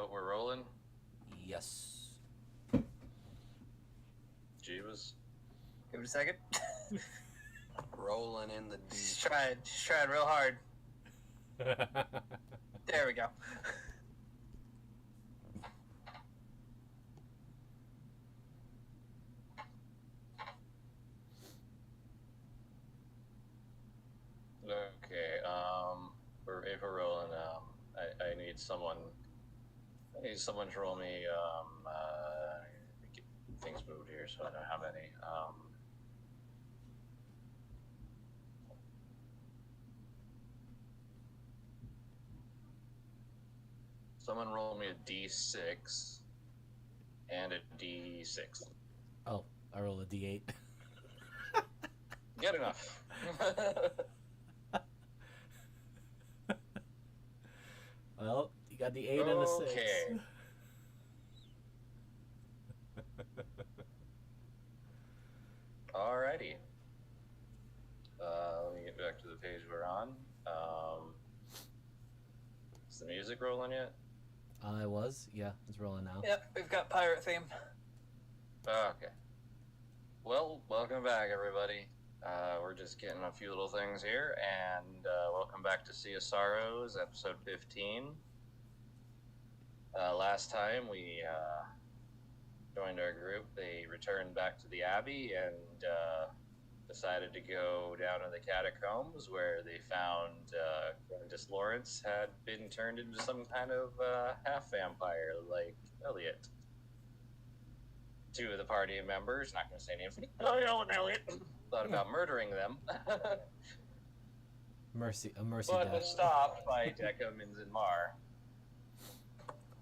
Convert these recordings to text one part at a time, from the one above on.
Oh, we're rolling? Yes. Jeebus. Give it a second. Rolling in the deep. Just trying real hard. There we go. Okay, if we're rolling, I need someone. I need someone to roll me. Get things moved here, so I don't have any. Someone roll me a D6 and a D6. Oh, I roll a D8. Good enough. Well, you got the 8 and the 6. Okay. Alrighty. Let me get back to the page we're on. Is the music rolling yet? I was, yeah, it's rolling now. Yep, we've got pirate theme. Okay. Well, welcome back, everybody. We're just getting a few little things here, and welcome back to Sea of Sorrows, episode 15. Last time we joined our group, they returned back to the Abbey and decided to go down to the catacombs, where they found Countess Lawrence had been turned into some kind of half-vampire, like Elliot. Two of the party members, not going to say names, Elliot, thought about murdering them. Mercy But death. was stopped by Decca Minzenmar.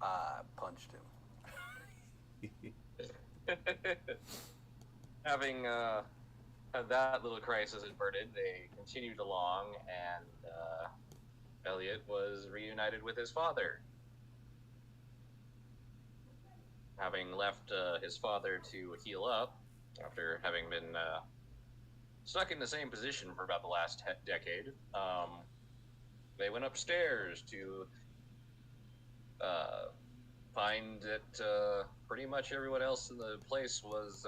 I punched him. Having had that little crisis averted, they continued along, and Elliot was reunited with his father. Having left his father to heal up after having been stuck in the same position for about the last decade, they went upstairs to find that pretty much everyone else in the place was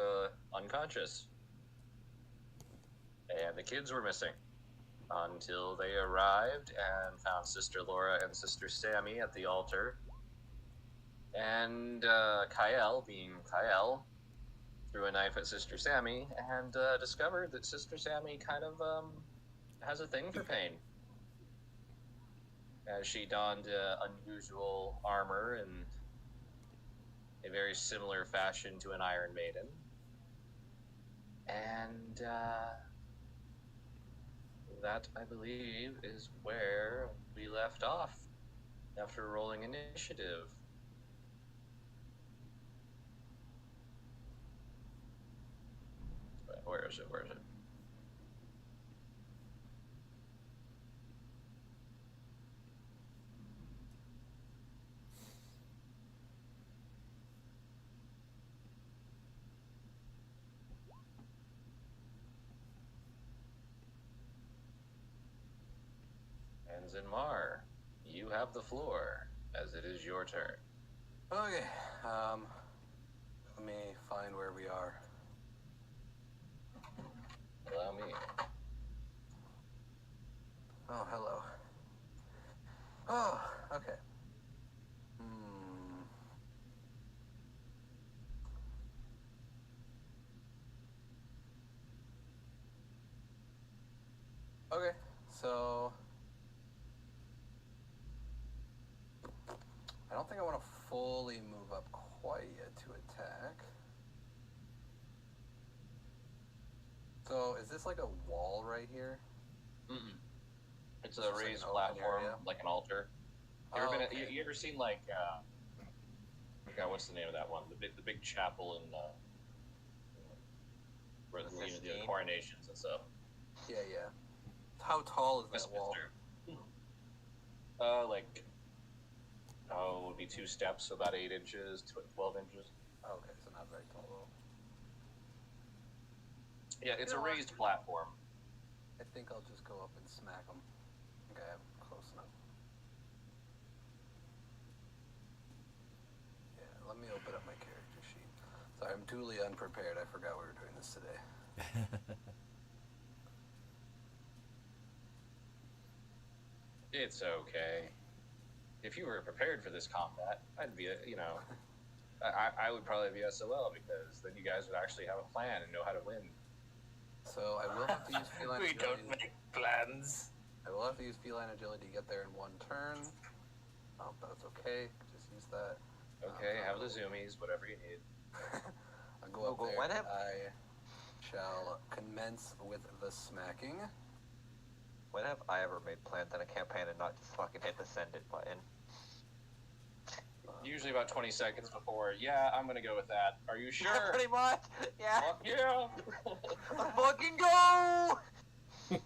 unconscious. And the kids were missing until they arrived and found Sister Laura and Sister Sammy at the altar. And Kyle, being Kyle, threw a knife at Sister Sammy and discovered that Sister Sammy kind of has a thing for pain. As she donned unusual armor in a very similar fashion to an Iron Maiden. And that, I believe, is where we left off after rolling initiative. Where is it? Zinmar, you have the floor, as it is your turn. Okay, let me find where we are. Allow me. Oh, hello. Oh, okay. Okay, so I don't think I want to fully move up quite yet to attack. So is this like a wall right here? Mm-mm. It's a Just like raised an open platform, area? like an altar. You ever seen like God, what's the name of that one? The big chapel in where the Sistine? coronations and stuff. Yeah. How tall is that wall? Like it would be 2 steps, so about 8 inches, 12 inches. Okay, so not very tall though. Yeah, it's You a know what? raised platform. I think I'll just go up and smack him. I think I have him close enough. Sorry, I'm duly unprepared. I forgot we were doing this today. It's okay. If you were prepared for this combat, I'd be, I would probably be SOL because then you guys would actually have a plan and know how to win. So I will have to use feline We agility. don't make plans. I will have to use feline agility to get there in one turn. Oh, that's okay. Just use that. Okay, have the zoomies, whatever you need. I'll go up there. What have, I shall commence with the smacking. when have I ever made plans in a campaign and not just fucking hit the send it button? Usually about 20 seconds before, yeah, I'm gonna go with that. Are you sure? Yeah, pretty much. Yeah. Fuck yeah! Let's fucking go! Okay,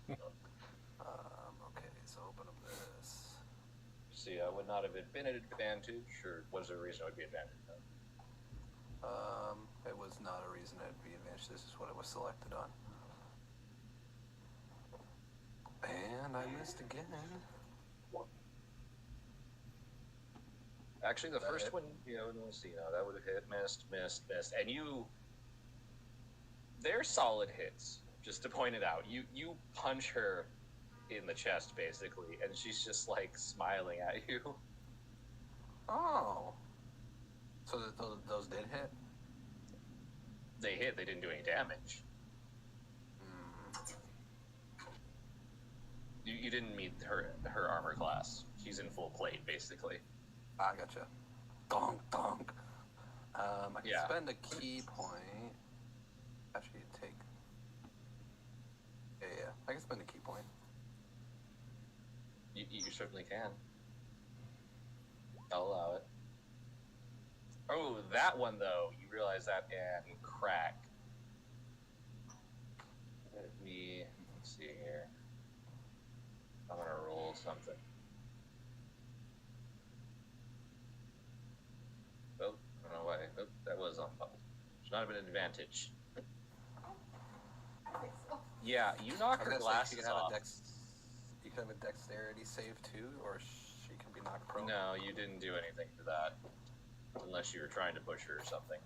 so open up this. See, would not have been an advantage, or was there a reason it would be advantage? It was not a reason it'd be advantage. This is what it was selected on. And I missed again. Actually, the That first hit? one, let's see, that would have hit, missed. And they're solid hits, just to point it out. You punch her in the chest, basically, and she's just, like, smiling at you. Oh. So those did hit? They hit, they didn't do any damage. You didn't meet her armor class. She's in full plate, basically. I gotcha. Donk, donk. I can Yeah. spend a key point. Actually, take. Yeah. I can spend a key point. You certainly can. I'll allow it. Oh, that one, though, you realize that and crack. Let's see here. I'm gonna roll something. Oh, I don't know why. Oh, that was on bubble. Should not have been an advantage. Yeah, you knock her glasses off. You can have a dexterity save too, or she can be knocked prone. No, you didn't do anything to that. Unless you were trying to push her or something.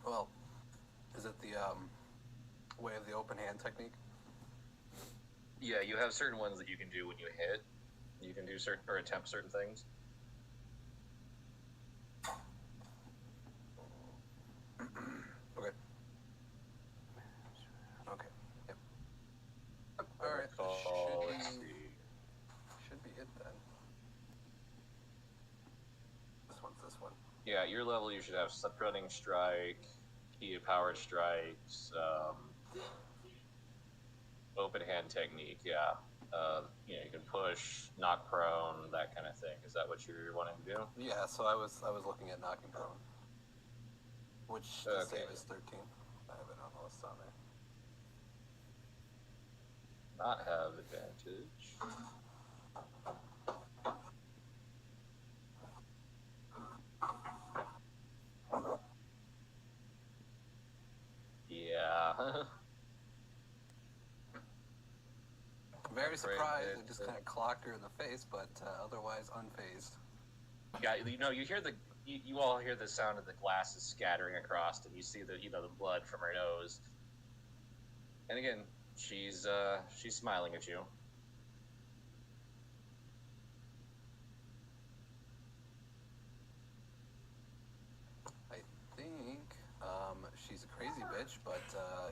Well, is it the way of the open hand technique? Yeah, you have certain ones that you can do when you hit. You can do certain or attempt certain things. Okay. Okay. Yep. All right. Let's see. Should be it then. This one's this one. Yeah, at your level you should have running strike, key power strikes, open hand technique. Yeah, you can push, knock prone, that kind of thing. Is that what you're wanting to do? Yeah. So I was looking at knocking prone, which the Okay. save is 13. I have it on the list on there. Not have advantage. Yeah. Very surprised. Great. I just kind of clocked her in the face, but otherwise unfazed. Yeah, you all hear the sound of the glasses scattering across, and you see the blood from her nose. And again, she's smiling at you. I think she's a crazy bitch, but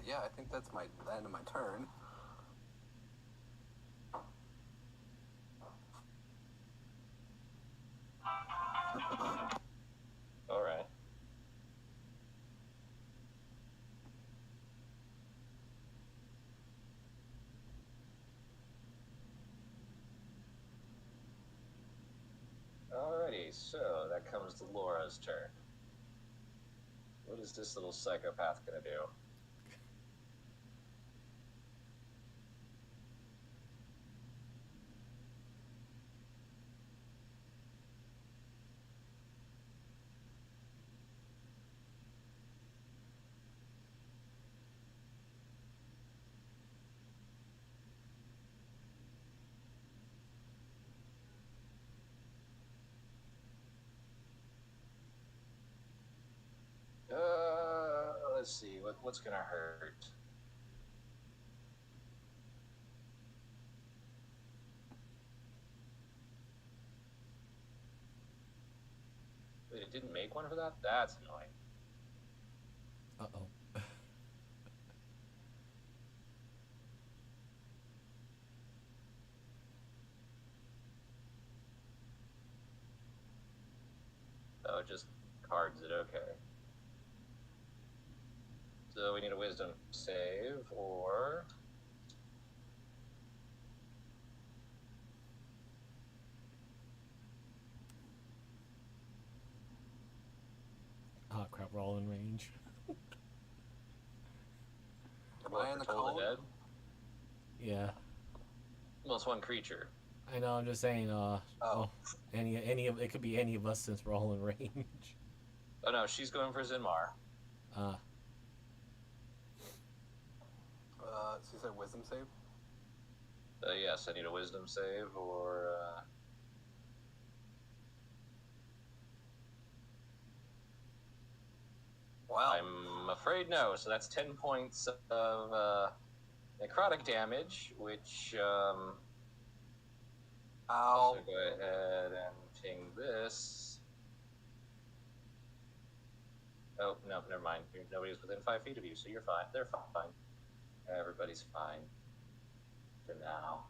yeah, I think that's the end of my turn. All right. Alrighty, so that comes to Laura's turn. What is this little psychopath gonna do? let's see. What's gonna hurt? Wait, it didn't make one for that? That's annoying. Uh-oh. Oh, it just cards it, okay. So we need a wisdom save, or... Oh, crap, we're all in range. Am I in the Toll the cone? Dead? Yeah. Well, it's one creature. I know, I'm just saying, any of, it could be any of us since we're all in range. Oh no, she's going for Zinmar. So you said wisdom save? Yes, I need a wisdom save, or... Wow. I'm afraid no. So that's 10 points of necrotic damage, which... Ow. So go ahead and ping this. Oh, no, never mind. Nobody's within 5 feet of you, so you're fine. They're fine. Everybody's fine. For now.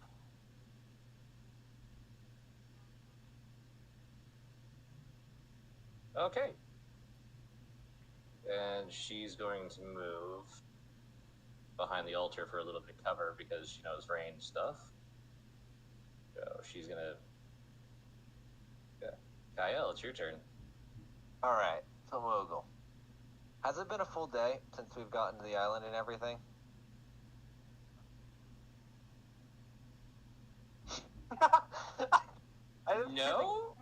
Okay. And she's going to move behind the altar for a little bit of cover because she knows range stuff. So she's gonna... Yeah. Kyle, it's your turn. Alright, so Moogle. Has it been a full day since we've gotten to the island and everything? I didn't No?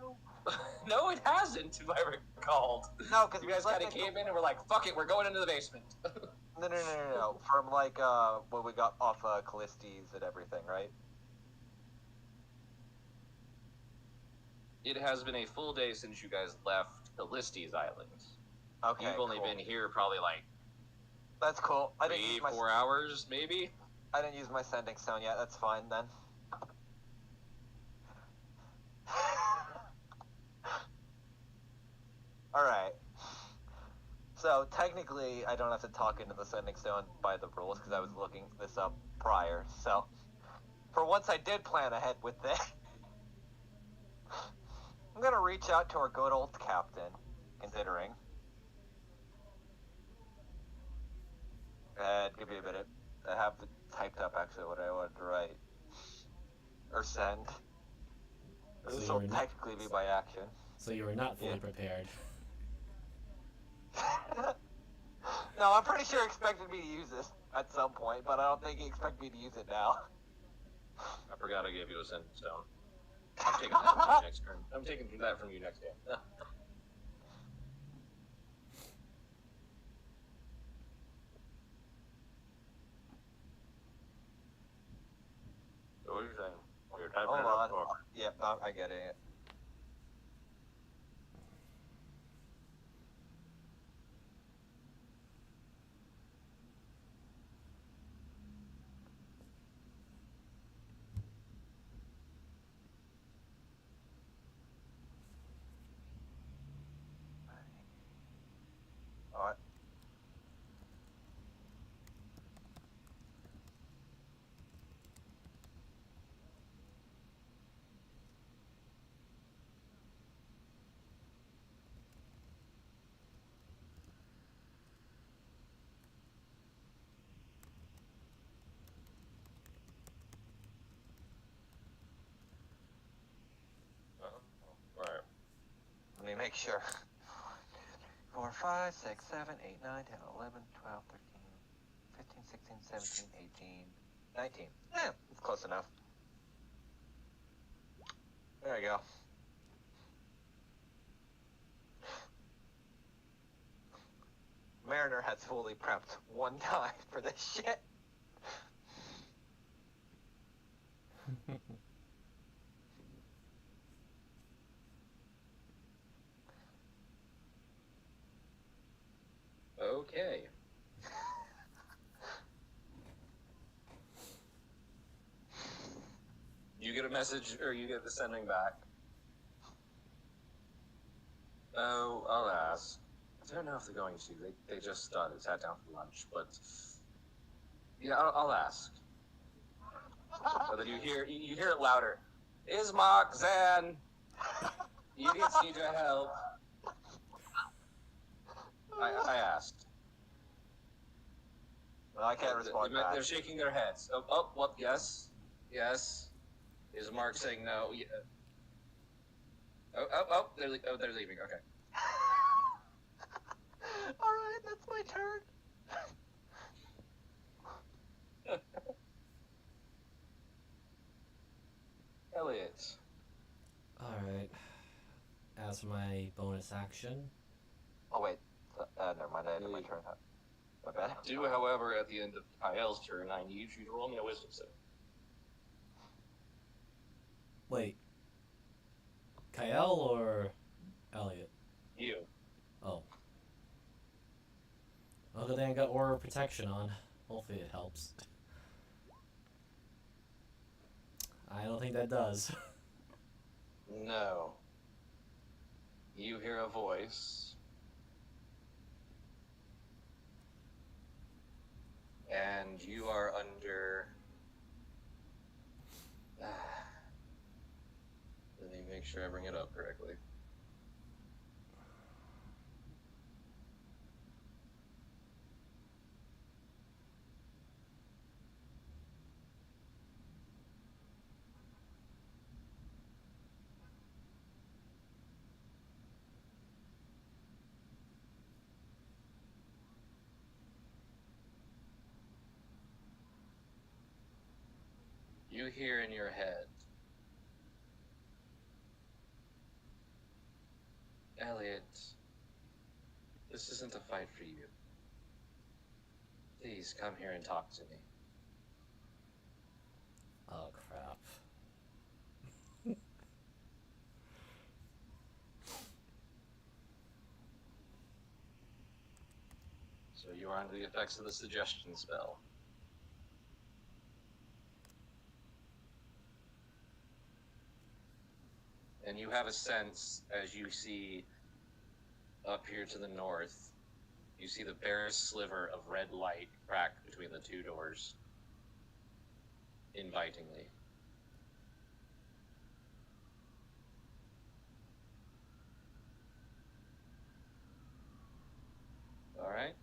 No, it hasn't, if I recalled. No, because You guys kind of came in and were like, fuck it, we're going into the basement. No. From like when we got off Callistes and everything, right? It has been a full day since you guys left Callistes Island. Okay. You've only cool. been here probably like That's cool. I didn't 3, use my 4 hours, maybe? I didn't use my sending stone yet. That's fine then. Alright. So, technically, I don't have to talk into the sending stone by the rules because I was looking this up prior. So, for once I did plan ahead with this, I'm going to reach out to our good old captain, considering. And give me a minute. I have typed up actually what I wanted to write. Or send. So This you will were technically be by action. So you were not fully Yeah. prepared. No, I'm pretty sure he expected me to use this at some point, but I don't think he expected me to use it now. I forgot I gave you a send stone. I'm taking that from you next turn. I'm taking that from you next game. So what are you saying? You're typing Hold it on. up? Or... Yep, I get it. Alright. Right. Let me make sure. 4, 5, 6, 7, 8, 9, 10, 11, 12, 13, 15, 16, 17, 18, 19. Yeah, it's close enough. There you go. Mariner has fully prepped one time for this shit. Okay. message, or you get the sending back. Oh, I'll ask. I don't know if they're going to. They just sat down for lunch, but yeah, I'll ask. So then you hear it louder. Ismark, Zan, you need your help. I asked. Well, I can't respond back. They're shaking their heads. What? Yes. Is Mark saying no? Yeah. They're leaving. Okay. All right, that's my turn. Elliot. Alright. As for my bonus action, Oh wait, never mind. I ended my turn. My bad. However, at the end of Kyle's turn, I need you to roll me a wisdom save. wait. Kyle or Elliot? You. Oh. Well, good thing I got Aura of Protection on. Hopefully it helps. I don't think that does. No. You hear a voice. And you are under... Let me make sure I bring it up correctly. You hear in your head, Elliot, this isn't a fight for you. Please come here and talk to me. Oh, crap. So you are under the effects of the suggestion spell. And you have a sense, as you see up here to the north, you see the barest sliver of red light crack between the two doors, invitingly. All right?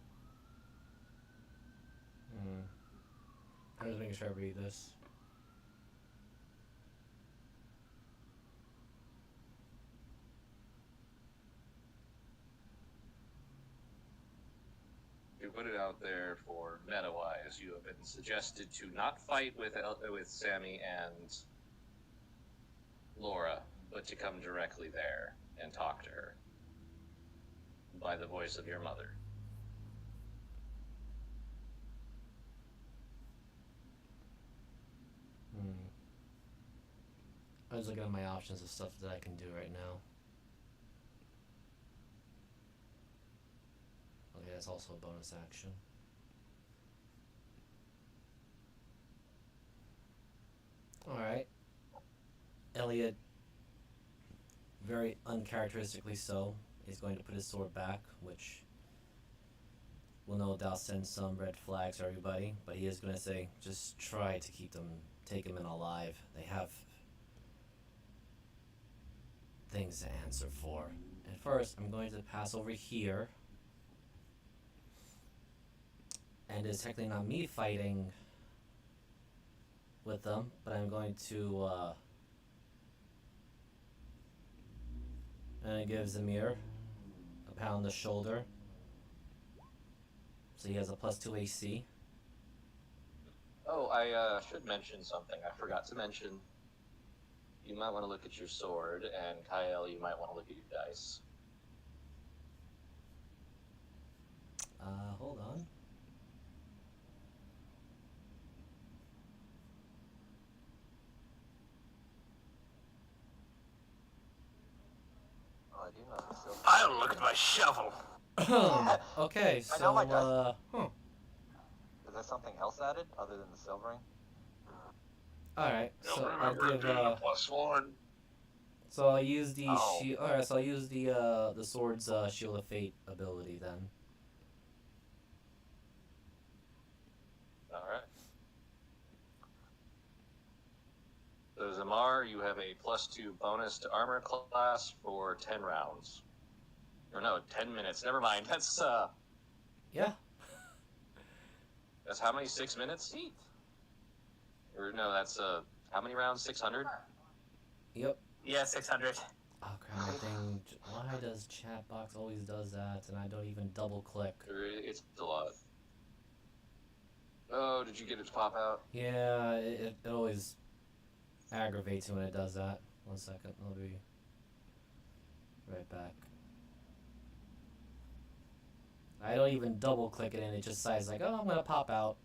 I'm just making sure I read this. To put it out there for meta-wise, you have been suggested to not fight with Sammy and Laura, but to come directly there and talk to her by the voice of your mother. I was looking at my options of stuff that I can do right now. Okay, that's also a bonus action. Alright. Elliot, very uncharacteristically so, is going to put his sword back, which will no doubt send some red flags for everybody, but he is going to say, just try to take them in alive. They have things to answer for. And first, I'm going to pass over here. And it's technically not me fighting with them, but I'm going to and give Zamir a pound on the shoulder. So he has a +2 AC. Oh, I should mention something. I forgot to mention. You might want to look at your sword, and Kyle, you might want to look at your dice. Hold on. Oh, I do know the silver. I'll look at my shovel. Okay, I know my so Is there something else added other than the silvering? All right. Don't So I'll remember give. doing a +1. So I'll use the Oh. shield. All right. So I'll use the sword's shield of fate ability then. All right. So Zamar, you have a +2 bonus to armor class for 10 rounds. Or no, 10 minutes. Never mind. Yeah. That's how many? 6 minutes? Or no, that's how many rounds? 600? Yep. Yeah, 600. Oh crap! My thing. Why does chat box always does that, and I don't even double click? It's a lot. Oh, did you get it to pop out? Yeah, it always aggravates me when it does that. 1 second. I'll be right back. I don't even double click it, and it just says like, "Oh, I'm gonna pop out."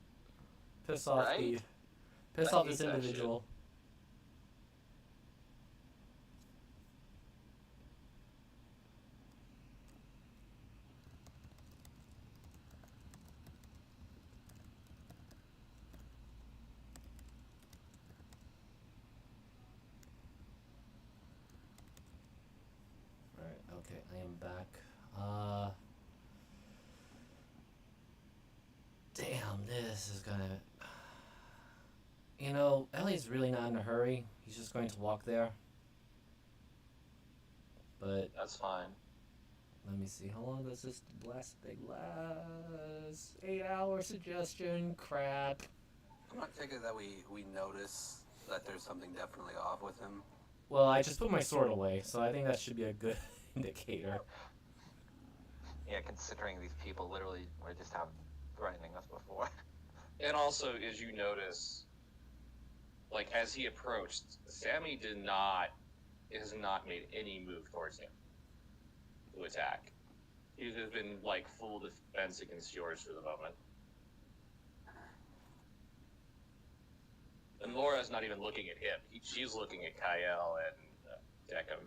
Piss off Right? piss I off hate this that individual. Alright, okay, I am back. Damn, this is gonna. You know, Ellie's really not in a hurry. He's just going to walk there. But That's fine. let me see. How long does this thing last? 8-hour suggestion. Crap. I'm not taking that we notice that there's something definitely off with him. Well, I just put my sword away, so I think that should be a good indicator. Yeah, considering these people literally were just threatening us before. And also, as you notice, like as he approached, Sammy has not made any move towards him to attack. He has been like full defense against yours for the moment. And Laura's not even looking at him. She's looking at Kyle and Deckham.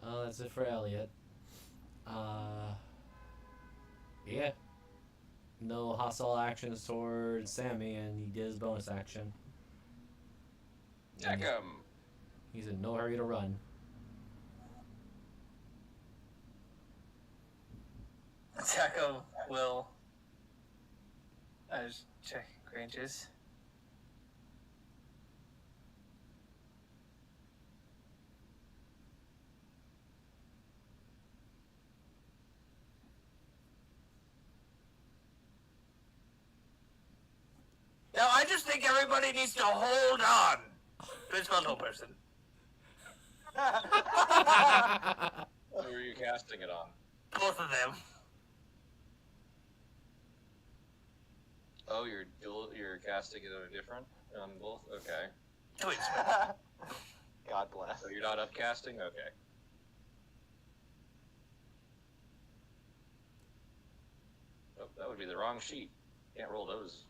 Oh, that's it for Elliot. Yeah. No hostile actions towards Sammy, and he did his bonus action. And Deckham! He's in no hurry to run. Taco will. I just check ranges. Now, I just think everybody needs to hold on. This mental person. Who are you casting it on? Both of them. Oh, you're casting it on a different? On both? Okay. Twins. God bless. So you're not upcasting? Okay. Oh, that would be the wrong sheet. Can't roll those.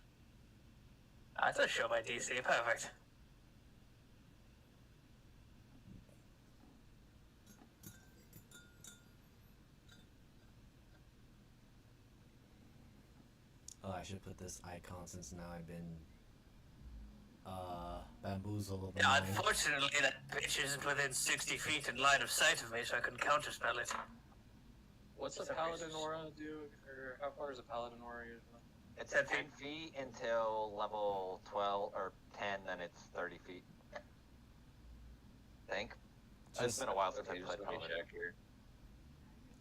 I thought show my DC. Perfect. Oh, I should put this icon since now I've been bamboozled of the Yeah, mind. unfortunately, that bitch isn't within 60 feet in line of sight of me, so I couldn't counterspell it. What's a paladin aura do? Or how far is a paladin aura usually? It's 10 10 feet until level 12 or 10, then it's 30 feet. I think. It's Just- been a while since Okay, I just played let me Paladin. check here.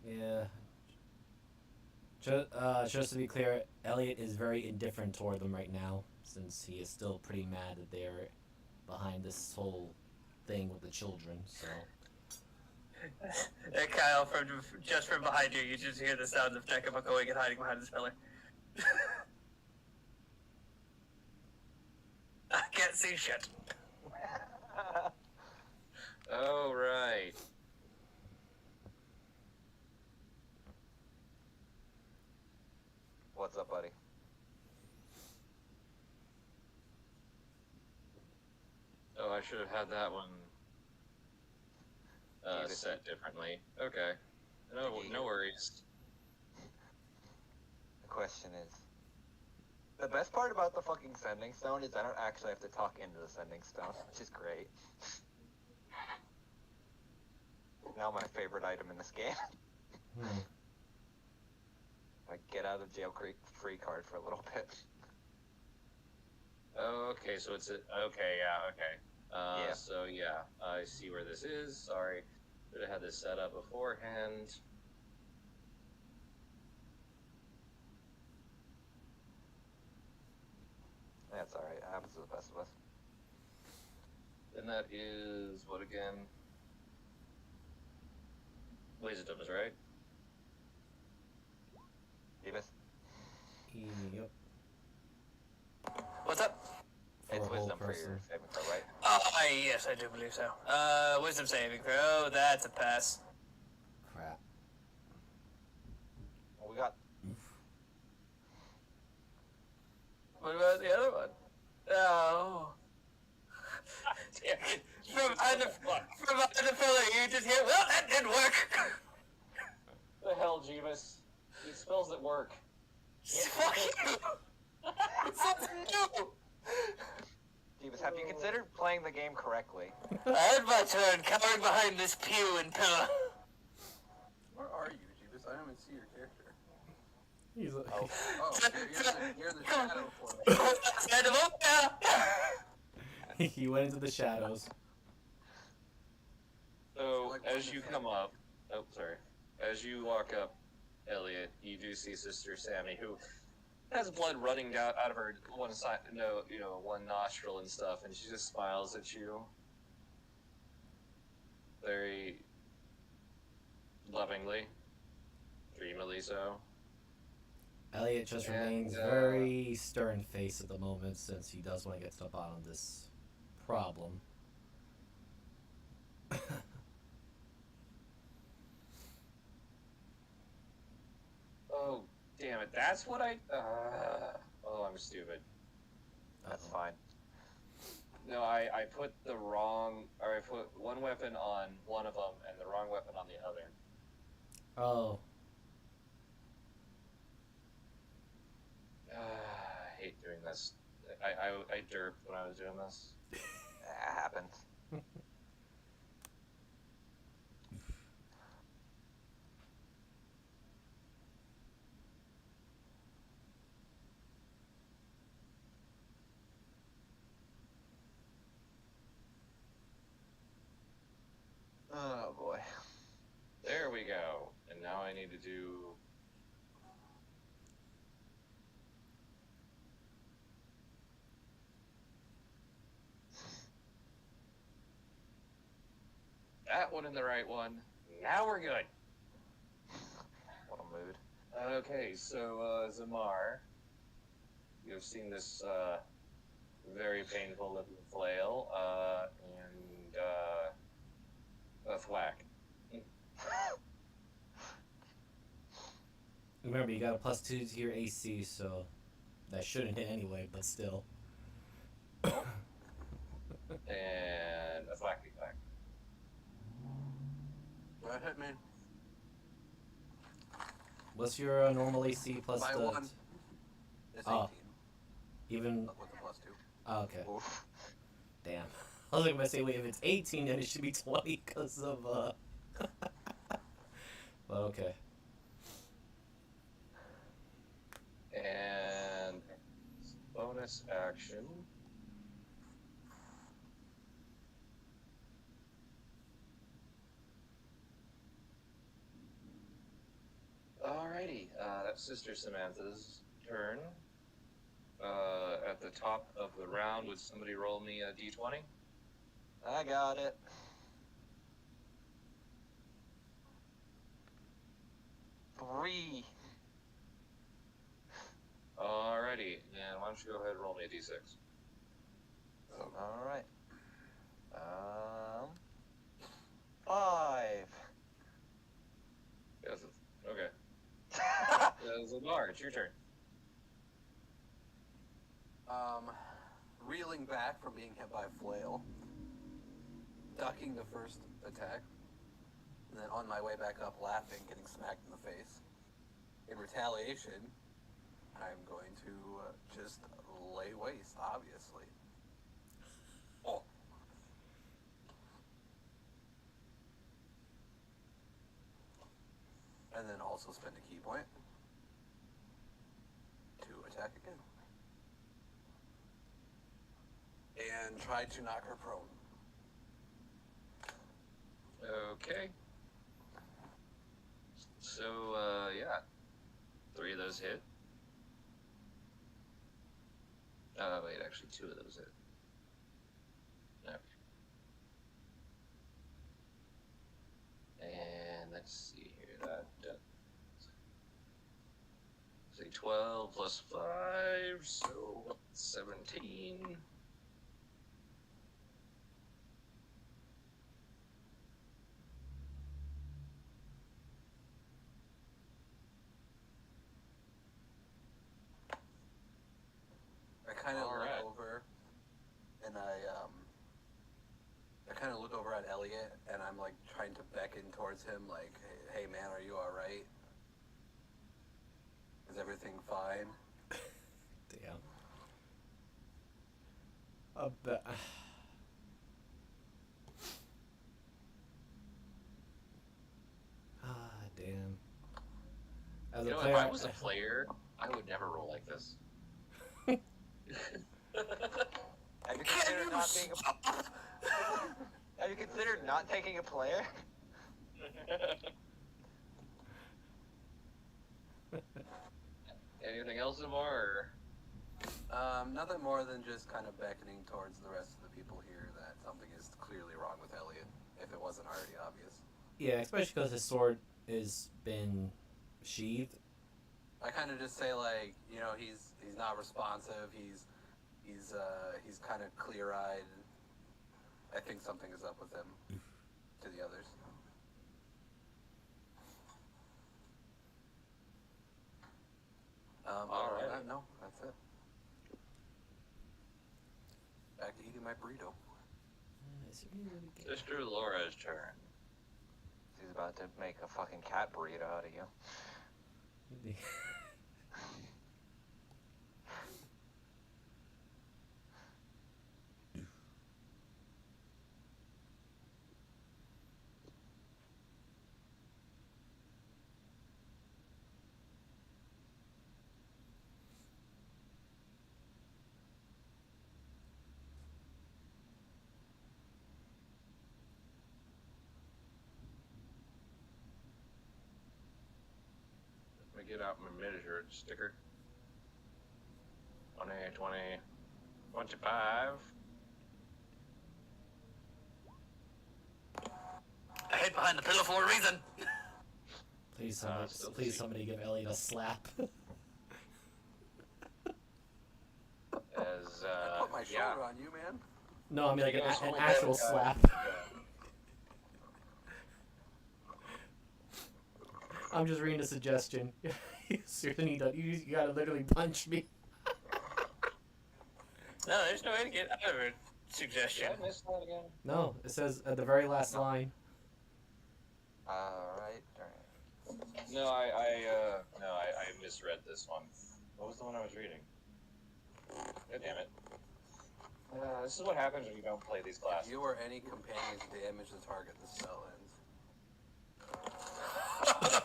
Yeah. Just to be clear, Elliot is very indifferent toward them right now, since he is still pretty mad that they're behind this whole thing with the children. So Hey, Kyle, just from behind you, you just hear the sounds of Decima going and hiding behind this pillar. I can't see shit. Oh, right. What's up, buddy? Oh, I should have had that one Needed. set differently. Okay. No worries. The question is, the best part about the fucking sending stone is I don't actually have to talk into the sending stone, which is great. Now my favorite item in this game. Like, get out of jail free card for a little bit. Okay, so it's okay, yeah, okay. Yeah. So yeah, I see where this is. Sorry, should have had this set up beforehand. That's alright, it happens to the best of us. And that is what again? Wisdom's, right? Davis? Yep. What's up? For It's a whole wisdom for person. your saving throw, right? Yes, I do believe so. Wisdom saving throw. That's a pass. Crap. Well, we got... What about the other one? Oh. From the filler, you just hear, well, that didn't work. The hell, Jeebus? These spells that work. Fuck you. It's something new. Davis, have you considered playing the game correctly? I had my turn cowering behind this pew and pillar. Where are you, Jeebus? I don't even see your character. He's like, Oh, you're the shadow for me. he went into the shadows. So Like as you come up, oh sorry, as you walk up, Elliot, you do see Sister Sammy, who has blood running down out of her one side, one nostril and stuff, and she just smiles at you, very lovingly, dreamily so. Elliot just remains very stern-faced at the moment since he does want to get to the bottom of this problem. Oh, damn it! That's what I. Oh, I'm stupid. That's fine. No, I put the wrong, or I put one weapon on one of them and the wrong weapon on the other. Oh. I hate doing this. I derped when I was doing this. It happens. Oh boy. There we go. And now I need to do. That one in the right one. Now we're good. What a mood. Okay, so Zamar, you've seen this very painful looking flail, and a thwack. Remember, you got a +2 to your AC, so that shouldn't hit anyway, but still. And a thwacky thwack. Go ahead, man. What's your normal AC plus By the... one. It's 18. Oh. Even... With a +2. Oh, okay. Oof. Damn. I was like, gonna say, wait, if it's 18, then it should be 20 because of, But okay. And bonus action. Alrighty, that's Sister Samantha's turn. At the top of the round, would somebody roll me a d20? I got it. Three. Alrighty, and why don't you go ahead and roll me a d6? All right. 5. Yes, okay. Zamar, it's your turn. Reeling back from being hit by a flail, ducking the first attack, and then on my way back up laughing, getting smacked in the face. In retaliation, I'm going to just lay waste, obviously. Oh, And then also spend a key point to attack again. And try to knock her prone. Okay. So, yeah. 3 of those hit. Wait, actually 2 of those hit. Okay. And let's see here. That say 12 plus 5, so 17. I kind of All look right. over, and I kind of look over at Elliot, and I'm like trying to beckon towards him, like, hey man, are you all right? Is everything fine? Damn. I bet. Damn. As You a know, player, if I was a player, I would never roll like this. Have you can considered you not being stop? Have you considered not taking a player? Anything else, Amar? Nothing more than just kind of beckoning towards the rest of the people here that something is clearly wrong with Elliot, if it wasn't already obvious. yeah, especially because his sword is been sheathed. I kind of just say like, you know, he's not responsive. He's kind of clear-eyed. I think something is up with him. To the others. All right. No, that's it. Back to eating my burrito. Sister Laura's turn. She's about to make a fucking cat burrito out of you. Let me get out my measure sticker. 20, 20, 25. I hid behind the pillow for a reason. Please, somebody, still please, see. somebody give Elliot a slap. As, I put my shoulder yeah. on you, man. No, I mean like You an, know, an something actual like that, slap. I'm just reading a suggestion. You seriously need to. You gotta literally punch me. No, there's no way to get out of it. Suggestion. Did I miss that again? No, it says at the very last line. Alright. No, I misread this one. What was the one I was reading? God damn it. This is what happens when you don't play these If classes. you or any companions damage the target, the spell ends.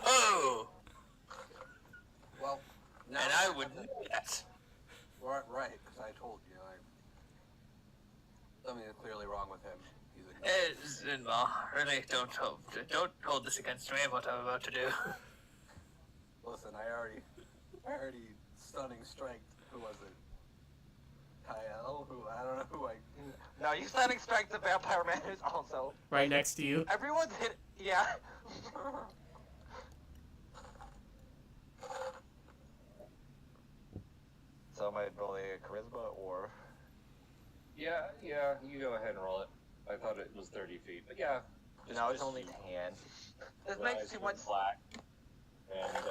Oh, Well, now and I would know that. Right, because I told you. Something is clearly wrong with him. He's a Zinma, really, don't hold this against me. What I'm about to do. Listen, I already stunning strength. Who was it? Kyle? Who? I don't know who I. No, you stunning strike the vampire man who's also. Right next to you. Everyone's hit. Yeah. So am I rolling a charisma or? Yeah, you go ahead and roll it. I thought it was 30 feet, but yeah. No, it's just only 10. This the makes eyes too go much. black. And,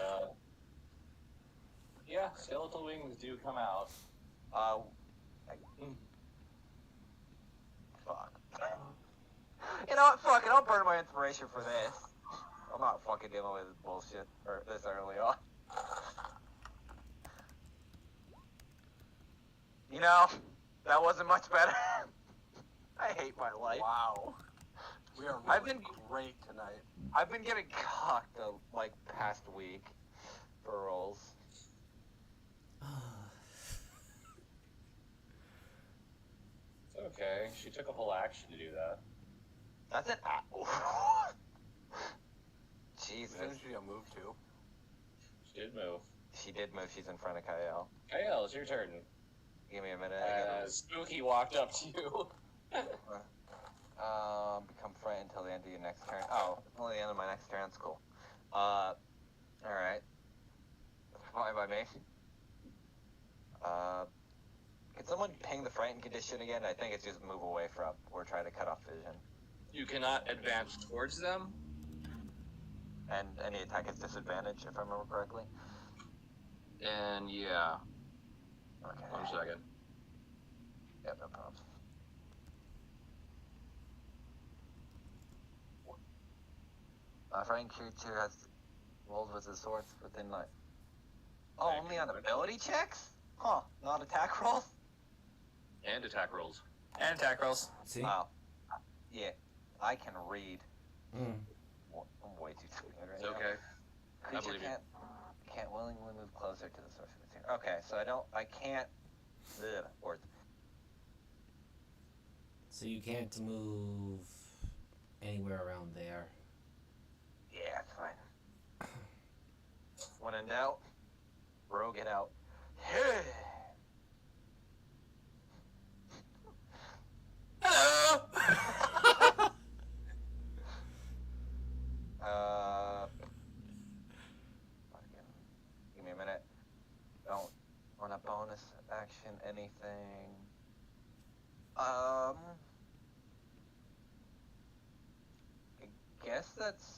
yeah, skeletal wings do come out. Fuck. You know what? Fuck it. I'll burn my inspiration for this. I'm not fucking dealing with this bullshit this early on. You know, that wasn't much better. I hate my life. Wow. We are I've been- great tonight. I've been getting cocked the past week for rolls. It's okay. She took a whole action to do that. That's an Jesus. Didn't she move too? She did move. She did move. She's in front of Kyle. Kyle, it's your turn. Give me a minute. Spooky walked up to you. Become frightened until the end of your next turn. Oh, only the end of my next turn. That's cool. Alright. Fine by me. Can someone ping the frightened condition again? I think it's just move away from or try to cut off vision. You cannot advance towards them. And any attack is disadvantage, if I remember correctly. And yeah. Okay. 1 second. Yep, no problem. Frightened creature has rolled with his swords within Oh, only on ability checks? Huh, not attack rolls? And attack rolls. And attack rolls. See? Wow. Yeah, I can read. Mm. I'm way too stupid right It's now. okay. Creature believe you. can't willingly move closer to the source of its air. Okay, so I can't. Words. So you can't move anywhere around there. Yeah, it's fine. When in doubt, rogue it out. Hello! Give me a minute. Don't want a bonus action, anything. I guess that's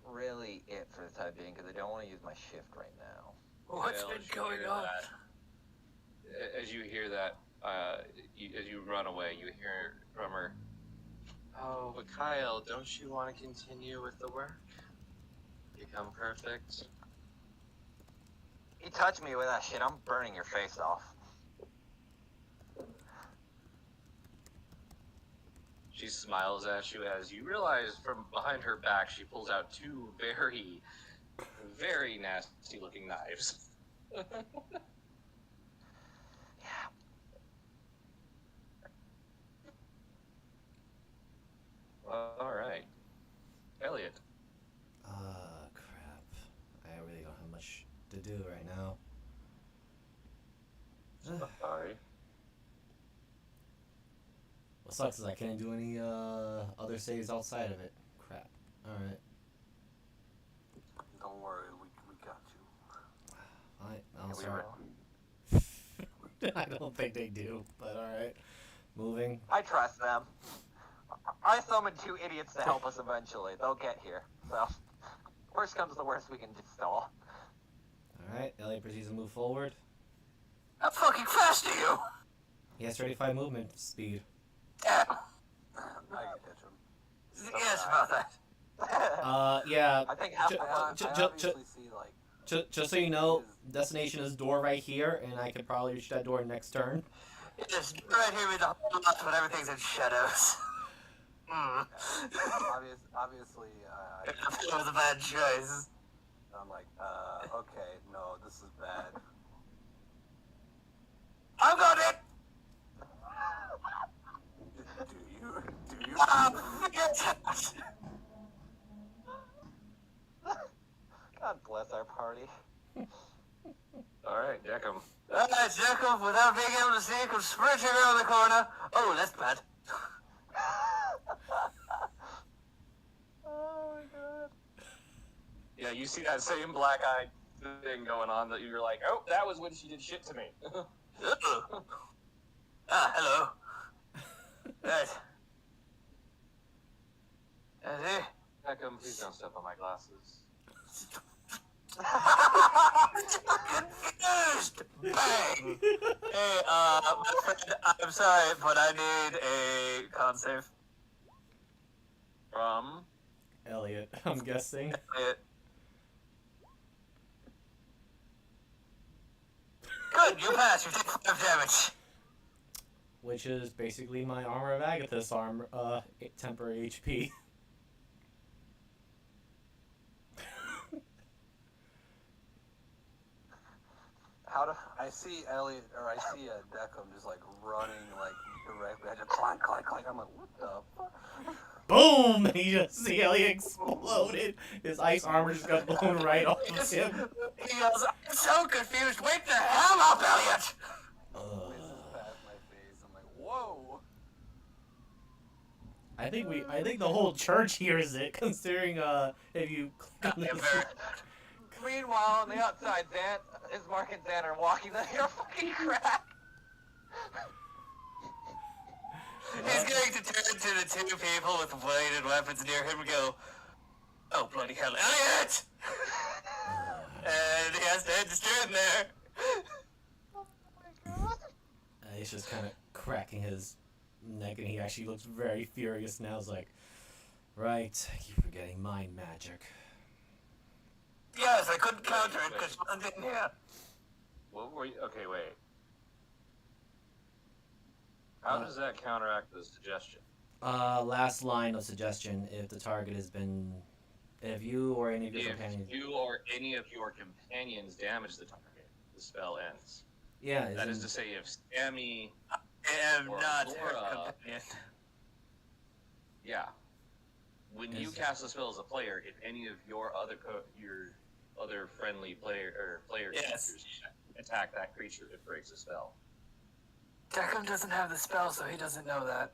really it for the time being, because I don't want to use my shift right now. What's Kyle, been as you going hear on? that- As you hear that, as you run away, you hear Drummer. Oh, but Kyle, don't you want to continue with the work? Become perfect? You touch me with that shit, I'm burning your face off. She smiles at you as you realize from behind her back she pulls out 2 very, very nasty looking knives. Yeah. Alright. Elliot. Crap. I really don't have much to do right now. Sorry. What sucks is I can't do any other saves outside of it. Crap. Alright. Don't worry, we got you. Fine. I'll Yeah, we start. I don't think they do, but alright. Moving. I trust them. I summoned 2 idiots to help us eventually. They'll get here. So, worst comes to worst, we can just stall. Alright, Elliot proceeds to move forward. How fucking fast are you? He has 35 movement speed. Damn. I can catch him. Yes, about that. Yeah. I think half Ju- the I ju- ju- obviously see, like, Just so you know, destination is door right here, and I could probably reach that door next turn. Just right here with the whole lot when everything's in shadows. obviously, That was a bad choice. I'm like, okay, no, this is bad. I got it! Do you? Fantastic! God bless our party. Alright, deck 'em. Alright, Jacob, without being able to see, come sprinting around the corner. Oh, that's bad. Oh my god. Yeah, you see that same black-eyed thing going on that you're like, oh, that was when she did shit to me. Hello. Right. Hey. Beckham, please don't step on my glasses. Confused! Bang! Hey, my friend, I'm sorry, but I need a con save. From? Elliot, I'm guessing. Good Good, you pass. You take 5 damage. Which is basically my Armor of Agathis temporary HP. I see Elliot, or I see Declan just like running like directly. I just clank, clank, clank. I'm like, what the fuck? Boom! And he just see how he exploded. His ice armor just got blown right off of him. He goes, I'm so confused. Wake the hell up, Elliot! Whizzes past my face. I'm like, whoa. I think the whole church hears it, considering if you click on Yeah, the very- Meanwhile, on the outside, Mark and Zan are walking. They hear fucking crack. He's going to turn to the 2 people with bladed weapons near him and go, oh, bloody hell, Elliot! And he has to head to turn there. he's just kind of cracking his neck, and he actually looks very furious now. He's like, right, I keep forgetting mind magic. Yes, I couldn't counter it because one didn't hear. What were you? Okay, wait. How does that counteract the suggestion? Last line of suggestion: if the target has been, if you or any of your companions, If you or any of your companions damage the target, the spell ends. yeah, That is to say, if Sammy, I am Or not Laura. her companion. yeah, when you Is- cast a spell as a player, if any of your other friendly player Yes. creatures attack that creature, it breaks a spell. Declan doesn't have the spell, so he doesn't know that.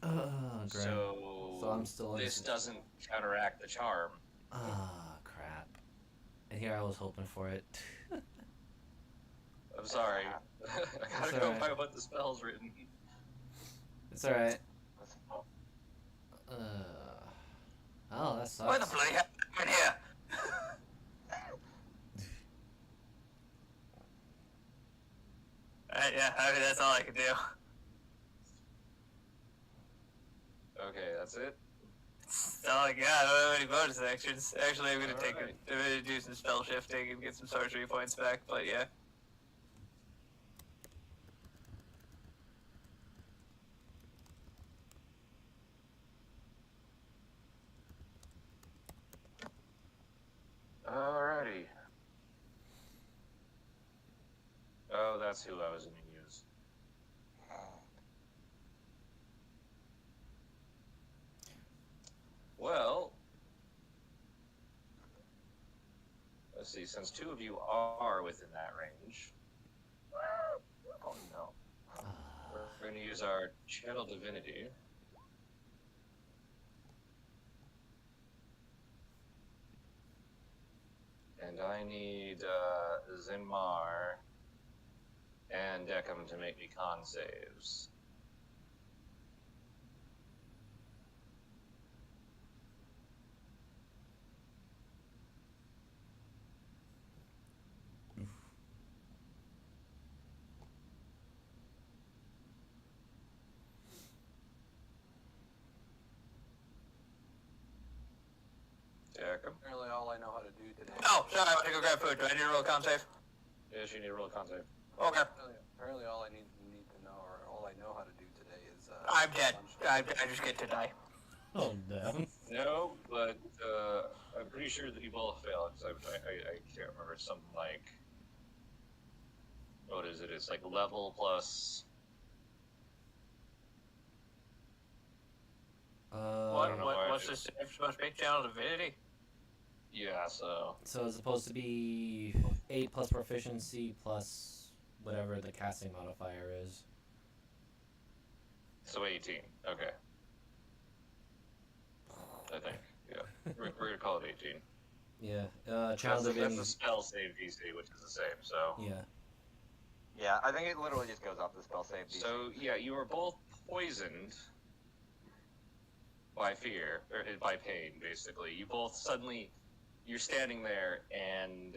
great. So I'm still this innocent. doesn't counteract the charm. Crap. And here I was hoping for it. I'm sorry. I gotta That's go alright. by what the spell's written. It's alright. Oh, that Why the sucks. bloody hell am I here? Yeah, I mean, that's all I can do. Okay, that's it. That's all I got. I don't have any bonus actions. Actually, I'm gonna Alright. I'm gonna do some spell shifting and get some sorcery points back. But yeah. Alrighty. Oh, that's who I was going to use. Well, let's see. Since 2 of you are within that range, oh no, we're going to use our Channel Divinity. And I need Zinmar and Deckham to make me con saves. Deckham? Apparently, all I know how to do today. Oh, sorry, I went to go grab food. Do I need to roll a con save? Yes, you need to roll a con save. Okay. Apparently, all I need to know, or all I know how to do today is. I'm dead. punch. I just get to die. Oh, damn. No, but I'm pretty sure that you both fail. Because I can't remember. It's something like, what is it? It's like level plus. I don't know why I What's did- this save supposed to be? Channel Divinity? Yeah, so So it's supposed to be 8 plus proficiency plus whatever the casting modifier is. 18. Okay. I think. Yeah, we're gonna call it 18. Yeah. Channel That's a Divinity. spell save DC, which is the same. So. Yeah. Yeah, I think it literally just goes off the spell save. DC. So yeah, you are both poisoned by fear or by pain. Basically, you both suddenly you're standing there, and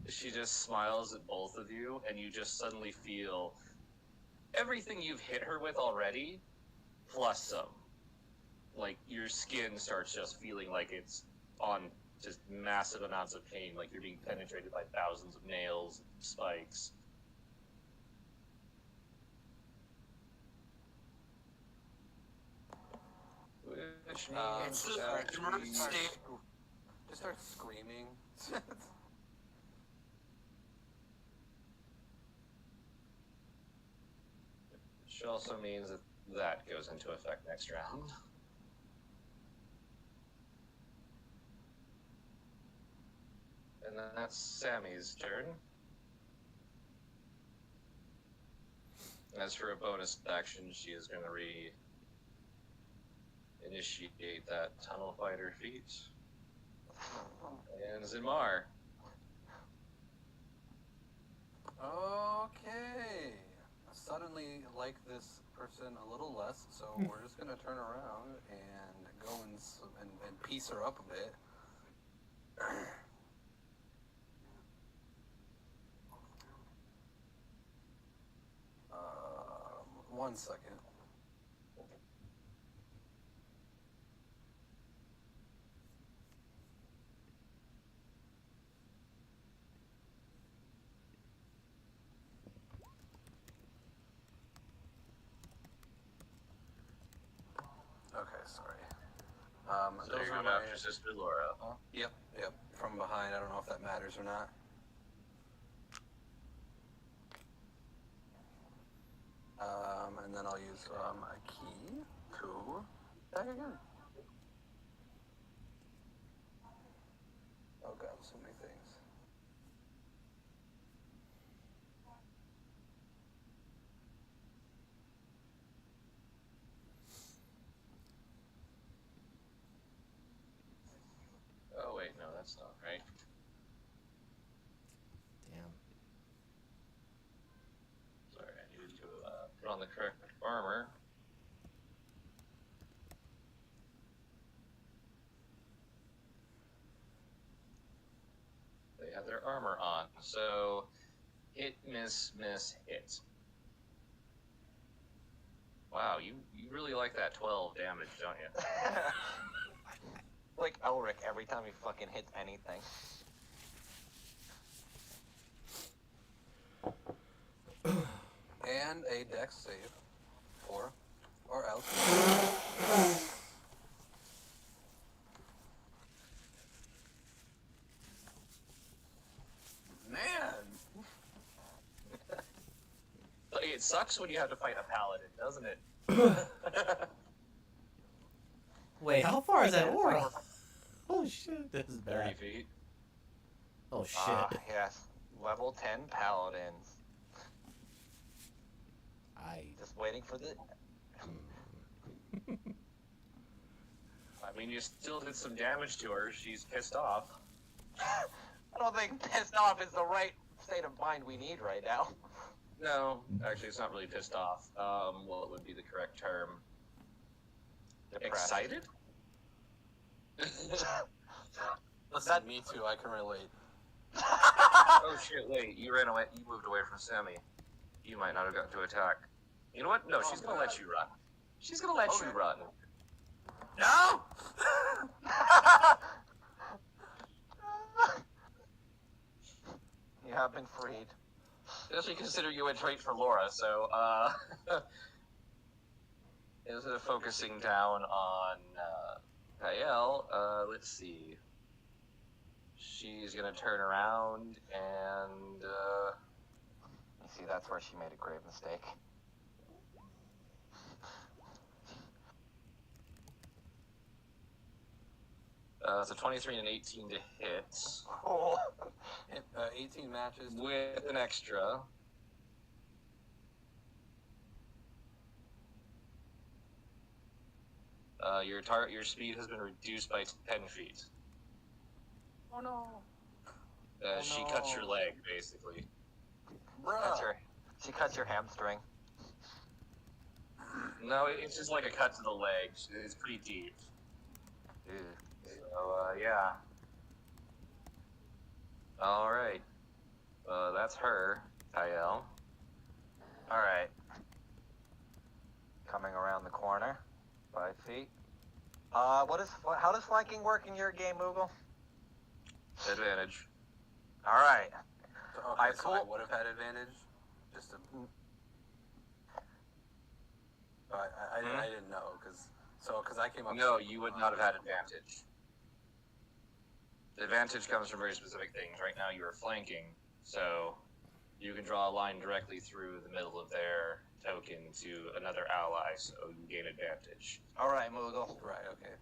she just smiles at both of you, and you just suddenly feel everything you've hit her with already, plus some. Like your skin starts just feeling like it's on just massive amounts of pain, like you're being penetrated by thousands of nails, spikes. Which means Just that start screaming. which also means that that goes into effect next round. And then that's Sammy's turn. As for a bonus action, she is going to initiate that tunnel fighter feat. And Zimar. Okay. I suddenly like this person a little less, so we're just gonna turn around and go and piece her up a bit. 1 second. Okay, sorry. So Those you're are going my... after Sister Laura. Yep. From behind. I don't know if that matters or not. And then I'll use a key to attack again. Oh god, so many things. Oh, wait, no, that's not right. Damn. Sorry, I needed to put on the correct armor. They have their armor on, so hit, miss, hit. Wow, you really like that 12 damage, don't you? Like Elric every time he fucking hits anything. And a dex save. 4. Or else. Man! It sucks when you have to fight a paladin, doesn't it? Wait, how far is that aura? Oh shit, this is 30 bad. feet. Oh shit. Yes. Level 10 paladins. Just waiting for the... I mean, you still did some damage to her. She's pissed off. I don't think pissed off is the right state of mind we need right now. No, actually, it's not really pissed off. What would be the correct term? Depressed. Excited? Listen, me too, I can relate. Oh shit, wait, you ran away, you moved away from Sammy. You might not have gotten to attack. You know what? No, she's gonna let you run. She's gonna let you run. No! You have been freed. Especially consider you went straight for Laura, so, instead of focusing down on, Kael, let's see. She's gonna turn around and, You see, that's where she made a grave mistake. so 23 and 18 to hit. Oh. 18 matches. With an extra. Your speed has been reduced by 10 feet. Oh no. She cuts your leg, basically. Bruh. She cuts your hamstring. No, it's just like a cut to the leg. It's pretty deep. Ew. So, yeah. Alright. That's her, Kael. Alright. Coming around the corner. 5 feet. How does flanking work in your game, Moogle? Advantage. All right. So, okay, I so I pull- would have had advantage. Just to. But I didn't know because I came up. No, you would not have had advantage. The advantage comes from very specific things. Right now you are flanking, so you can draw a line directly through the middle of their token to another ally, so you gain advantage. All right, Moogle. Right. Okay.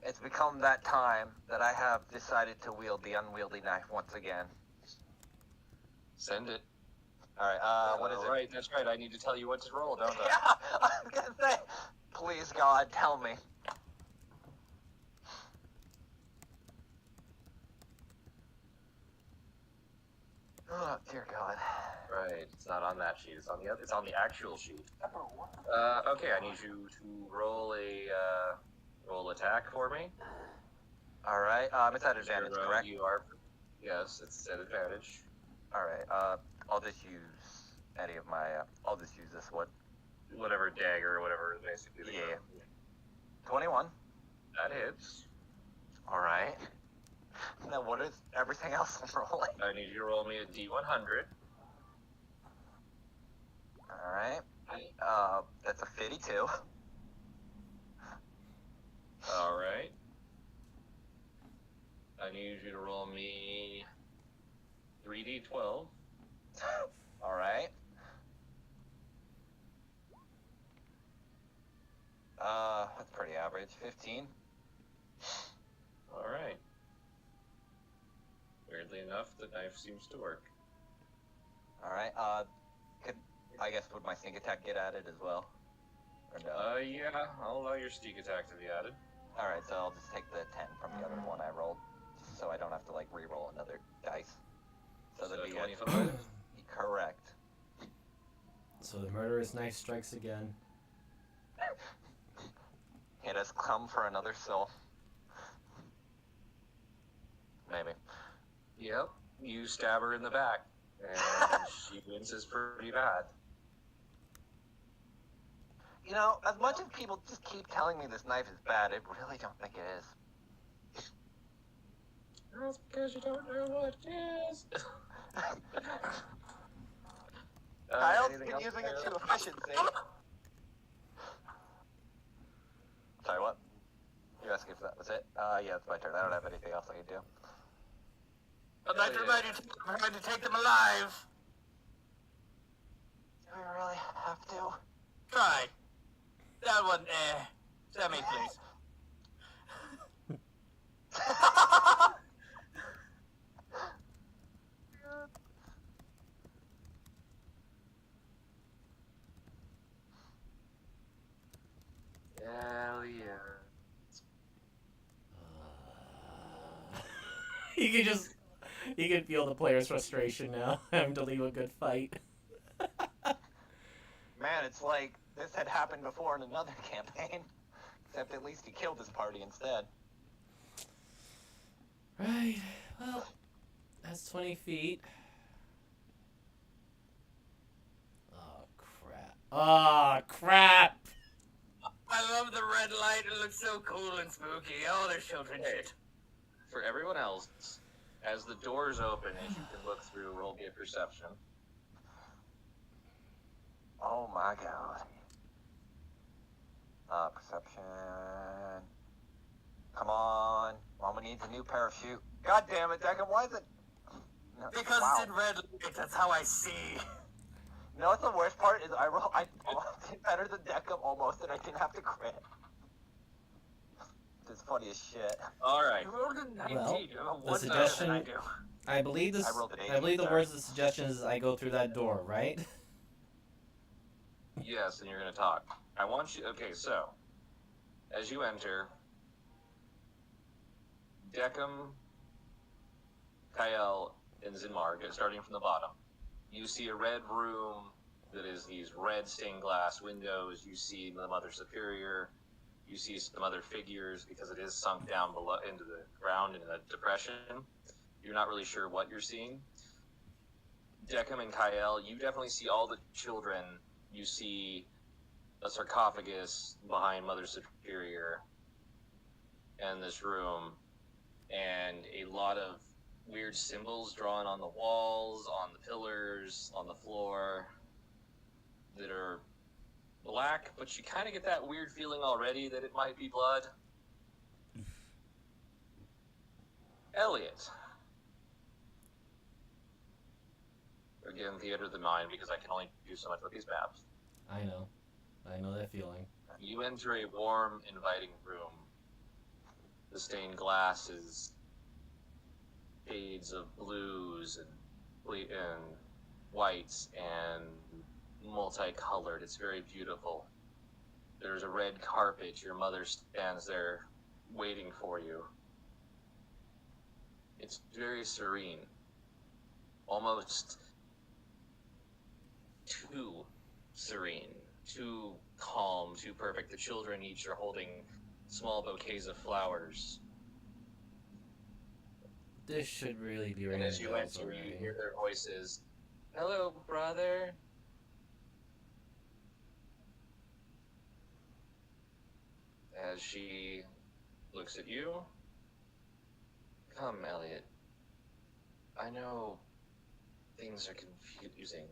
It's become that time that I have decided to wield the unwieldy knife once again. Send it. All right. What is it? Right, that's right. I need to tell you what to roll, don't I? Yeah, I was gonna say. Please, God, tell me. Oh dear God. Right, it's not on that sheet. It's on the other. It's on the actual sheet. Okay, I need you to roll a roll attack for me. All right. It's at advantage, Zero, correct? You are. Yes, it's at advantage. All right. I'll just use any of my. I'll just use this one. Whatever dagger or whatever is basically. The Yeah. 21. That hits. All right. Now what is everything else I'm rolling? I need you to roll me a D100. All right. That's a 52. All right. I need you to roll me 3D12. All right. That's pretty average. 15. All right. Weirdly enough, the knife seems to work. All right. I guess would my sneak attack get added as well? Or no? Yeah, I'll allow your sneak attack to be added. All right. So I'll just take the 10 from the other one I rolled, so I don't have to like re-roll another dice. So that'd be 25. correct. So the murderous knife strikes again. It has come for another soul. Maybe. Yep, you stab her in the back, and she winces pretty bad. You know, as much as people just keep telling me this knife is bad, I really don't think it is. That's because you don't know what it is. Kyle's anything been else using there? it to efficiency. Sorry, what? You're asking if that was it? Yeah, it's my turn. I don't have anything else I can do. I'd like to remind you to take them alive. Do we really have to? Try. That one, Sammy, please. Hell yeah. You can feel the player's frustration now, having to leave a good fight. Man, it's like this had happened before in another campaign. Except at least he killed his party instead. Right, well, that's 20 feet. Oh, crap. Oh, crap! I love the red light. It looks so cool and spooky. All the children shit. For everyone else, as the doors open, as you can look through, roll me a perception. Oh my God. Perception. Come on. Mama needs a new parachute. God damn it, Declan, why is it? No, Because wow. it's in red light. That's how I see. You know what's the worst part is I did better than Declan almost, and I didn't have to crit. It's funny as shit. All right. You rolled a 19. Well, What the better than suggestion- I do? I believe this. I rolled an I believe 80, the sorry. words of the suggestion is I go through that door, right? Yes, and you're going to talk. I want you. Okay, so as you enter, Deckham, Kyle, and Zinmar, starting from the bottom, you see a red room that is these red stained glass windows. You see the Mother Superior. You see some other figures because it is sunk down below into the ground in a depression. You're not really sure what you're seeing. Deckham and Kyle, you definitely see all the children. You see a sarcophagus behind Mother Superior and this room, and a lot of weird symbols drawn on the walls, on the pillars, on the floor that are black, but you kind of get that weird feeling already that it might be blood. Elliot. Again, theater of the mind, because I can only do so much with these maps. I know that feeling. You enter a warm, inviting room. The stained glass is shades of blues and whites and multicolored. It's very beautiful. There's a red carpet. Your mother stands there waiting for you. It's very serene. Almost too serene. Too calm, too perfect. The children each are holding small bouquets of flowers. This should really be And ringing as you bells enter, you already. hear their voices. Hello, brother. As she looks at you. Come, Elliot. I know things are confusing.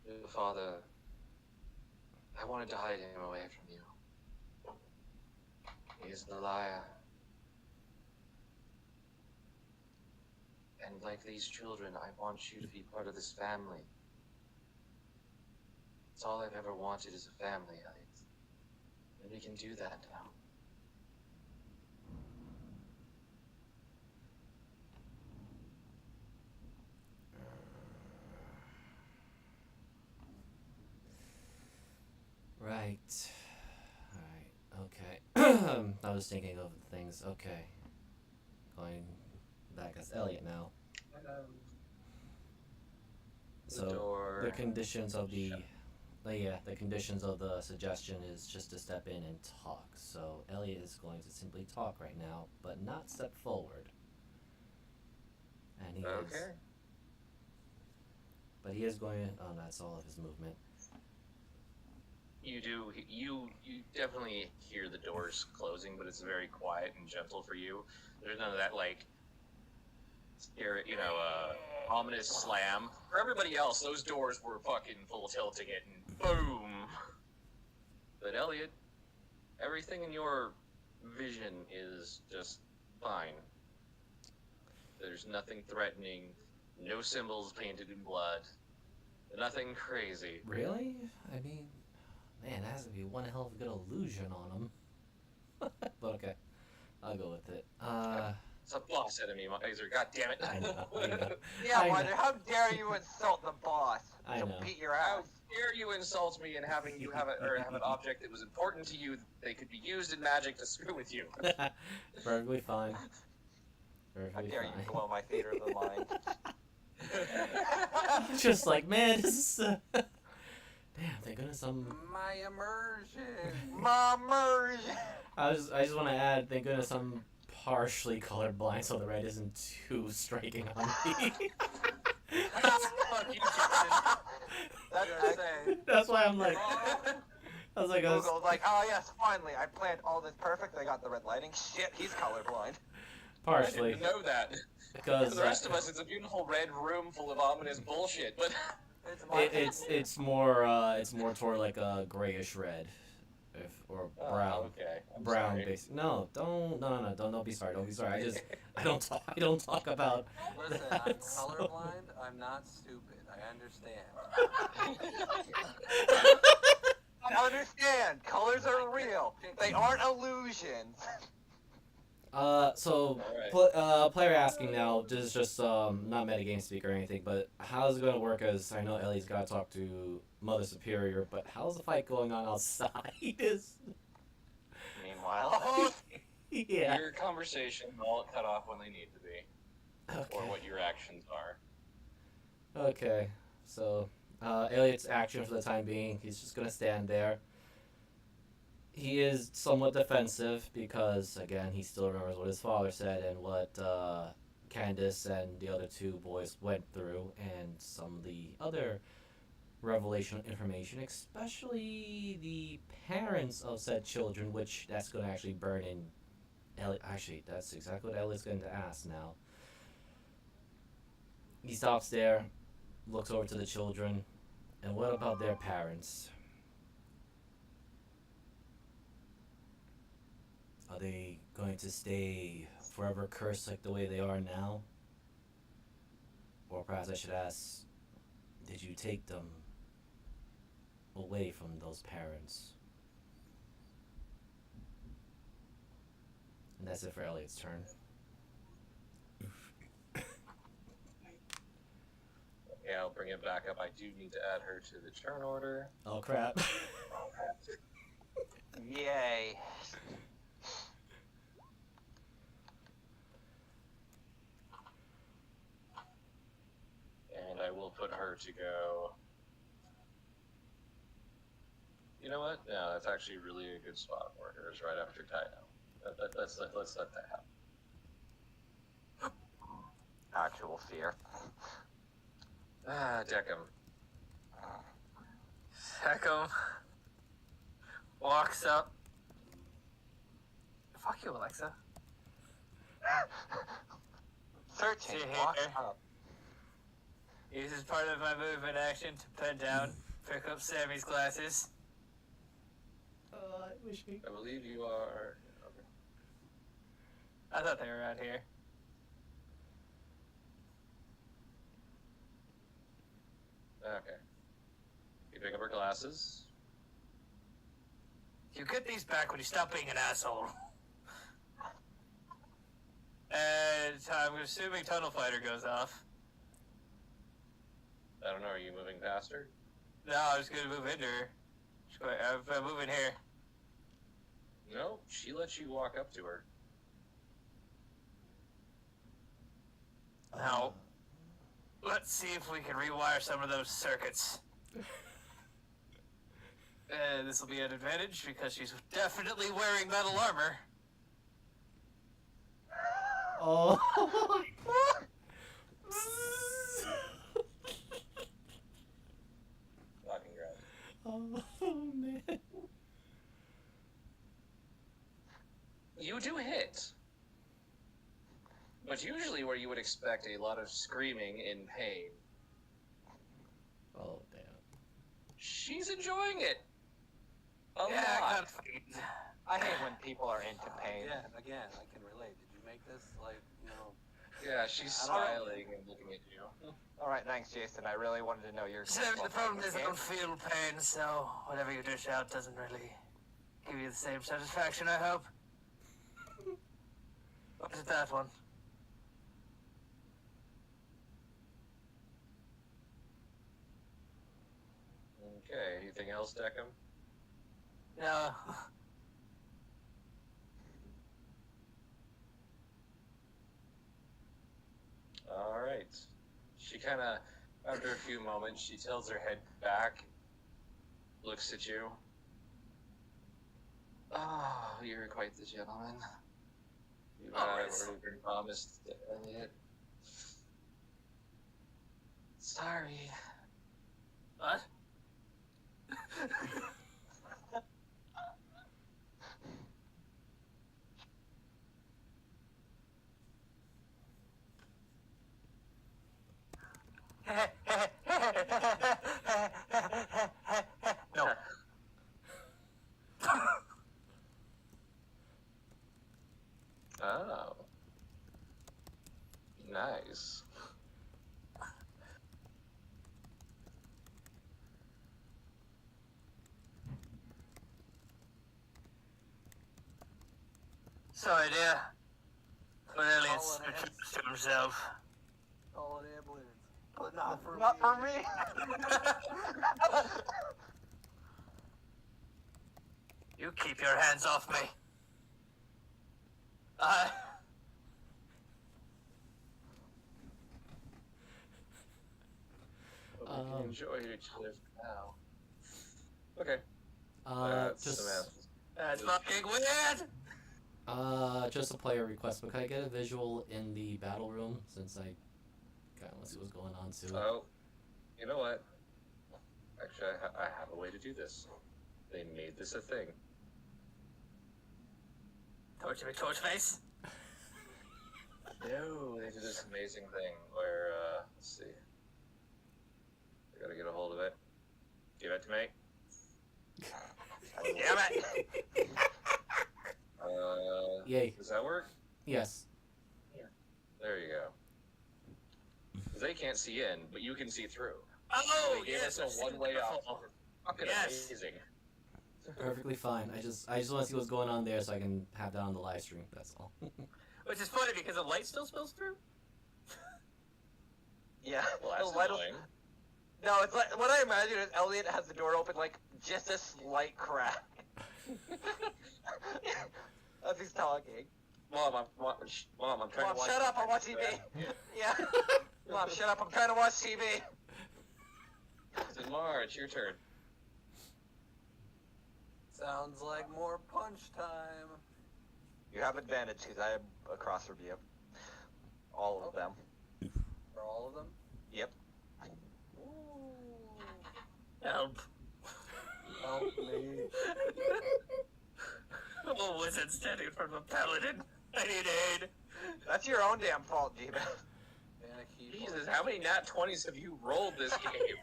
Your father, I wanted to hide him away from you. He is the liar. And like these children, I want you to be part of this family. It's all I've ever wanted is a family, Elliot. And we can do that now. Right. Okay. I was thinking of things. Okay. Going back as Elliot now. So the conditions of the conditions of the suggestion is just to step in and talk. So Elliot is going to simply talk right now, but not step forward. And he is. But he is going to. Oh, that's all of his movement. You do. You definitely hear the doors closing, but it's very quiet and gentle for you. There's none of that like, ominous slam. For everybody else, those doors were fucking full tilting it and boom. But Elliot, everything in your vision is just fine. There's nothing threatening, no symbols painted in blood, nothing crazy. Really? I mean, man, that has to be one hell of a good illusion on him. But okay, I'll go with it. It's a boss enemy, Miser. God damn it! I know. Yeah, I Wonder, know. how dare you insult the boss? I He'll know. beat your How ass. dare you insult me and having you have an object that was important to you that could be used in magic to screw with you? Perfectly fine. How Perfectly dare you fine. blow my theater of the mind? Just like, man, this is. Damn, thank goodness I'm. My immersion. Mama! I just want to add, thank goodness I'm partially colorblind, so the red isn't too striking on me. Fuck you, Jason. That's why I'm like. I was like, Google's like, oh yes, finally, I planned all this perfect, I got the red lighting. Shit, he's colorblind. I partially didn't know that. For because the rest of us, it's a beautiful red room full of ominous bullshit. But it's more toward like a grayish red, or brown. Okay. I'm Brown sorry. base. No, don't be sorry. Don't be sorry. I don't talk about. Listen, that, I'm so- colorblind. I'm not stupid. I understand. I understand, colors are real. They aren't illusions. So Alright. player asking now, this is just not metagame speak or anything, but how's it gonna work? As I know Ellie's got to talk to Mother Superior, but how's the fight going on outside? Is Meanwhile, yeah. Your conversation will cut off when they need to be, or Okay. what your actions are. Okay. So Elliot's action for the time being, he's just gonna stand there. He is somewhat defensive because, again, he still remembers what his father said and what Candace and the other two boys went through, and some of the other revelation information, especially the parents of said children, which that's going to actually burn in Elliot. Actually, that's exactly what Elliot's going to ask now. He stops there, looks over to the children, and what about their parents? Are they going to stay forever cursed like the way they are now? Or perhaps I should ask, did you take them away from those parents? And that's it for Elliot's turn. Yeah, I'll bring it back up. I do need to add her to the turn order. Oh crap. Yay. And I will put her to go. You know what? No, that's actually really a good spot for her. It's right after Taino. Let's let that happen. Actual fear. Deckham. Secom walks up. Fuck you, Alexa. Searching. See Walk here. up. Uses part of my movement action to pen down, pick up Sammy's glasses. I wish we... I believe you are. Okay. I thought they were around here. Okay. You pick up her glasses. You get these back when you stop being an asshole. And I'm assuming Tunnel Fighter goes off. I don't know. Are you moving past her? No, I'm just gonna move into her. I'm moving here. No, she lets you walk up to her. Now, let's see if we can rewire some of those circuits. This will be an advantage because she's definitely wearing metal armor. Oh. Fucking ground. Oh man. You do hit. But usually where you would expect a lot of screaming in pain. Oh damn. She's enjoying it. A Yeah, lot. I hate when people are into pain. Again, I can relate. Did you make this, like, you know... Yeah, she's I don't know. smiling and looking at you. All right, thanks, Jason. I really wanted to know your. Sammy, the problem is I okay? don't feel pain, so whatever you dish out doesn't really give you the same satisfaction, I hope. What is that one? Okay, anything else, Deckham? No. Alright. She kind of, after a few moments, she tilts her head back, looks at you. Oh, you're quite the gentleman. You have Always. already been promised, Elliot. Sorry. What? No. Oh. Nice. Sorry, dear. But Elliot's Call it returned to himself. Call it ambulance. But not for Not me. for me. You keep your hands off me. But we can enjoy each other now. Okay. Just Samantha. That's fucking weird. just a player request, but could I get a visual in the battle room since I kind of want to see what's going on too? Oh, you know what? Actually, I have a way to do this. They made this a thing. Torture me, torch face. No, they did this amazing thing where, let's see. I gotta get a hold of it. Give it to me. Damn it! Yay. Does that work? Yes. There you go. Because they can't see in, but you can see through. Oh, They gave yes, us a one-way out. Fucking Yes. amazing. Perfectly fine. I just want to see what's going on there so I can have that on the live stream. That's all. Which is funny because the light still spills through. Yeah. Well, that's the light- annoying. No, it's like what I imagine is Elliot has the door open, like just a slight crack. As he's talking. Mom, I'm trying Mom, to watch. shut up! I watch TV. Yeah. Mom, shut up! I'm trying to watch TV. It's March, your turn. Sounds like more punch time. You have advantage because I have a cross review. All of them. For all of them? Yep. Help. Help me. Oh, wizard standing in front of a paladin. I need aid. That's your own damn fault, Jeebus. Jesus, how many nat 20s have you rolled this game?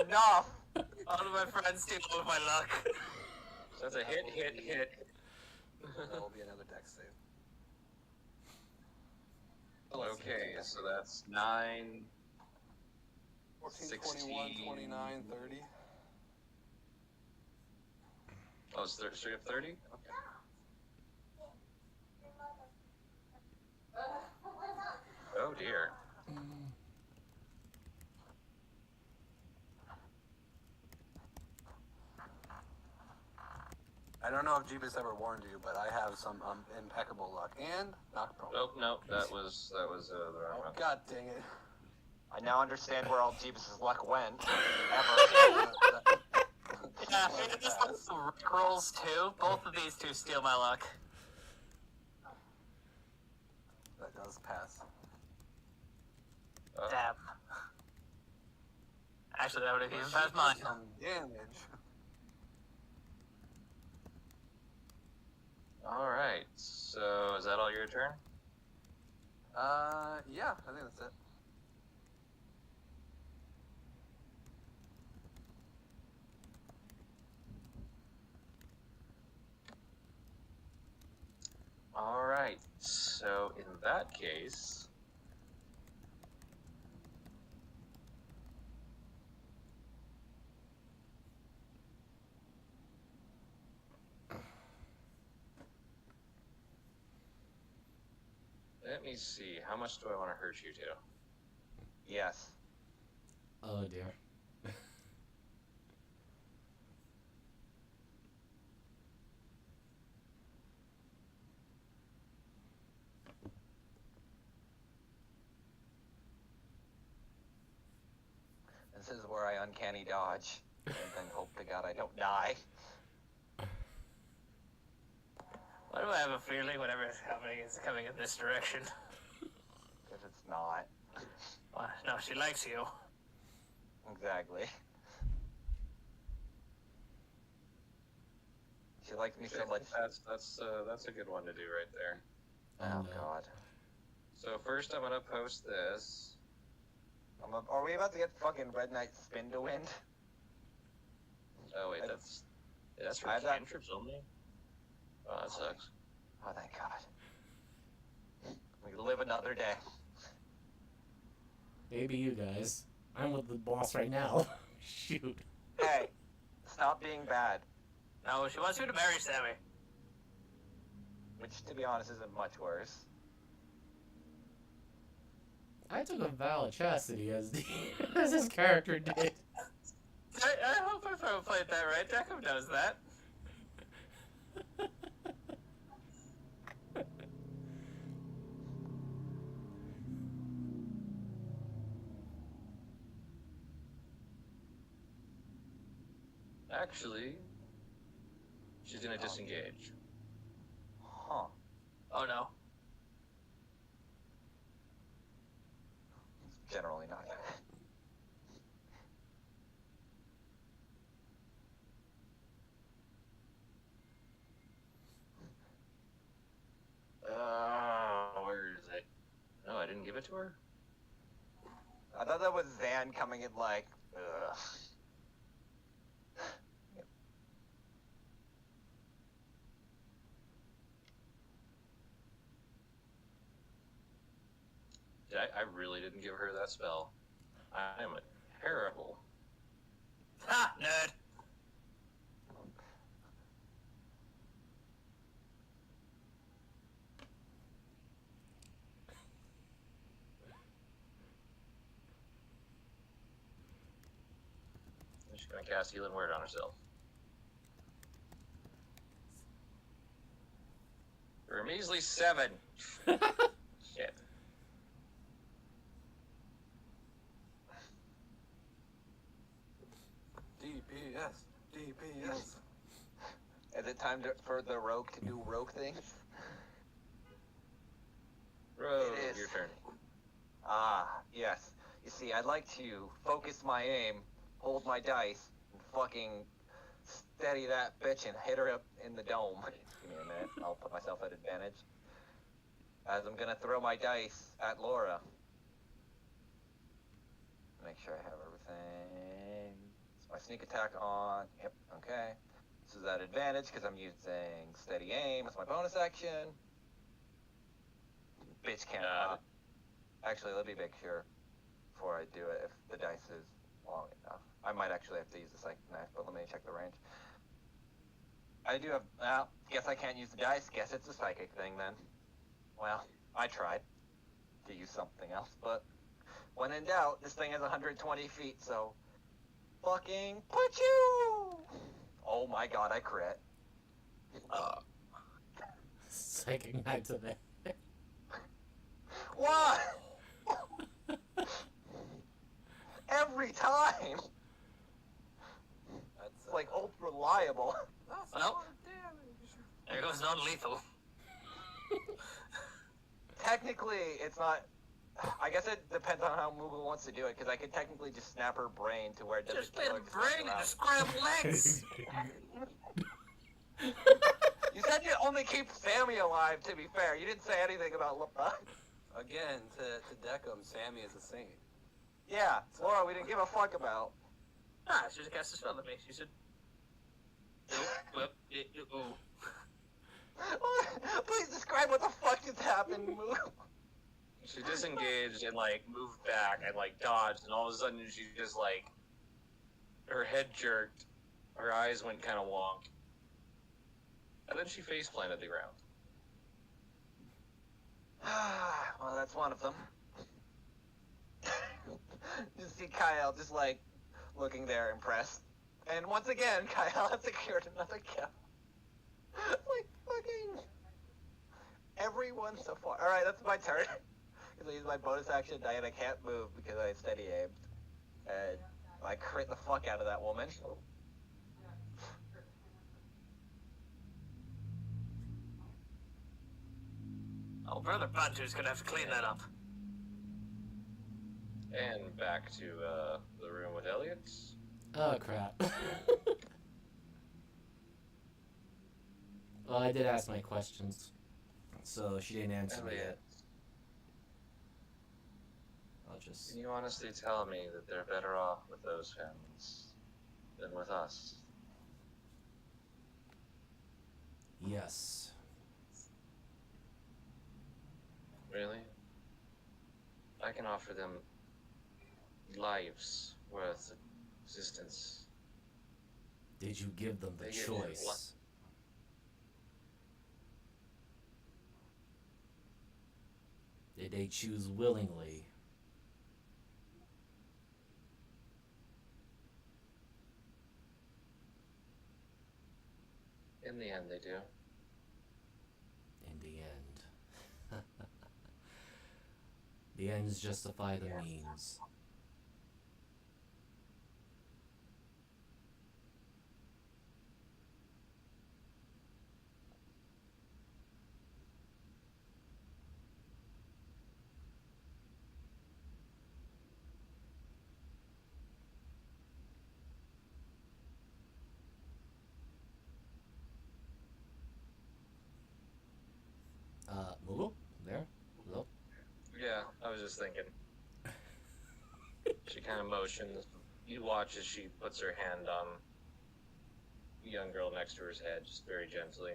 Enough. All of my friends steal all of my luck. So that's a hit. That'll be another dex save. Okay, so that's 9. 14, 16. 21, 29, 30. Oh, it's straight up 30? Okay. Oh dear. I don't know if Jeebus ever warned you, but I have some impeccable luck. And knock prone. Nope, that was the wrong one. God dang it. I now understand where all Jeebus' luck went. Yeah, I just have some Rick rolls too. Both of these two steal my luck. That does pass. Damn. Actually, that would have even passed mine. Some damage. Alright, so is that all your turn? Yeah, I think that's it. Alright, so in that case... Let me see, how much do I want to hurt you to? Yes. Oh dear. This is where I uncanny dodge. And then hope to God I don't die. Why do I have a feeling whatever is coming in this direction? Because it's not. Well, no, she likes you. Exactly. She likes me so much. That's a good one to do right there. Oh no. God. So first I'm gonna post this. Are we about to get fucking Red Knight spin to wind? Oh wait, that's for I have that- cantrips only? Oh, that sucks. Oh, thank God. We live another day. Maybe you guys. I'm with the boss right now. Shoot. Hey, stop being bad. No, she wants you to marry Sammy. Which, to be honest, isn't much worse. I took a vow of chastity as as his character did. I hope I played that right. Jacob knows that. Actually, she's gonna disengage. Huh. Oh no. It's generally not good. Where is it? give it to her? I thought that was Zan coming in like, ugh. I really didn't give her that spell. I am a terrible. Ha, nerd. She's gonna cast Healing Word on herself. For a measly 7. Shit. DPS. DPS. Is it time for the rogue to do rogue things? Rogue, It is. your turn. Ah, yes. You see, I'd like to focus my aim, hold my dice, and fucking steady that bitch and hit her up in the dome. Give me a minute. I'll put myself at advantage. As I'm gonna throw my dice at Laura. Make sure I have everything. Is my sneak attack on? Yep, okay. This is at advantage because I'm using steady aim as my bonus action. Bitch can't. Actually, let me make sure before I do it if the dice is long enough. I might actually have to use the psychic knife, but let me check the range. I do have. Well, guess I can't use the dice. Guess it's a psychic thing then. Well, I tried to use something else, but when in doubt, this thing is 120 feet, so fucking put you! Oh my god, I crit. Psychic knife to the What? Every time! That's It's like ultra reliable. That's Well. a lot of damage. There goes non-lethal. Technically, it's not. I guess it depends on how Moogle wants to do it, because I could technically just snap her brain to where it doesn't Just kill bit her. of brain and just grab legs. You said you only keep Sammy alive, to be fair. You didn't say anything about Laura. Again, to Deckham, Sammy is a saint. Yeah, Laura, we didn't give a fuck about. Ah, she just cast a spell at me. She said, oh. Please describe what the fuck just happened, Moo. She disengaged and like moved back and like dodged, and all of a sudden she just like her head jerked, her eyes went kind of wonk, and then she face planted the ground. Well, that's one of them. You see Kyle just like looking there impressed. And once again, Kyle has secured another kill. Like fucking everyone so far. Alright, that's my turn. Because I use my bonus action die and I can't move because I steady aimed. And I crit the fuck out of that woman. Oh, Brother Bantu's gonna have to clean that up. And back to the room with Elliot. Oh crap. Well, I did ask my questions, so she didn't answer me Elliot, yet. I'll just. can you honestly tell me that they're better off with those families than with us? Yes. Really? I can offer them lives worth of existence. Did you give them the They give you what? choice? Did they choose willingly? In the end, they do. In the end. The ends justify the means. Moogle? There? Hello? Yeah, I was just thinking. She kind of motions. You watch as she puts her hand on the young girl next to her head, just very gently.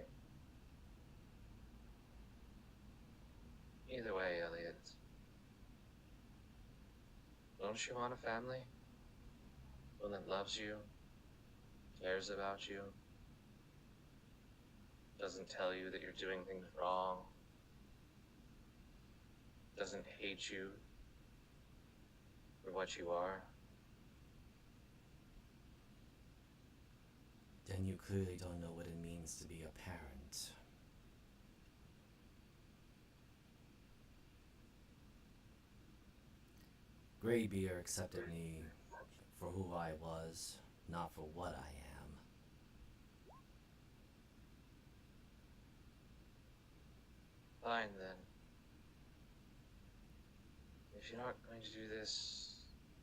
Either way, Elliot. Don't you want a family? One that loves you, cares about you, doesn't tell you that you're doing things wrong, doesn't hate you for what you are? Then you clearly don't know what it means to be a parent. Greybeard accepted me for who I was, not for what I am. Fine then. If you're not going to do this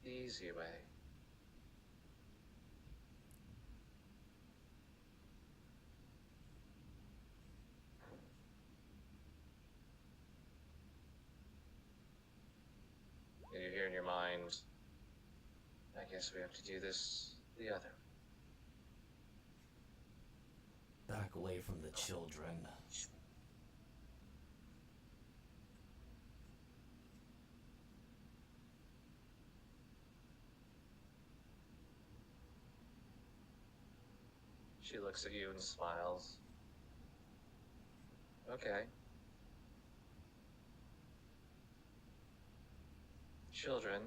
the easy way, and you hear in your mind, I guess we have to do this the other. Back away from the children. She looks at you and smiles. Okay. Children.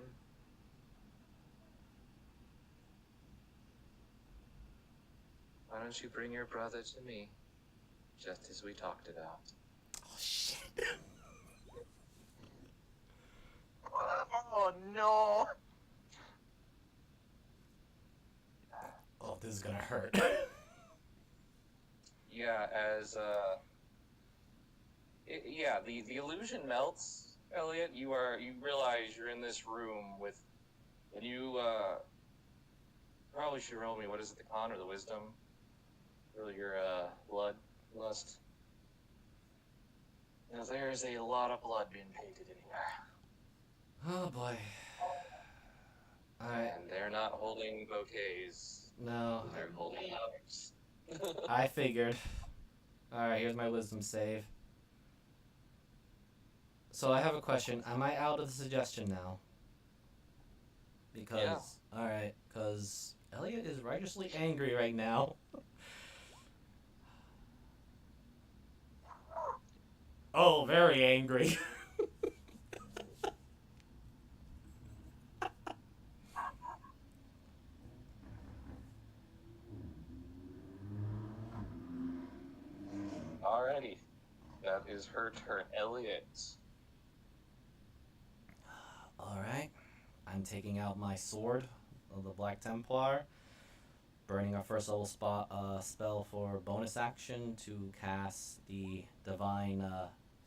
Why don't you bring your brother to me, just as we talked about? Oh shit. Oh no! Oh, this is gonna hurt. Yeah, the illusion melts, Elliot. You realize you're in this room with, and you probably should roll me. What is it, the con or the wisdom? Roll your blood lust. Now there's a lot of blood being painted in here, Oh boy. Alright, and they're not holding bouquets. no. They're holding others. I figured. Alright, here's my wisdom save. So I have a question. Am I out of the suggestion now? Because, Yeah. alright, because Elliot is righteously angry right now. Oh, very angry. Alrighty, that is her turn, Elliot. Alright, I'm taking out my sword of the Black Templar, burning our first level spell for bonus action to cast the Divine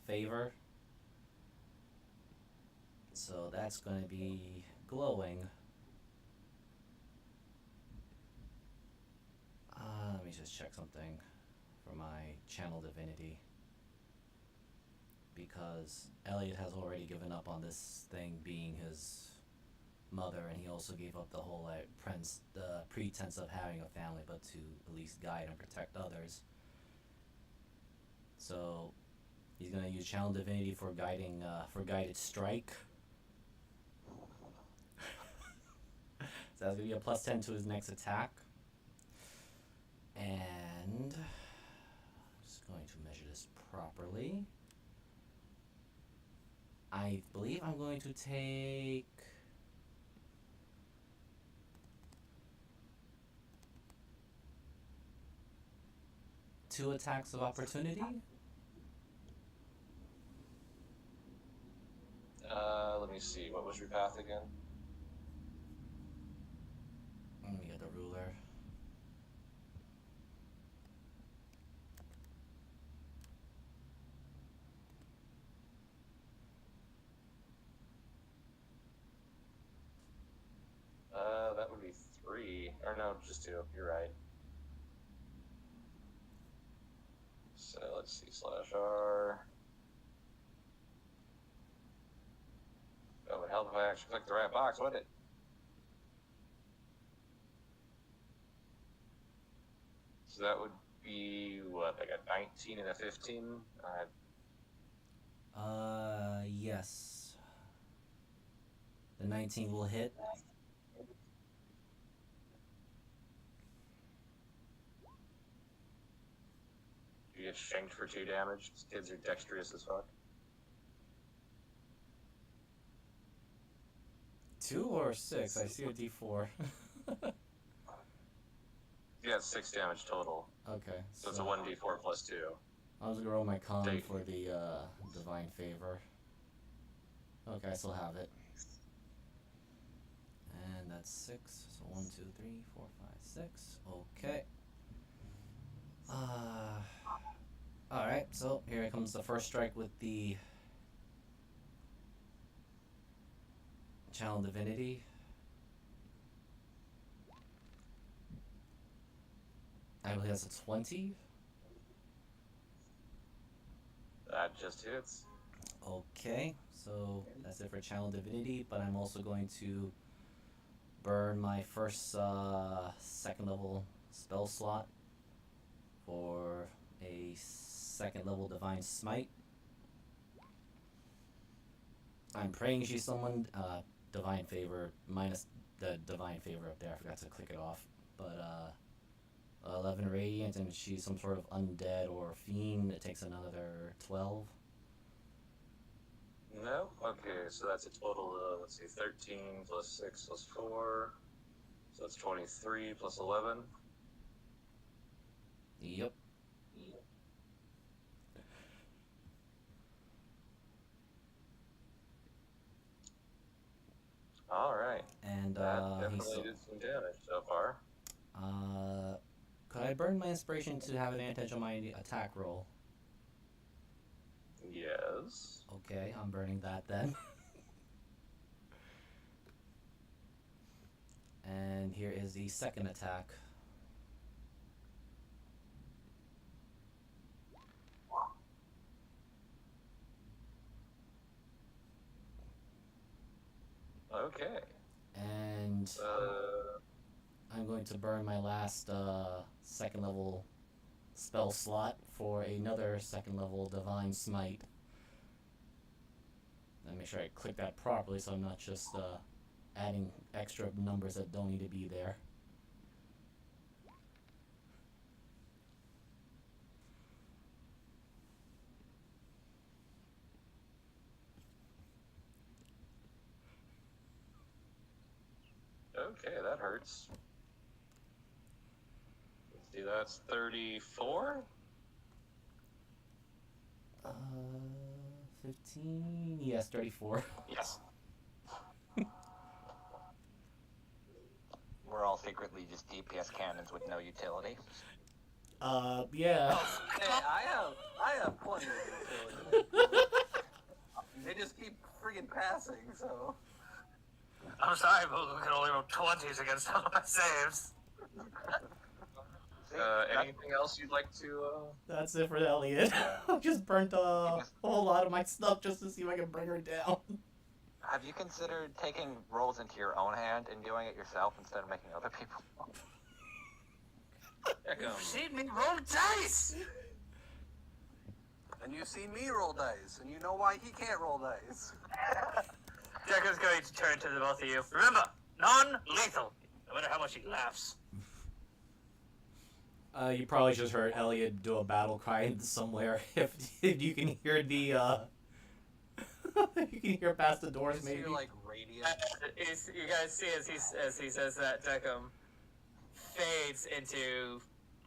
Favor. So that's going to be glowing. Let me just check something for my channel divinity. Because Elliot has already given up on this thing being his mother, and he also gave up the whole the pretense of having a family, but to at least guide and protect others. So he's gonna use channel divinity for guided strike. So that's gonna be a +10 to his next attack. And I'm just going to measure this properly. I believe I'm going to take two attacks of opportunity. Let me see. What was your path again? Let me get the ruler. That would be 3. Or no, just 2. You're right. So let's see. /R. help if I actually click the right box, wouldn't it? So that would be, what, like a 19 and a 15? Yes. The 19 will hit. You get shanked for 2 damage. These kids are dexterous as fuck. 2 or 6? I see a D4. You got 6 damage total. Okay. So it's a 1d4 plus 2. I was gonna roll my con Take- for the divine favor. Okay, I still have it. And that's 6. So 1, 2, 3, 4, 5, 6. Okay. Alright, so here comes the first strike with the Channel Divinity. I believe that's a 20. That just hits. Okay, so that's it for Channel Divinity, but I'm also going to burn my first second level spell slot for a second level Divine Smite. I'm praying she's someone, Divine Favor, minus the Divine Favor up there, I forgot to click it off, but 11 Radiant, and she's some sort of undead or fiend, it takes another 12. No? Okay, so that's a total of, let's see, 13 plus 6 plus 4. So that's 23 plus 11. Yep. Alright. And That he's definitely did some damage so far. could I burn my inspiration to have advantage on my attack roll? Yes. Okay, I'm burning that then. And here is the second attack. Okay. And I'm going to burn my last second level spell slot for another second level Divine Smite. And make sure I click that properly so I'm not just adding extra numbers that don't need to be there. Okay, that hurts. Let's see, that's 34? 15? Yes, 34. Yes. We're all secretly just DPS cannons with no utility. Yeah. Hey, I have plenty of utility. They just keep friggin' passing, so. I'm sorry, but we can only roll 20s against all my saves. Anything else you'd like to, That's it for Elliot. I just burnt a whole lot of my stuff just to see if I can bring her down. Have you considered taking rolls into your own hand and doing it yourself instead of making other people? You've seen me roll dice! And you've seen me roll dice, and you know why he can't roll dice. Jacko's going to turn to the both of you. Remember, non-lethal, no matter how much he laughs. You probably just heard Elliot do a battle cry somewhere. If you can hear the, you can hear past the doors, Just maybe. hear, like, radiant. You guys see as he says that, Deckham fades into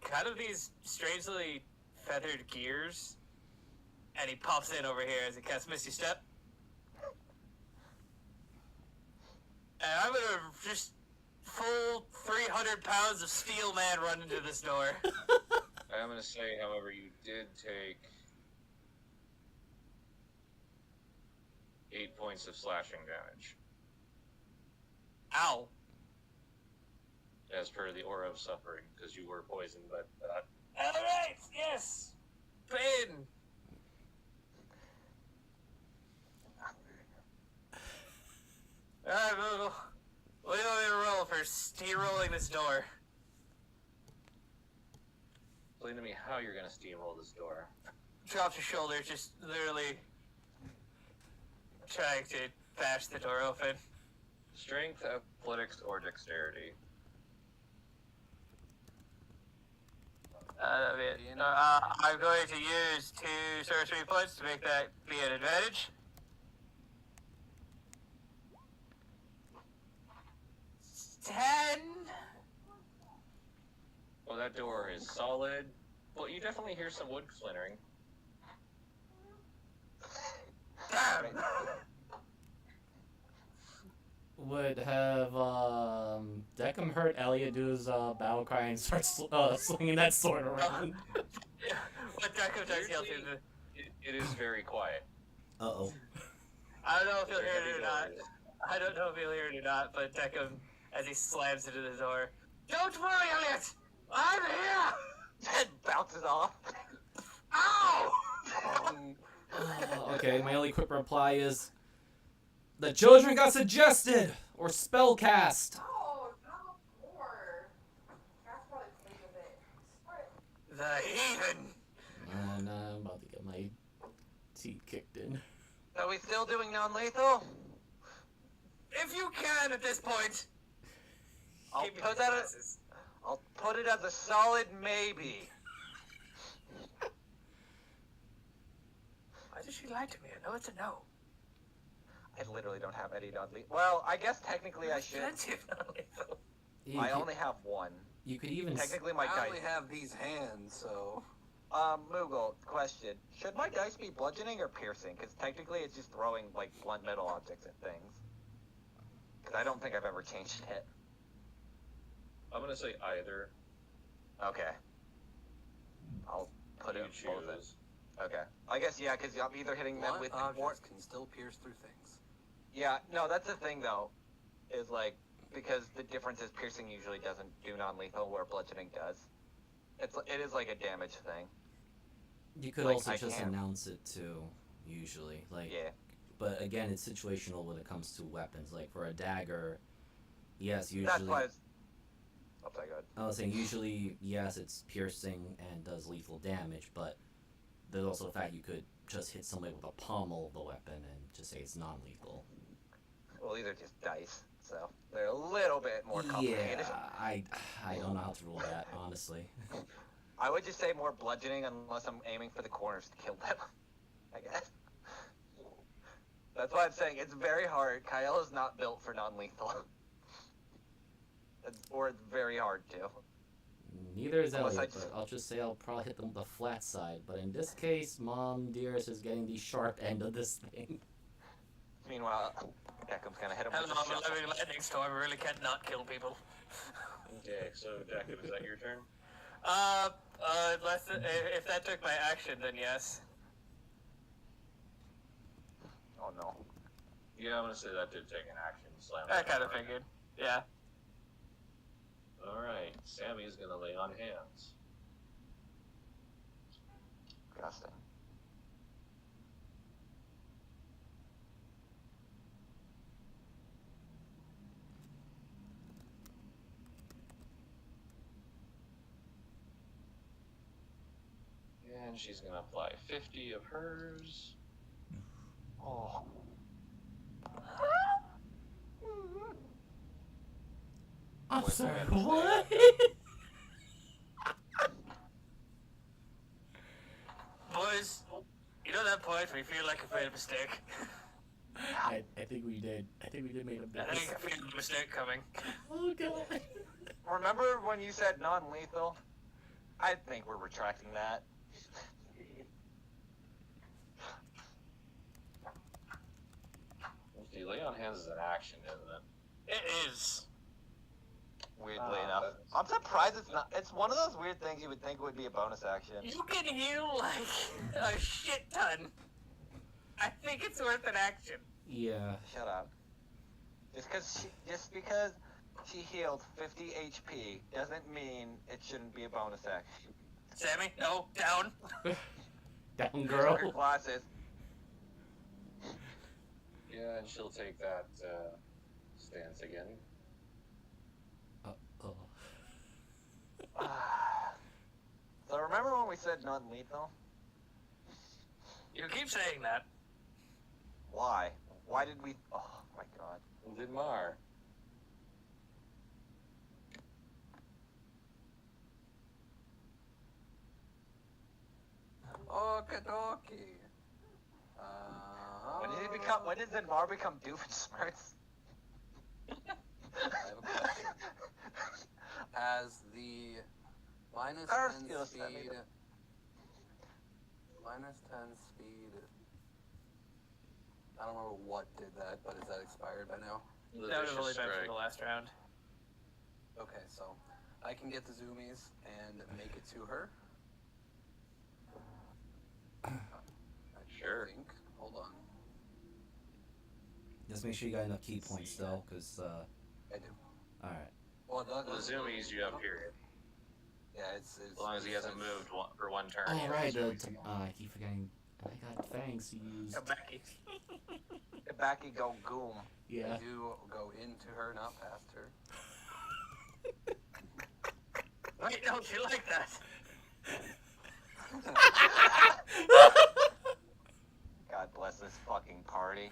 kind of these strangely feathered gears, and he pops in over here as he casts Misty Step. And I'm gonna just full 300 pounds of steel man run into this door. I'm going to say, however, you did take 8 points of slashing damage, Ow. as per the aura of suffering, because you were poisoned by that. Alright, yes. Pain. steamrolling this door. Explain to me how you're gonna steamroll this door. Drops her shoulder, just literally trying to bash the door open. Strength, athletics, or dexterity. I'm going to use 2 sorcery points to make that be an advantage. Ten. Well, that door is solid. Well, you definitely hear some wood splintering. Damn. Would have Deckham heard Elliot do his battle cry and start swinging that sword around? What Draco does yell through the... It is very quiet. Uh-oh. I don't know if you'll Very hear heavy it or not. doors. I don't know if you'll hear it or not, but Deckham, as he slams into the door, "Don't worry, Elliot! I'm here! Head bounces off. Ow!" Okay, my only quick reply is, the children got suggested! Or spell cast! Oh, not more. That's probably take a bit. The heathen! And I'm about to get my teeth kicked in. Are we still doing non-lethal? If you can at this point. I'll Give me put the that. glasses. I'll put it as a solid maybe. Why did she lie to me? I know it's a no. I literally don't have any non-lethal. Well, I guess technically I should. Plenty of non-lethal. You I could- only have one. You could even... Technically, my I dice. only have these hands, so... Moogle, question. Should my dice be bludgeoning or piercing? Because technically it's just throwing, like, blunt metal objects at things. Because I don't think I've ever changed it. I'm gonna say either. Okay. I'll put You it both in. choose. Okay. I guess, yeah, because I'm either hitting them Blunt with... objects can still pierce through things. Yeah, no, that's the thing, though. Is, like, because the difference is piercing usually doesn't do non-lethal, where bludgeoning does. It is, like, a damage thing. You could Like, also I just can. announce it too, usually. Like, Yeah. but again, it's situational when it comes to weapons. Like for a dagger, yes, usually. That's why it's... Oops, I got... I was saying usually, yes, it's piercing and does lethal damage, but there's also the fact you could just hit somebody with a pommel of the weapon and just say it's non-lethal. Well, these are just dice, so they're a little bit more complicated. Yeah, I don't know how to rule that, honestly. I would just say more bludgeoning unless I'm aiming for the corners to kill them, I guess. That's why I'm saying it's very hard. Kyle is not built for non-lethal. Or it's very hard to. Neither is Unless I Elliot, just- but I'll just say I'll probably hit them with the flat side. But in this case, Mom Dearest is getting the sharp end of this thing. Meanwhile, Beckham's gonna hit him Hello, with a I'm a shot. living lightning storm. I really can't not kill people. Okay, so Jacob, is that your turn? If that took my action, then yes. Oh no. Yeah, I'm gonna say that did take an action. Slam. I kind of figured. Yeah. All right, Sammy's gonna lay on hands. Disgusting. And she's gonna apply 50 of hers. Oh. I'm Wait, sorry, wait, what? Boys, you know that point where you feel like you've made a mistake? I think we did. I think we did make a big I think I feel the mistake coming. Oh god. Remember when you said non-lethal? I think we're retracting that. See, lay on hands is an action, isn't it? It is. Weirdly Ah, enough. that's- I'm surprised it's not. It's one of those weird things you would think would be a bonus action. You can heal like a shit ton. I think it's worth an action. Yeah. Shut up. Just because she healed 50 HP doesn't mean it shouldn't be a bonus action. Sammy, no, down. Down Her girl. glasses. Yeah, and she'll take that stance again. Uh So remember when we said non-lethal? You keep saying that. Why? Why did we? Oh my god. Did Mar? Okie dokie. When did he become? When did Zenmar become Doofenshmirtz? I have a question. Has the minus Our 10 skill set made speed, it. minus 10 speed, I don't remember what did that, but is that expired by now? The That would have vicious only been for strike. the last round. Okay, so I can get the zoomies and make it to her. I Sure. think. Hold on. Just make sure you got enough key points though, because I do. all right. Well, The zoomies you have period. Yeah, it's As long as he hasn't moved for one turn. he Oh has right, zoomies. I keep forgetting. I got fangs to use. Becky. Back you go, goom. Yeah. I do go into her, not past her. Wait, don't you like that? God bless this fucking party.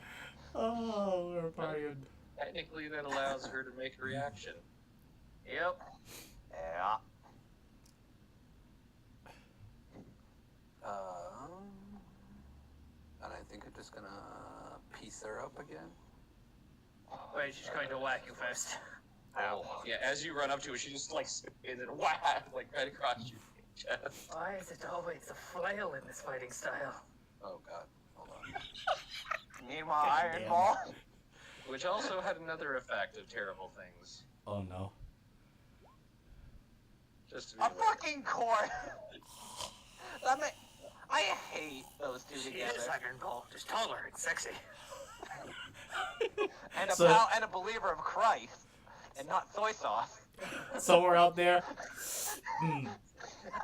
Oh, we're partying. Technically, that allows her to make a reaction. Yep. Yeah. And I think I'm just gonna piece her up again. Wait, she's going to whack you first. Oh. Yeah, as you run up to her, she just like spins and whack, like right across your chest. Why is it always a flail in this fighting style? Oh god, hold on. Meanwhile, God Iron damn. Ball. Which also had another effect of terrible things. Oh no. Just to be A aware. fucking cord. I hate those two She together. is Iron Ball, just taller and sexy. And a So- pal and a believer of Christ, and not soy sauce. Somewhere out there.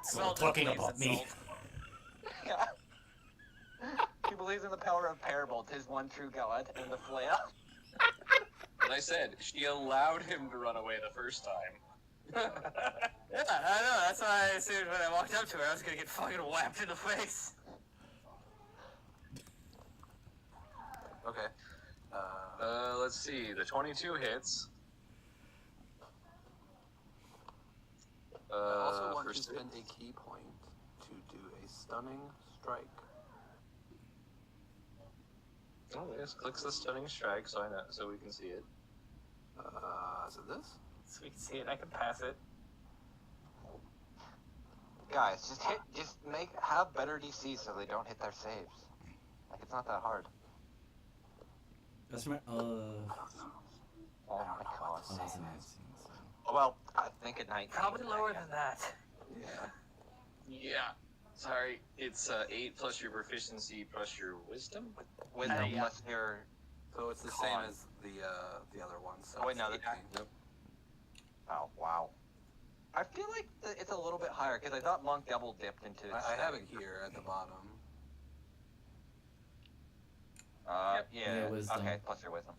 So Well, talking please, about me. insult. Yeah. He believes in the power of Parable, his one true God, and the flail. As I said, she allowed him to run away the first time. Yeah, I know. That's why I assumed when I walked up to her, I was gonna get fucking whacked in the face. Okay. Let's see. The 22 hits. I also want for to six. spend a key point to do a stunning strike. Oh, yes. Clicks the stunning strike, so I know, so we can see it. Is it this? So we can see it. I can pass it. Guys, have better DC so they don't hit their saves. Like, it's not that hard. That's my Oh my god. that's amazing. So. Well, I think at 19. Probably lower than that. Yeah. Yeah. Sorry, it's 8 plus your proficiency plus your wisdom. Wisdom yeah. plus your. So it's the Con. same as the other one. So Oh, wait, it's no, 18. Yep. Oh, wow. I feel like it's a little bit higher because I thought Monk double dipped into it. I have it here at the bottom. Yeah. Yeah, wisdom. Okay, plus your wisdom.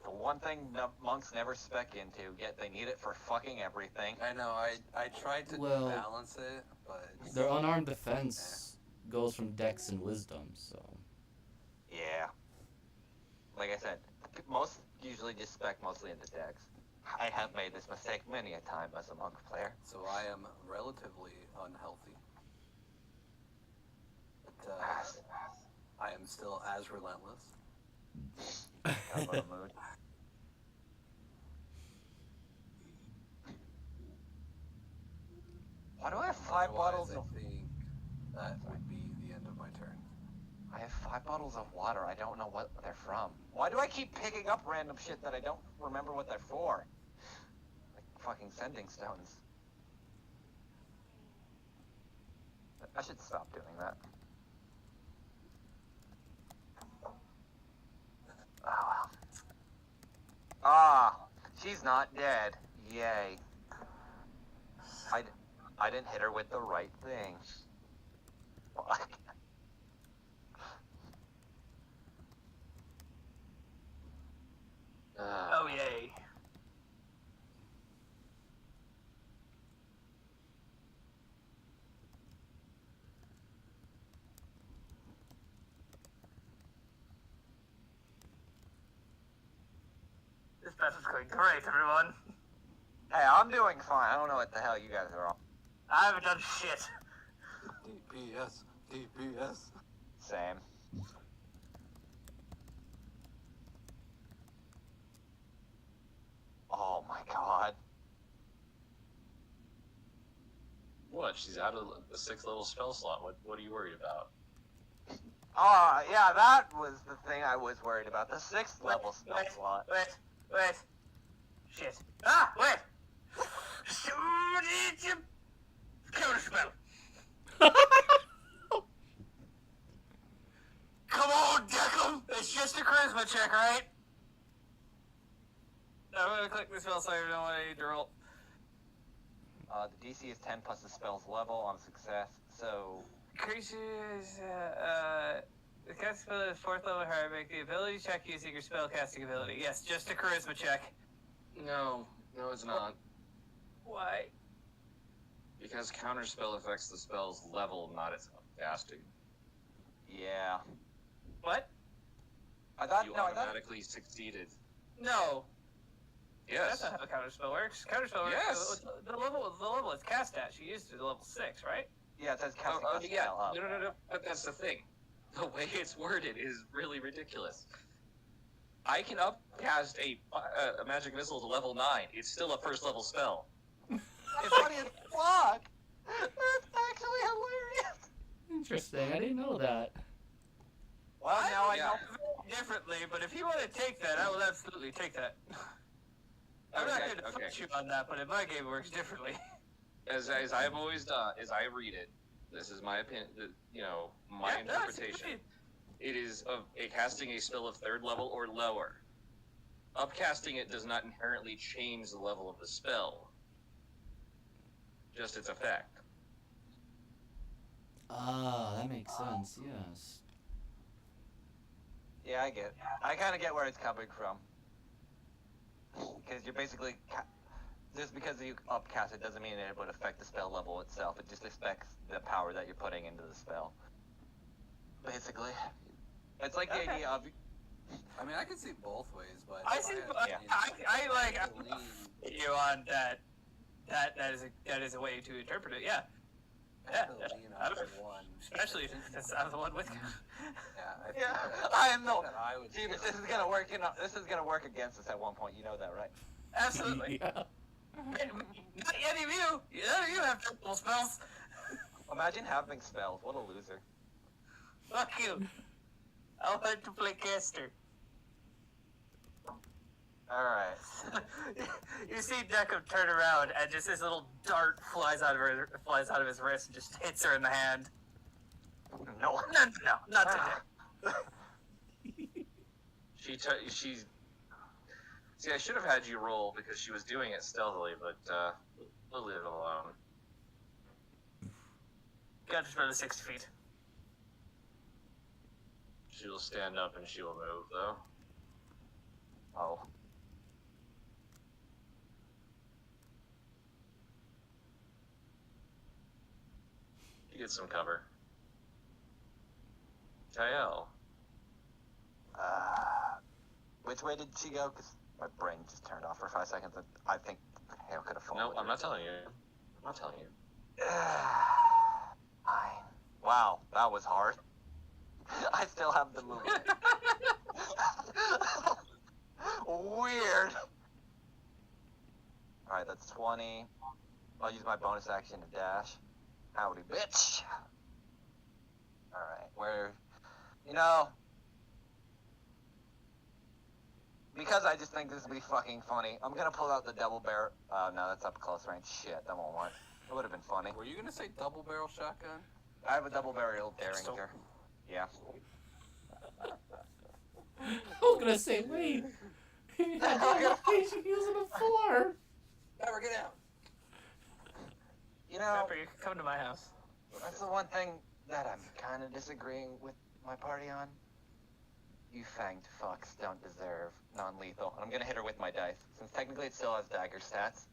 The one thing monks never spec into, yet they need it for fucking everything. I know. I tried to Well, balance it, but Their unarmed defense goes from dex and wisdom, so. Yeah. Like I said, most usually just spec mostly into decks. I have made this mistake many a time as a monk player. so I am relatively unhealthy. But, I am still as relentless. I'm in a mood. Why do I have 5 bottles Otherwise, of... I think that would be the end of my turn. I have 5 bottles of water. I don't know what they're from. Why do I keep picking up random shit that I don't remember what they're for? Like fucking sending stones. I should stop doing that. Oh well. Ah, she's not dead. Yay. I didn't hit her with the right thing. Fuck. Oh yay. That is going great, everyone. Hey, I'm doing fine. I don't know what the hell you guys are on. I haven't done shit. DPS, DPS. Same. Oh my god. What? She's out of the 6th level spell slot. What are you worried about? Oh, yeah, that was the thing I was worried about. The 6th level spell slot. Wait. Shit. Ah, wait. Counterspell. Come on, Declan. It's just a charisma check, right? I'm gonna click the spell so I know I need to roll. The DC is 10 plus the spell's level on success, so... Creatures, the cast spell is 4th level hard. Make the ability check using your spell casting ability. Yes, just a charisma check. No, it's not. Why? Because counterspell affects the spell's level, not its casting. Yeah. What? I thought... You No, I thought... automatically succeeded. No. Yes. That's not how counterspell works. Counterspell works. Yes. The level it's cast at. She used it at level 6, right? Yeah, it says casting Oh, plus yeah. spell up. No. But that's the thing. The way it's worded is really ridiculous. I can upcast a magic missile to level 9. It's still a 1st level spell. That's funny as fuck! That's actually hilarious! Interesting. I didn't know that. Well, now I Yeah. know... Differently, but if you want to take that, I will absolutely take that. I'm not going to push you on that, but in my game it works differently. As I've always done, as I read it, this is my opinion, my Yeah, no, it's interpretation. great. It is a casting a spell of 3rd level or lower. Upcasting it does not inherently change the level of the spell, just its effect. Ah, that makes sense. Yes. Yeah, I kind of get where it's coming from. Because you're basically... Just because you upcast it doesn't mean it would affect the spell level itself. It just affects the power that you're putting into the spell. Basically. It's like the idea of... I mean, I can see both ways, but I see. I like you on that. That is a way to interpret it. Yeah. Yeah. I don't- Especially since I'm the one with you. Yeah, I know. I would See, this is gonna work. This is gonna work against us at one point. You know that, right? Absolutely. Yeah. Not any of you. You have triple spells. Imagine having spells. What a loser. Fuck you. I'll learn to play caster. All right. You see Deckham turn around and just this little dart flies out of his wrist and just hits her in the hand. No. No, not today. She's. See, I should have had you roll because she was doing it stealthily, but we'll leave it alone. Got to run 60 feet. She will stand up and she will move, though. Oh. You get some cover. Kael. Which way did she go? Because my brain just turned off for 5 seconds. I think Hale could have fallen. No, I'm not telling you. I'm not telling you. Fine. Wow, that was hard. I still have the movie. Weird. Alright, that's 20. I'll use my bonus action to dash. Howdy, bitch. Alright, where... You know... Because I just think this would be fucking funny, I'm gonna pull out the double barrel... no, that's up close range. Shit, that won't work. It would have been funny. Were you gonna say double barrel shotgun? I have a double barrel derringer. Yeah. I was gonna say, wait. You had that patient using before. Never get out. You know, Pepper, you can come to my house. that's the one thing that I'm kind of disagreeing with my party on. You fanged fucks don't deserve non-lethal. And I'm gonna hit her with my dice, since technically it still has dagger stats.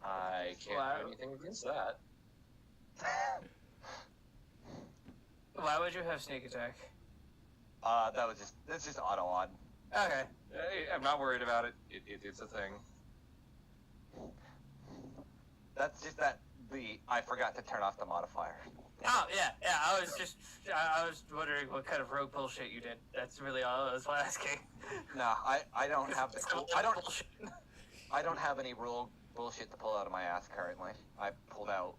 I can't do anything against that. Why would you have sneak attack? That's just auto on. Okay. I'm not worried about it. It's a thing. That's just that I forgot to turn off the modifier. Oh yeah. I was wondering what kind of rogue bullshit you did. That's really all I was asking. No, I don't have the So I don't bullshit. I don't have any rule bullshit to pull out of my ass currently. I pulled out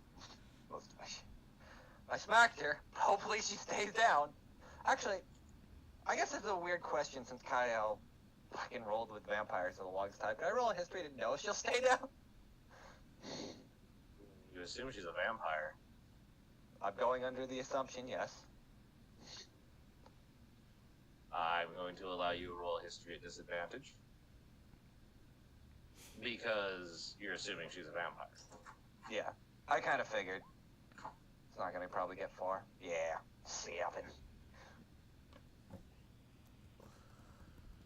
most of my shit. I smacked her. Hopefully she stays down. Actually, I guess this is a weird question since Kyle fucking rolled with vampires for the longest time. Can I roll a history to know if she'll stay down? You assume she's a vampire. I'm going under the assumption, yes. I'm going to allow you to roll a history at disadvantage. Because you're assuming she's a vampire. Yeah, I kind of figured. It's not going to probably get far. Yeah, 7.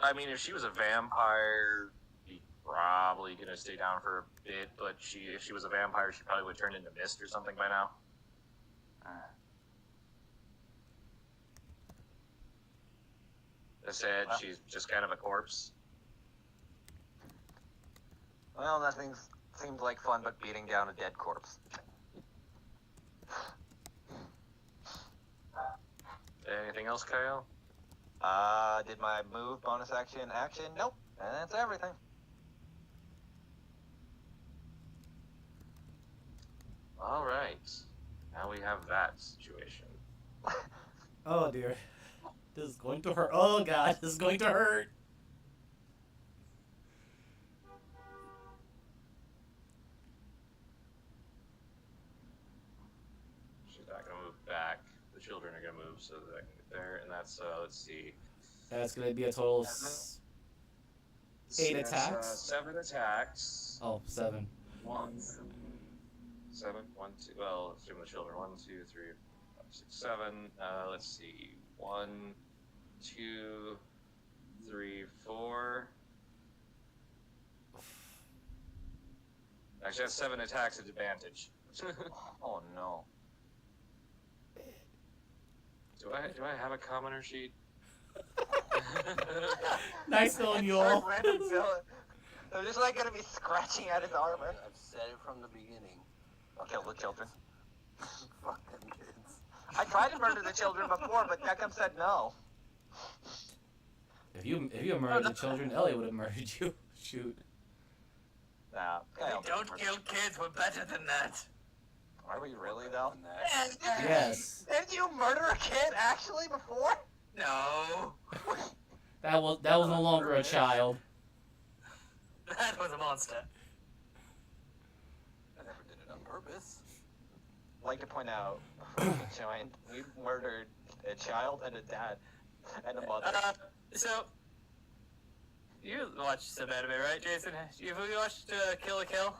I mean, if she was a vampire, she's probably going to stay down for a bit, but if she was a vampire, she probably would turn into mist or something by now. I said she's just kind of a corpse. Well, nothing seems like fun but beating down a dead corpse. Anything else, Kyle? Did my move, bonus action? Nope. And that's everything. All right. Now we have that situation. Oh dear. This is going to hurt. Oh god, this is going to hurt. She's not going to move back. The children are going to move so that I can get there. And that's, let's see. That's going to be a total of 8 That's, attacks. 7 attacks. Oh, 7. 7, 1, 2. Well, let's do the children. 1, 2, 3, 5, 6, 7. Let's see. 1, 2, 3, 4. Actually, that's 7 attacks at advantage. Oh no. Do I have a commoner sheet? Nice knowing you all. Random villain. They're just like gonna be scratching at his armor. I've said it from the beginning. I'll kill the children. Fuck them kids. I tried to murder the children before, but Deckham said no. If you murdered the children, Elliot would have murdered you. Shoot. Nah, Don't kill kids. We're better than that. Are we really though? On that. Yes. Did you murder a kid actually before? No. That was no longer a child. That was a monster. I never did it on purpose. I'd like to point out, before we joined, we murdered a child and a dad and a mother. So, you watched some anime, right, Jason? Have you watched Kill la Kill?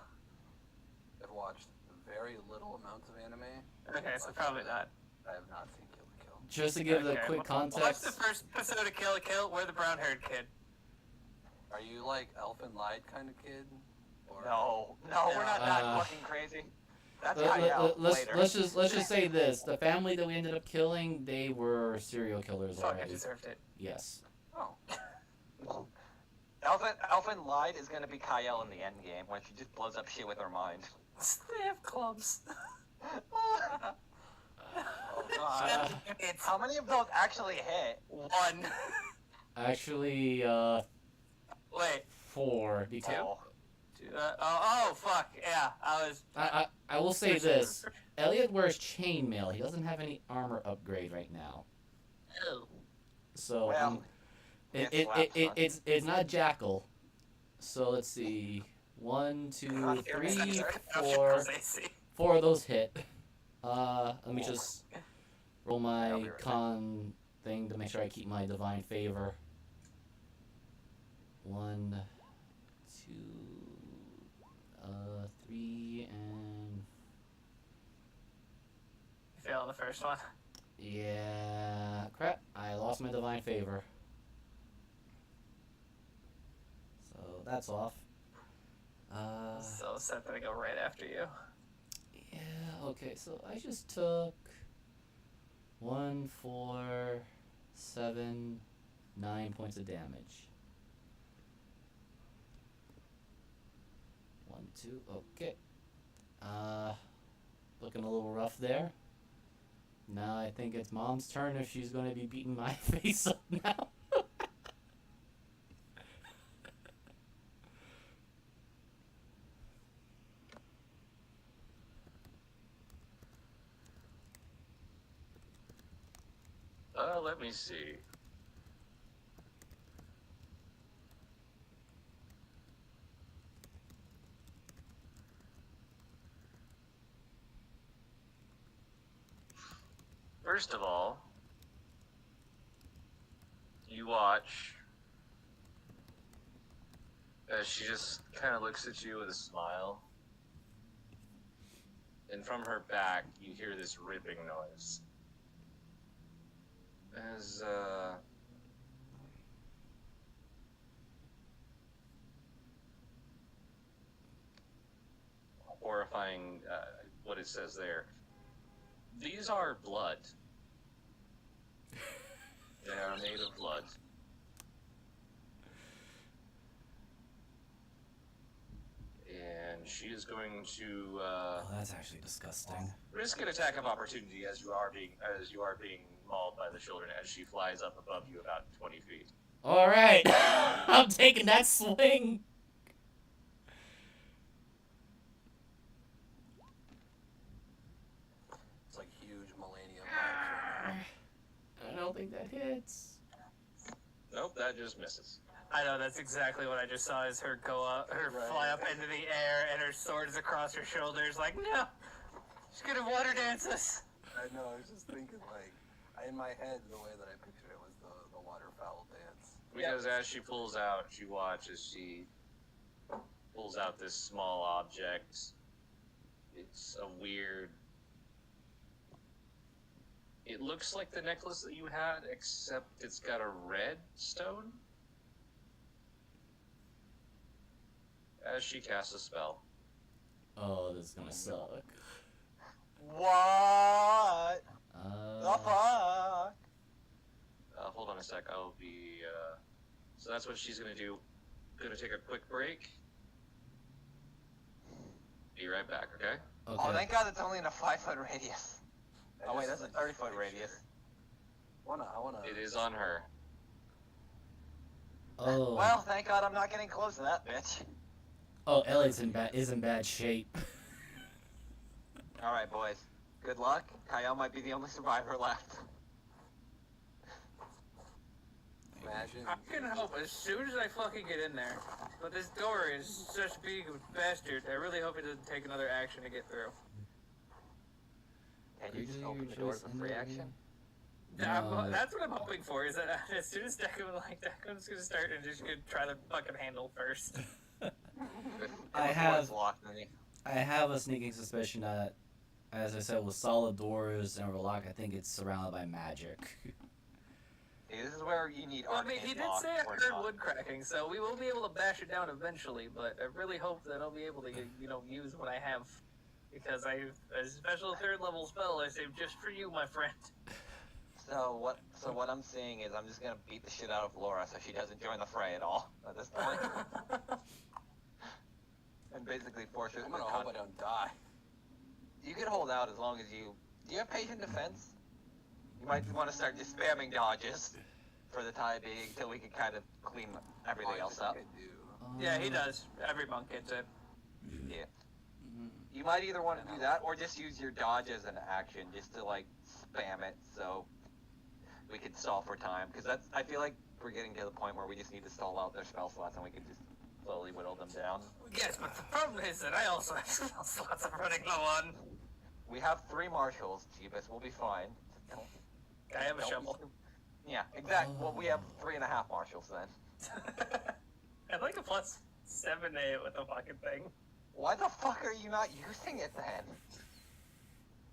I've watched very little amounts of anime. Okay, so probably not. I have not seen Kill la Kill. Just to give the quick Watch context. the first episode of Kill la Kill. We're the brown-haired kid. Are you like Elfin Light kind of kid? Or... No, we're not that fucking crazy. That's later. Let's just say this: the family that we ended up killing, they were serial killers Fuck, I already. deserved it. Yes. Oh. Elfin Light is gonna be Kyle in the end game when she just blows up shit with her mind. They have clubs. Oh, God. How many of those actually hit? 1. Actually, Wait. 4 because Oh, fuck. Yeah, I will say this: Elliot wears chainmail. He doesn't have any armor upgrade right now. Oh. So Well, it's not Jackal. So let's see. 1, 2, 3, 4. 4 of those hit. Let me just roll my con thing to make sure I keep my divine favor. 1, 2, 3, and Fail the first one. yeah, crap! I lost my divine favor. So that's off. So sad that I go right after you. Yeah. Okay. So I just took 1, 4, 7, 9 points of damage. 1, 2, okay. Looking a little rough there. Now I think it's Mom's turn if she's going to be beating my face up now. Let me see. First of all, you watch as she just kind of looks at you with a smile. And from her back, you hear this ripping noise. As, horrifying, what it says there. These are blood. They are made of blood. And she is going to Oh, that's actually disgusting. risk an attack of opportunity as you are being mauled by the children as she flies up above you about 20 feet. All right, I'm taking that swing. It's like huge millennium vibes right now. I don't think that hits. Nope, that just misses. I know, that's exactly what I just saw, is her go up, her fly up into the air, and her sword is across her shoulders, like, no! She's gonna water dance us! I know, I was just thinking, like, in my head, the way that I pictured it was the waterfowl dance. Because as she pulls out, you watch as she pulls out this small object. It's a weird... It looks like the necklace that you had, except it's got a red stone. As she casts a spell. Oh, this is gonna suck. What? The fuck? Hold on a sec. I'll be. So that's what she's gonna do. Gonna take a quick break. Be right back. Okay. Okay. Oh, thank God it's only in a 5-foot radius. Oh wait, that's a 30-foot radius. I wanna. It is on her. Oh. Well, thank God I'm not getting close to that bitch. Oh, Elliot's is in bad shape. Alright, boys. Good luck. Kyle might be the only survivor left. Imagine. I can hope as soon as I fucking get in there. But this door is such a big bastard. I really hope it doesn't take another action to get through. Can you just open the door for free action? No. That's what I'm hoping for, is that as soon as Declan's gonna start and just gonna try the fucking handle first. I If the have- door's locked, then you- I have a sneaking suspicion that, as I said, with solid doors and overlock, I think it's surrounded by magic. See, this is where you need Well, I mean, he arcane did lock say I or heard not. wood cracking, so we will be able to bash it down eventually, but I really hope that I'll be able to, use what I have. Because I have a special 3rd level spell I saved just for you, my friend. So what I'm seeing is I'm just gonna beat the shit out of Laura so she doesn't join the fray at all at this point. And basically force her I'm to gonna hope I don't die. You can hold out as long as you... Do you have patient defense? You might want to start just spamming dodges for the time being until we can kind of clean everything I else think up. I do. Yeah, he does. Every monk gets it. Yeah. You might either want to do that or just use your dodge as an action just to, like, spam it so we can stall for time. Because that's... I feel like we're getting to the point where we just need to stall out their spell slots and we can just slowly whittle them down. Yes, but the problem is that I also have spell slots I'm running low on. We have 3 marshals, Jeebus. We'll be fine. I have a Don't be shovel. stu- Yeah, exactly. Well, we have 3.5 marshals then. I'd like a plus 7 to hit with the fucking thing. Why the fuck are you not using it then?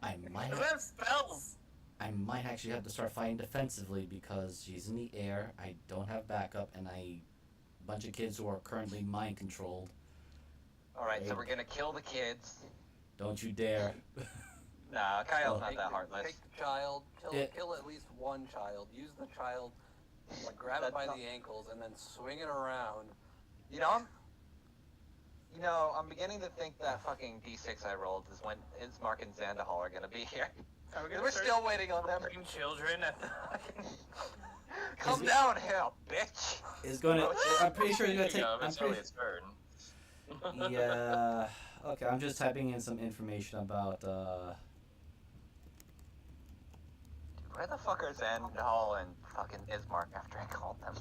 I might Because I have spells! I might actually have to start fighting defensively because she's in the air, I don't have backup, and a bunch of kids who are currently mind controlled. Alright, so we're gonna kill the kids. Don't you dare. Nah, Kyle's Oh. not that heartless. Take the child, Yeah. kill at least one child, use the child, like, grab it That's by not- the ankles, and then swing it around. You know, I'm beginning to think that fucking D6 I rolled is when Ismark and Zandahal are gonna be here. Are we We're gonna start still waiting on them. bringing children at the fucking... Come down here, bitch. Is going to. I'm pretty sure he's gonna Speaking take. of, I'm it's pretty. Elliot's turn. Yeah. Okay, I'm just typing in some information about. Where the fuck are Zandahal and fucking Ismark after I called them?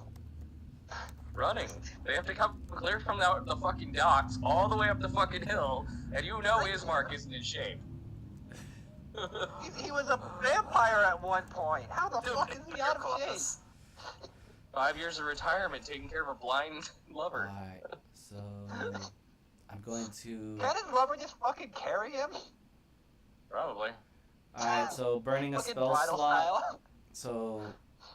Running. They have to come clear from the fucking docks all the way up the fucking hill, and you know Ismark isn't in shape. He was a vampire at one point. How the Dude, fuck is he out of shape? close. 5 years of retirement taking care of a blind lover. Alright, so I'm going to. Can his lover just fucking carry him? Probably. Alright, so burning a Fucking spell bridal slot. style. So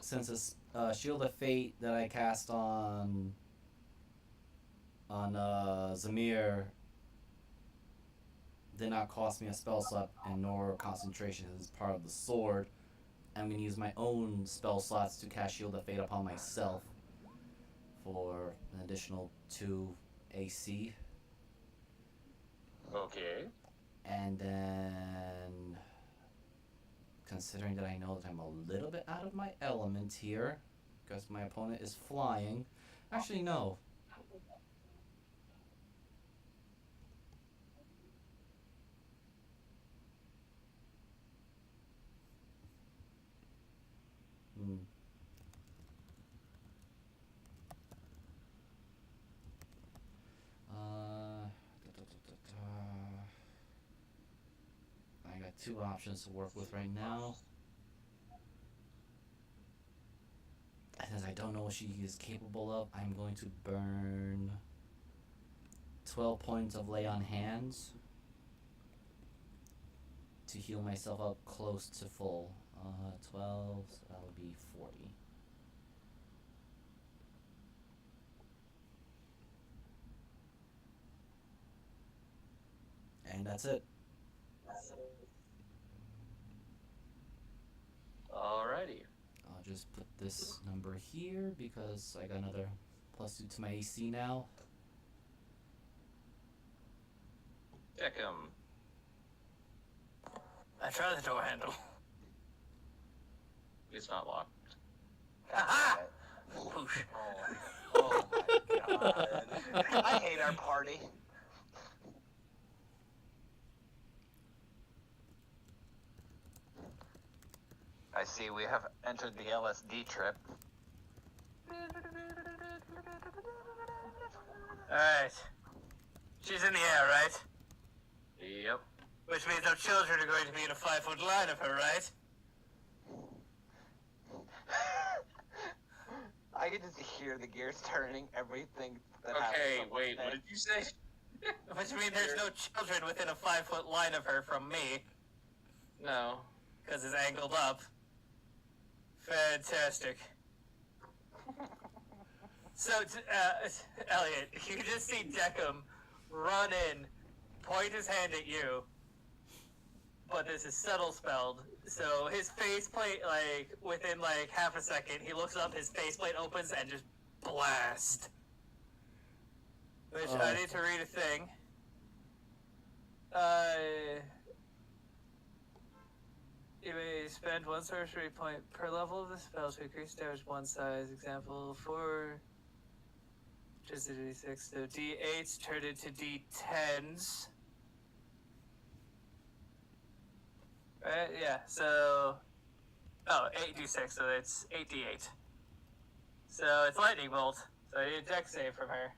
since it's Shield of Fate that I cast on Zamir did not cost me a spell slot and nor concentration as part of the sword, I'm going to use my own spell slots to cast Shield of Fate upon myself for an additional 2 AC. Okay. And then, considering that I know that I'm a little bit out of my element here, because my opponent is flying. Actually, no. I got 2 options to work with right now. And as I don't know what she is capable of, I'm going to burn 12 points of lay on hands to heal myself up close to full. 12, so that'll be 40. And that's it. Alrighty. I'll just put this number here because I got another +2 to my AC now. Check him. I try the door handle. It's not locked. Aha! Poosh. Oh my god. I hate our party. I see we have entered the LSD trip. Alright. She's in the air, right? Yep. Which means no children are going to be in a 5-foot line of her, right? I can just hear the gears turning, everything that Okay, happens. wait, what did you say? Which means there's no children within a 5-foot line of her from me, No. because it's angled up. Fantastic. So, Elliot, you just see Deckham run in, point his hand at you, but this is subtle spelled. So his faceplate, like, within, like, half a second, he looks up, his faceplate opens, and just blast. Which, I need to read a thing. You may spend 1 sorcery point per level of the spell to increase damage 1 size. Example 4, which is a d6. So d8s turned into d10s. Right? Yeah, so. Oh, 8d6, so it's 8d8. So it's lightning bolt. So I need a dex save from her.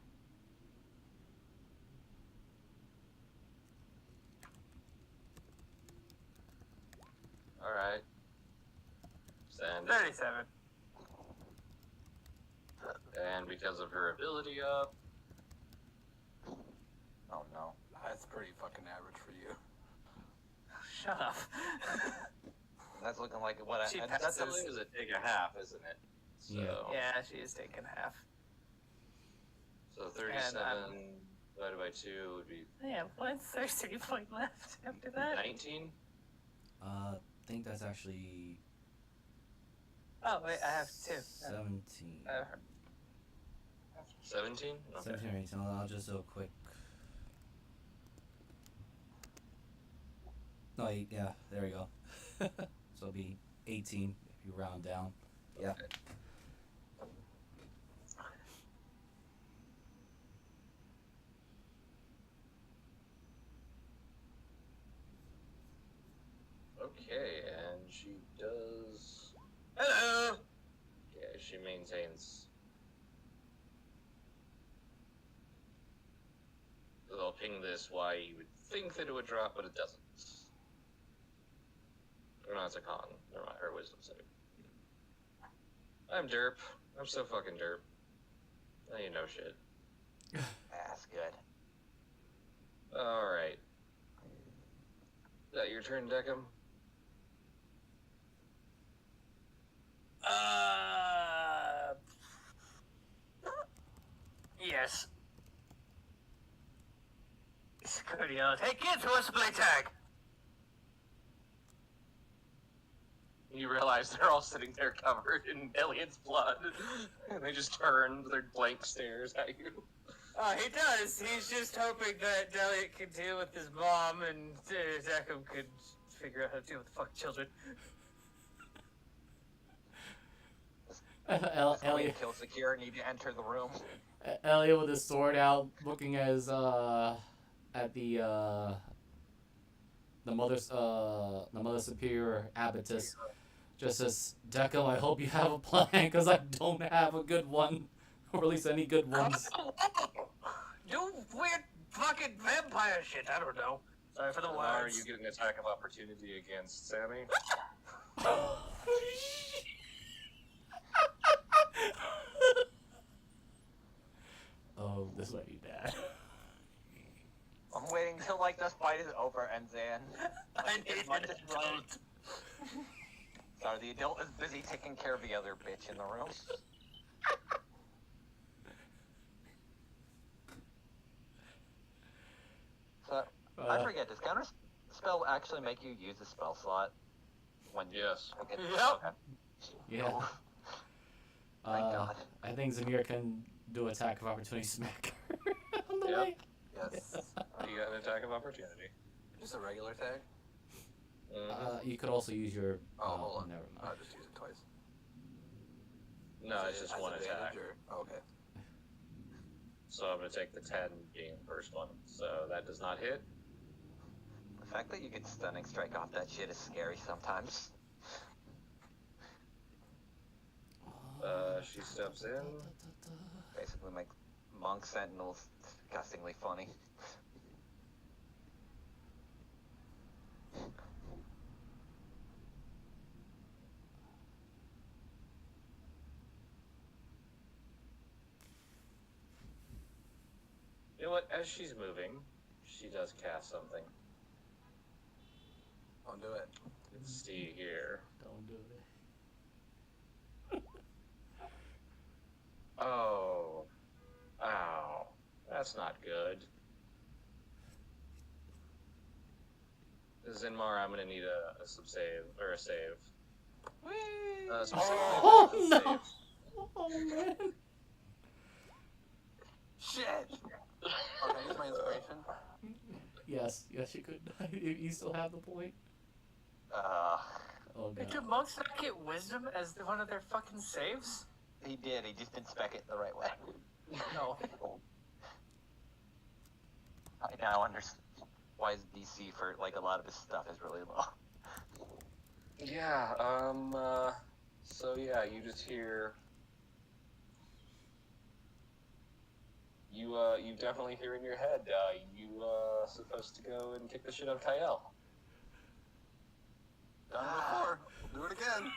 Alright. Send. 37. And because of her ability up. Oh no. That's pretty fucking average for you. Shut up. That's looking like what She I... That's passes. only a take a half, isn't it? So, Yeah. Yeah, she is taking half. So 37 divided by 2 would be I have 1 sorcery point left after that. 19? I think that's actually Oh wait, I have two. 17. 17? Okay. 17 or 18. I'll just do a quick. No, yeah, there we go. So it'll be 18 if you round down. Yeah. Okay, and she does. Hello. Yeah, she maintains. I'll ping this why you would think that it would drop, but it doesn't. Or not, it's a con. Never mind, her wisdom save. I'm derp. I'm so fucking derp. I ain't no shit. That's good. Alright. Is that your turn, Deckham? Yes. Security yells, "Hey kids, who wants to play tag?" You realize they're all sitting there covered in Elliot's blood. And they just turn their blank stares at you. He does. He's just hoping that Elliot can deal with his mom and Deckham could figure out how to deal with the fucking children. Elliot, Kill secure, need to enter the room. Elliot with his sword out, looking at his at the mother superior abbotess, just says, "Deco, I hope you have a plan, because I don't have a good one, or at least any good ones." Do weird fucking vampire shit. I don't know. Sorry for the Are words. you get an attack of opportunity against Sammy? Oh, this might be bad. I'm waiting till like this fight is over and then. I need an adult. Sorry, the adult is busy taking care of the other bitch in the room. So, I forget, does counter spell actually make you use a spell slot? When you Yes. okay. Yep. Okay. Yeah. Thank God. I think Zamir can do attack of opportunity smack on the Yep. way. Yes. You got an attack of opportunity. Just a regular tag? You could also use your. Oh, hold on. Never I'll mind. just use it twice. No, Is it's it just as one advantage attack. Or... Oh, okay. So I'm going to take the 10 being the first one. So that does not hit. The fact that you can stunning strike off that shit is scary sometimes. She steps in. Basically make monk sentinels disgustingly funny. You know what? As she's moving, she does cast something. Don't do it. Let's see here. Don't do it. Oh. Ow. That's not good. Zinmar, I'm gonna need a sub-save, or a save. Specifically Oh, a no. save. Oh man. Shit! Oh, can I use my inspiration? Yes, you could. You still have the point. Uh, Oh Did god. monks not get wisdom as one of their fucking saves? he did, he just didn't spec it the right way. No. I now understand why his DC for like a lot of his stuff is really low. Yeah, so yeah, you just hear... You definitely hear in your head, supposed to go and kick the shit out of Kyle. Done it before. We'll do it again.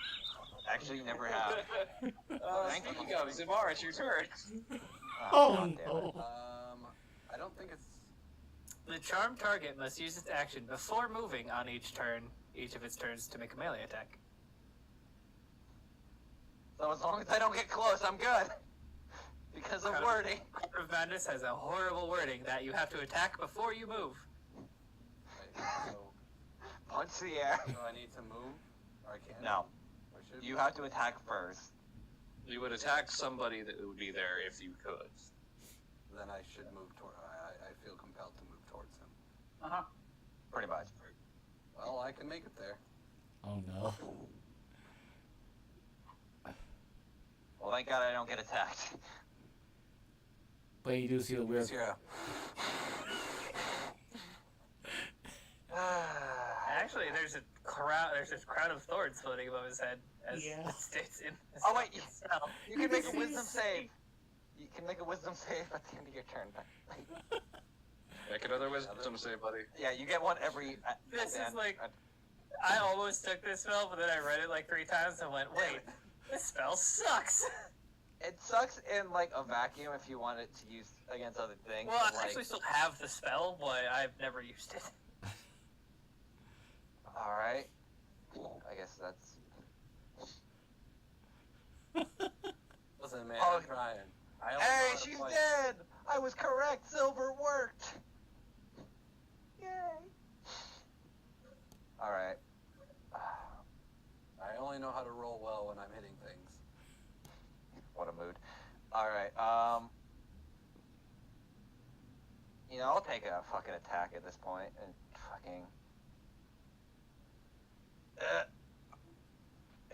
Actually, you never have. Thank Speaking you. of, Zimar, it's your turn. Oh God damn it. no. I don't think it's... The charmed target must use its action before moving on each of its turns to make a melee attack. So as long as I don't get close, I'm good. Because of wording. Court of Madness has a horrible wording that you have to attack before you move. Right, so... punch the air. So I need to move? Or I can't? No. I should? You have to attack first. You would attack somebody that would be there if you could. Then I should move toward. I feel compelled to move towards him. Uh-huh. Pretty much. Well, I can make it there. Oh no. Well, thank God I don't get attacked. But you do see the weird. Yeah. Actually, there's a crown of thorns floating above his head as Yeah. it states in the Oh, wait, spell. You can make a wisdom save. You can make a wisdom save at the end of your turn. Make another wisdom save, buddy. Yeah, you get one every. This is and- like- I almost took this spell, but then I read it like 3 times and went, wait, this spell sucks. It sucks in like a vacuum if you want it to use against other things. Well, but, I like, actually still have the spell, but I've never used it. all right. I guess that's. Listen, man, Oh. I'm trying. I only know Hey, how to she's play. dead. I was correct. Silver worked. Yay. All right. I only know how to roll well when I'm hitting things. What a mood. All right. You know, I'll take a fucking attack at this point and fucking.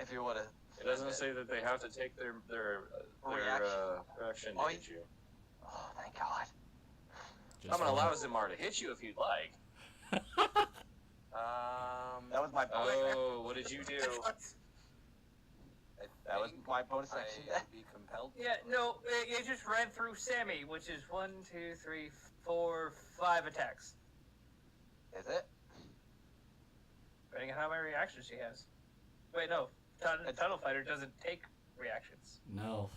If you would have. It doesn't say that they have to take their reaction to Oh, hit you. Oh, thank God. Just I'm gonna one. allow Zimar to hit you if you'd like. That was my bonus. Oh, what did you do? That was my bonus action. I be compelled. Yeah, no, it just ran through Sammy, which is 1, 2, 3, 4, 5 attacks. Is it? Depending on how many reactions she has. Wait, no. Tunnel Fighter doesn't take reactions. No.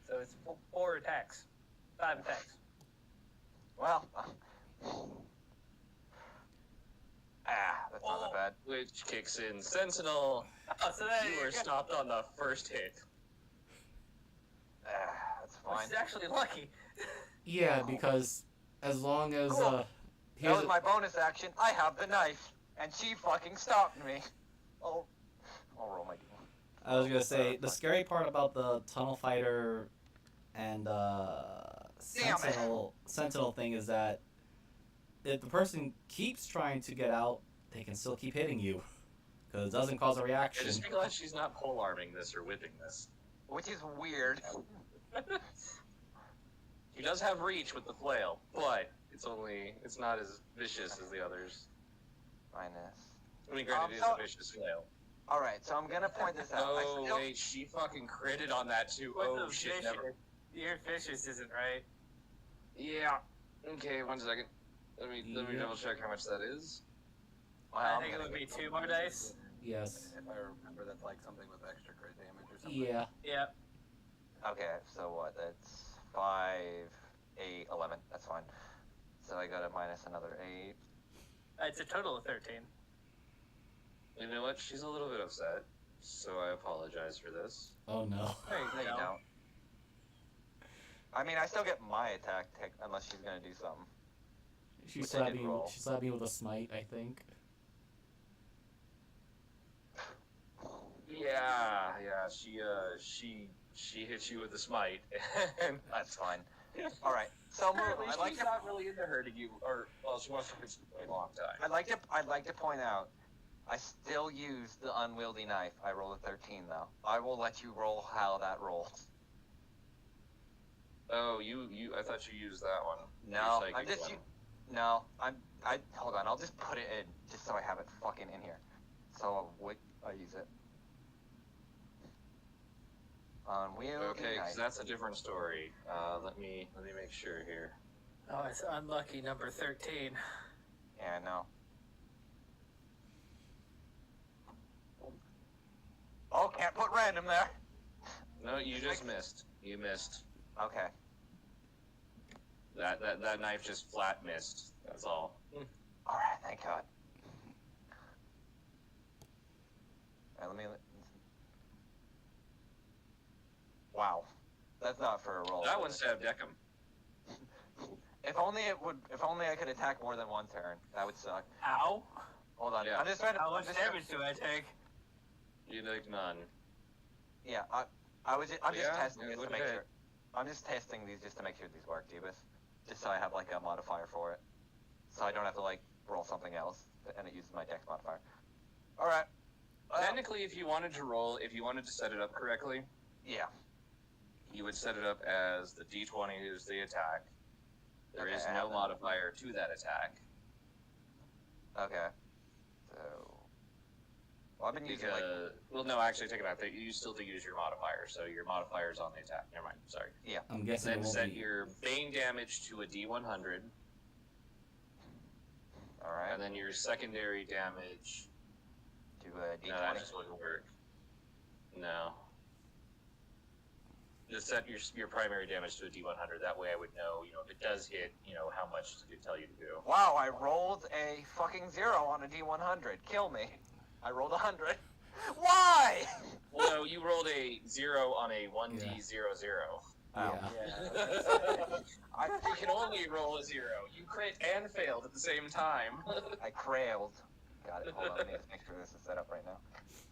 So it's 4 attacks. 5 attacks. Well. That's not that bad. Which kicks in Sentinel. Oh, so there You were stopped on the first hit. That's Which fine. is actually lucky. Yeah, because as long as Cool. That here's was my bonus action. I have the knife, and she fucking stopped me. I'll roll my d1. I was gonna say the scary part about the tunnel fighter and Damn it. sentinel thing is that if the person keeps trying to get out, they can still keep hitting you because it doesn't cause a I reaction. just realized she's not polearming this or whipping this. Which is weird. He does have reach with the flail, but it's not as vicious as the others. Minus. I mean, granted, it is so- a vicious flail. Alright, so I'm gonna point this out. I Oh, still- wait, she fucking critted on that too. What's Oh, the shit, vicious? never. Your vicious isn't right. Yeah. Okay, 1 second. Let me Yeah. double check how much that is. Well, I I'm think it gonna would be get- 2 more dice. Yes. If I remember, that's like something with extra crit damage or something. Yeah. Yeah. Okay, so what? That's 5, 8, 11. That's fine. So I got to minus another 8. It's a total of 13. You know what? She's a little bit upset, so I apologize for this. Oh no. There you No, you go. don't. I mean, I still get my attack unless she's gonna do something. She Which I slapped did me. roll. She slapped me with a smite, I think. Yeah. She hit you with the smite. And That's fine. All right. So apparently I'd like she's to. not really into hurting you, or well, she wants to hurt you for a long time. I'd like to point out. I still use the unwieldy knife. I rolled a 13 though. I will let you roll how that rolls. Oh, you. I thought you used that one. No, Your psychic I'm just. one. No, I hold on. I'll just put it in just so I have it fucking in here. So I use it. Unwieldy Okay, because knife. that's a different story. Let me make sure here. Oh, it's unlucky number 13. Yeah, no. Oh, can't put random there. No, you just missed. You missed. Okay. That knife just flat missed. That's all. All right. Thank God. All right, let me. Wow, that's not for a roll. That is one it? stabbed Deckham. If only I could attack more than one turn. That would suck. Ow. Hold on. Yeah. I'm just trying to. How I'm much just damage do I take? You like none. Yeah. I'm just Yeah, testing yeah, this go to make ahead. sure. I'm just testing these just to make sure these work, Jeebus. Just so I have like a modifier for it, so I don't have to like roll something else and it uses my dex modifier. All right. Technically, if you wanted to set it up correctly, Yeah. you would set it up as the D20 is the attack. There Okay, is I no have that. modifier to that attack. Okay. So. Well, I've been using like. Well, no, actually, take it back. You still do use your modifier, so your modifier is on the attack. Never mind. Sorry. I'm guessing it Then won't set be. your bane damage to a D100, All right. and then your secondary damage. Do a D20. No, that just wouldn't work. No. Just set your primary damage to a D100. That way, I would know, if it does hit, how much it could tell you to do. Wow, I rolled a fucking 0 on a D100. Kill me. I rolled 100. Why? Well, no, you rolled a 0 on a 1D00. Oh. Yeah. You can only roll a 0. You crit and failed at the same time. I crailed. Got it. Hold on. Let me just make sure this is set up right now.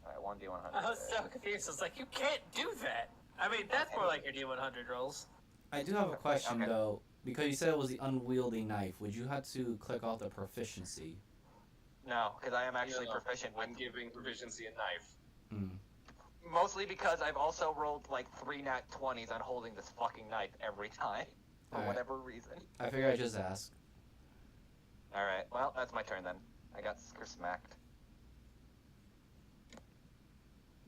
All right, 1D100. I was so confused. I was like, you can't do that. I mean, that's more like your D100 rolls. I do have a question Okay. though, because you said it was the unwieldy knife. Would you have to click off the proficiency? No, because I am actually proficient when with. giving proficiency in knife. Hmm. Mostly because I've also rolled like 3 nat 20s on holding this fucking knife every time. For Alright. whatever reason. I figured I'd just ask. Alright, well, that's my turn then. I got smacked.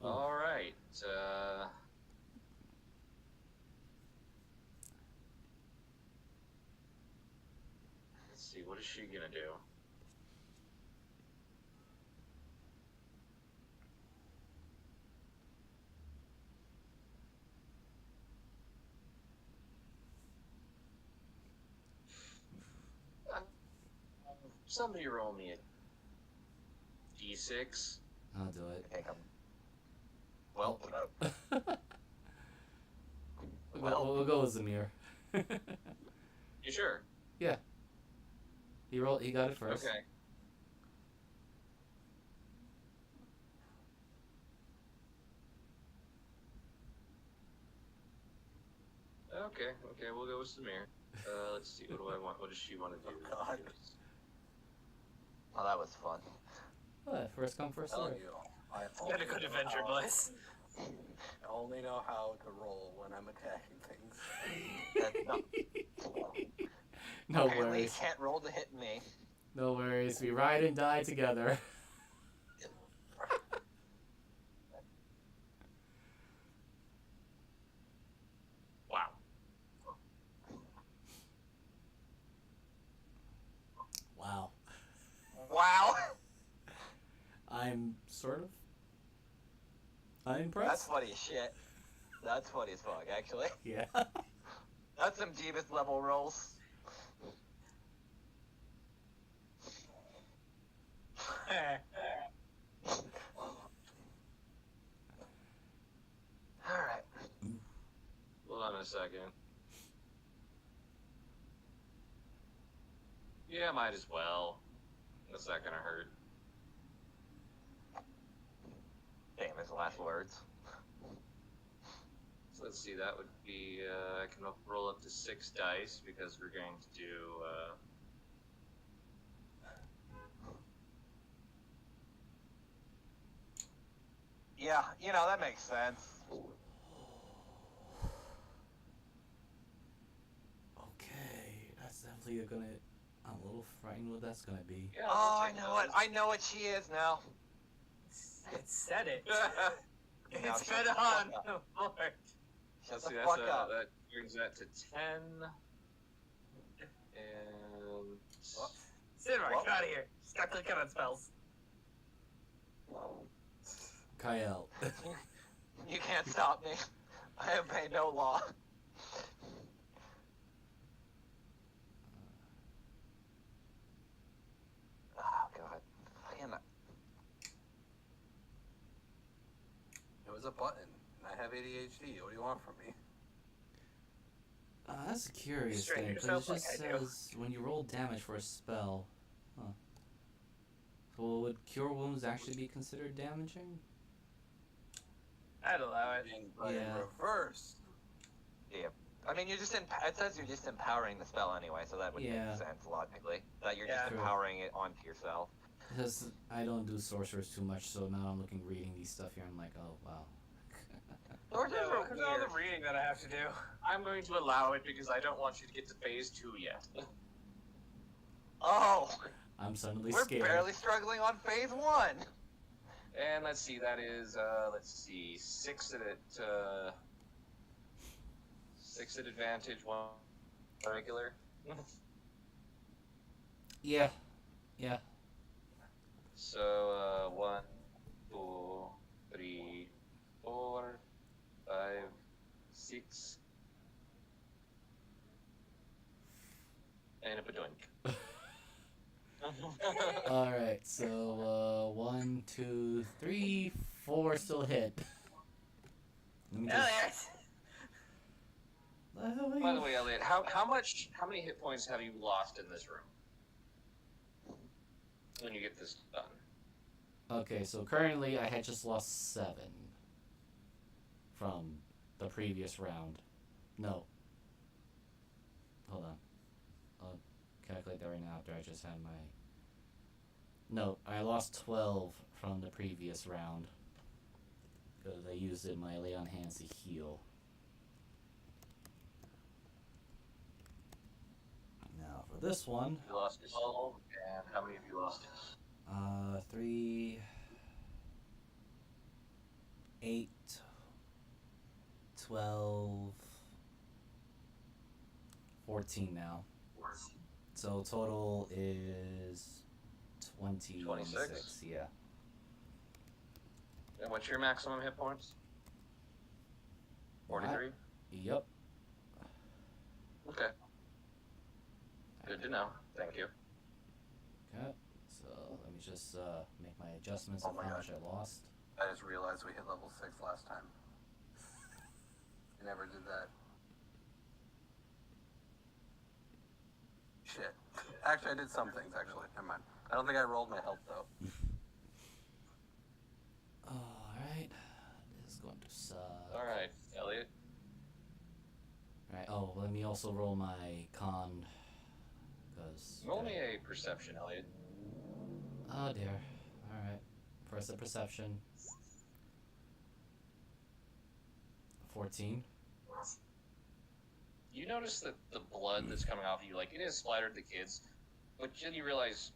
All right. Let's see. What is she gonna do? Somebody roll me a D6. I'll do it. I think I'm. Well, We'll go with Zamir. You sure? He got it first. Okay. Okay, we'll go with Samir. Let's see, what do I want? What does she want to do? God. oh, that was fun. What? First come, first Telling serve. you, I Got a good adventure, boys. I only know how to roll when I'm attacking things. That's not. No okay, worries. Lee can't roll to hit me. No worries. We ride and die together. Wow. Wow. Wow! I'm sort of. I'm That's impressed. funny as shit. That's funny as fuck, actually. Yeah. That's some Jeebus level rolls. Alright. Hold on a second. Yeah, might as well. That's not gonna hurt. Damn, his last words. So let's see, that would be, I can roll up to 6 dice because we're going to do, Yeah, that makes sense. Okay, that's definitely gonna. I'm a little frightened what that's gonna be. yeah, Oh, I'll I take know it. I know what she is now. It said it. that. Now It's shut been the on fuck the up. board. Shut Let's the see, fuck up. that brings that to 10. And... Sidmark, What? get out of here. Stop clicking on spells. Kyle. You can't stop me. I obey no law. Oh, God. Fucking- It was a button. And I have ADHD. What do you want from me? That's a curious Restrain thing, because yourself it just like I do. says when you roll damage for a spell. Huh. So would Cure Wounds actually be considered damaging? I'd allow it. But Yeah. in reverse. Yeah. I mean, you're just it says you're just empowering the spell anyway, so that would Yeah. make sense logically. That you're Yeah. just True. empowering it onto yourself. Because I don't do sorcerers too much, so now I'm reading these stuff here, I'm like, oh, wow. Sorcerers Yeah, are because of all weird. the reading that I have to do. I'm going to allow it because I don't want you to get to phase 2 yet. Oh, I'm suddenly we're scared. barely struggling on phase 1. And let's see, that is, 6 at advantage, 1 regular. Yeah. Yeah. So, 1, 2, 3, 4, 5, 6. And a badoink. Alright, so, 1, 2, 3, 4 still hit. Let me Hell just... yes! By the way, Elliot, how many hit points have you lost in this room? When you get this done. Okay, so currently I had just lost 7 from the previous round. No. Hold on. I'll calculate that right now after I just had my... No, I lost 12 from the previous round. Because I used it my lay on hands to heal. Now for this one... You lost your soul, and how many have you lost? 3, 8, 12, 14 now. So total is 26, 26? yeah. And what's your maximum hit points? 43? Yep. Okay. Good to know. Thank you. Okay. So let me just make my adjustments Oh of my how God. much I lost. I just realized we hit level 6 last time. I never did that. Shit. Actually, I did some things, actually. Never mind. I don't think I rolled my health, though. Alright. This is going to suck. Alright, Elliot. Alright, oh, let me also roll my con. Because... Roll me a perception, Elliot. Oh dear. Alright. Press the perception. 14. You notice that the blood that's coming off you, like, it is splattered the kids, but then you realize,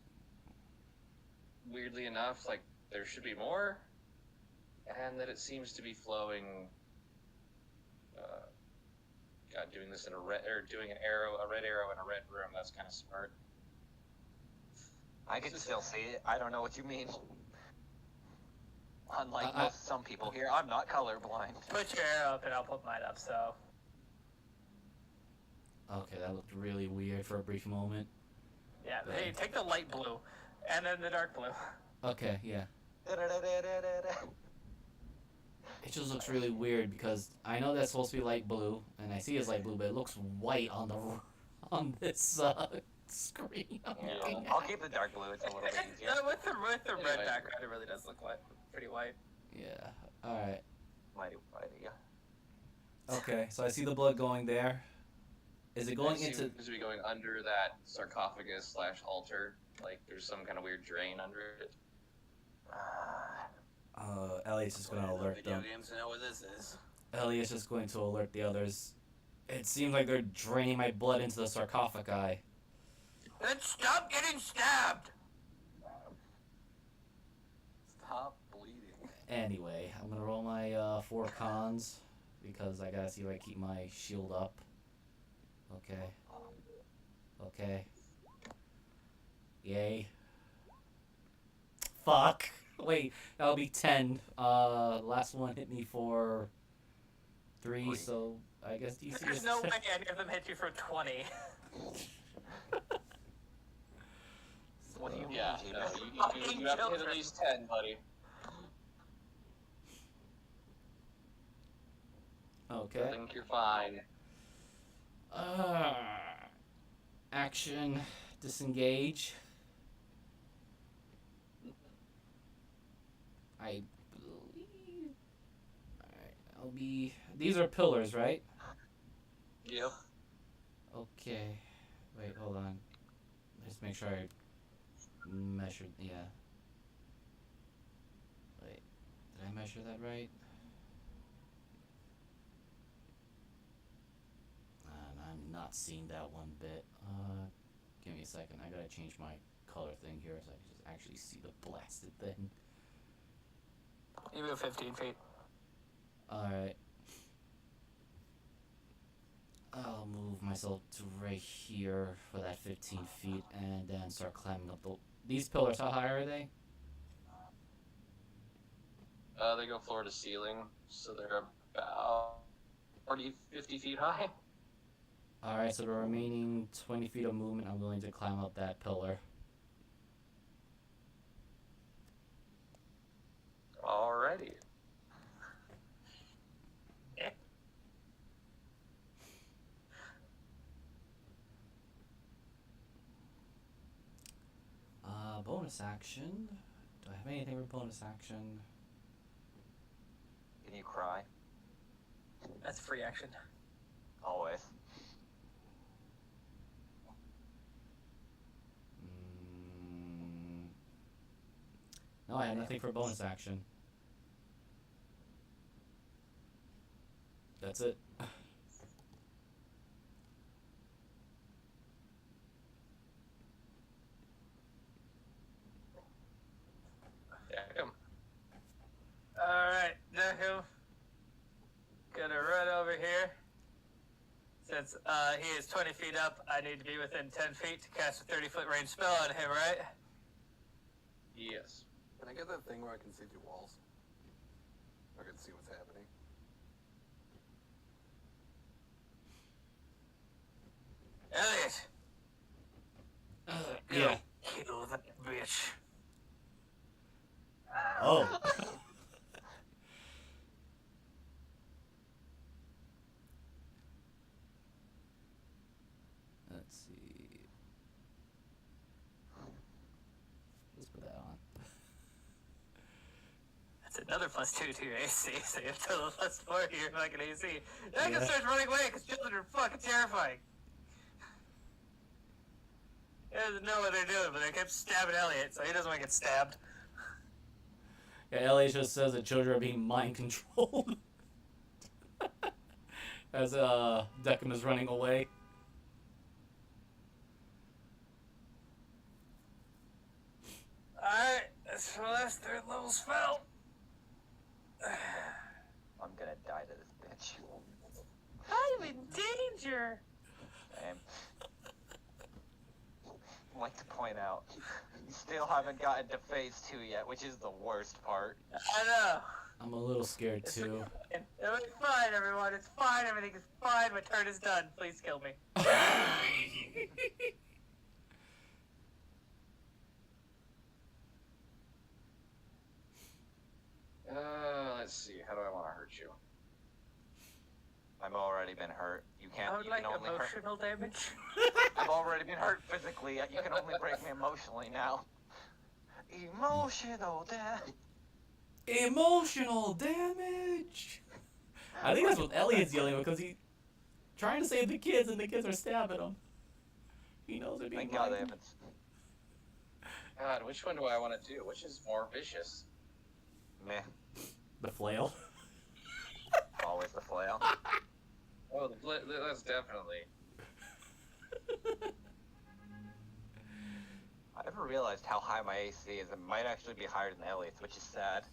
weirdly enough, like, there should be more, and that it seems to be flowing, God, doing this in a red, or doing a red arrow in a red room, that's kind of smart. I can still see it. I don't know what you mean. Unlike I- some people here, I'm not colorblind. Put your arrow up and I'll put mine up, so. Okay, that looked really weird for a brief moment. Yeah, hey, take the light blue, and then the dark blue. Okay, yeah. It just looks really weird because I know that's supposed to be light blue, and I see it's light blue, but it looks white on the on this screen. I'm Yeah. looking I'll at. keep the dark blue, it's a little bit easier. With the red Anyway. background, it really does look white. Pretty white. Yeah. All right. Mighty, mighty. Okay. So I see the blood going there. Is it going It into? seems to be going under that sarcophagus / altar, like there's some kind of weird drain under it. Elliot's just going to alert Video them. games to know what this is. Elliot's just going to alert the others. It seems like they're draining my blood into the sarcophagi. Then stop getting stabbed! Stop bleeding. Anyway, I'm gonna roll my 4 cons because I gotta see if I keep my shield up. Okay. Okay. Yay. Fuck. Wait, that'll be 10. Last one hit me for 3, so I guess DC There's is no way any of them hit you for 20. What do you mean, Yeah, Gina? no, you have to hit Children. at least 10, buddy. Okay. I think you're fine. action, disengage. I believe. Alright, I'll be. These are pillars, right? Yep. Okay. Wait, hold on. Just make sure I measured. Yeah. Wait, did I measure that right? I'm not seeing that one bit. Give me a second. I gotta change my color thing here so I can just actually see the blasted thing. You move 15 feet. Alright. I'll move myself to right here for that 15 feet and then start climbing up the... These pillars, how high are they? They go floor to ceiling, so they're about 40, 50 feet high. Alright, so the remaining 20 feet of movement, I'm willing to climb up that pillar. Alrighty. Bonus action. Do I have anything for bonus action? Can you cry? That's free action. Always. No, I have nothing for bonus action. That's it. Dekum. Alright, Deku. Gonna run over here. Since he is 20 feet up, I need to be within 10 feet to cast a 30-foot range spell on him, right? Yes. Can I get that thing where I can see through walls? I can see what's happening. Elliot! Yeah. Kill that bitch. Oh. Let's see. Let's put that on. That's another +2 to your AC, so you have total +4 to your fucking AC. Deku Yeah. starts running away because children are fucking terrifying. He doesn't know what they're doing, but they kept stabbing Elliot, so he doesn't want to get stabbed. Yeah, Elliot just says that children are being mind controlled. As Decim is running away. Alright, that's my last 3rd level spell. I'm gonna die to this bitch. I'm in danger. Same. I'd like to point out, you still haven't gotten to phase 2 yet, which is the worst part. I know. I'm a little scared It's too. It'll be fine, everyone. It's fine. Everything is fine. My turn is done. Please kill me. Let's see. How do I want to hurt you? I've already been hurt. You can't. I would You like can only hurt. emotional damage. I've already been hurt physically. You can only break me emotionally now. Emotional damage. Emotional damage. I think that's what Elliot's yelling because he's trying to save the kids and the kids are stabbing him. He knows they're being Thank God they mind- haven't. God, which one do I want to do? Which is more vicious? Meh. The flail. Always the flail. Oh, that's definitely. I never realized how high my AC is. It might actually be higher than Elliot's, which is sad.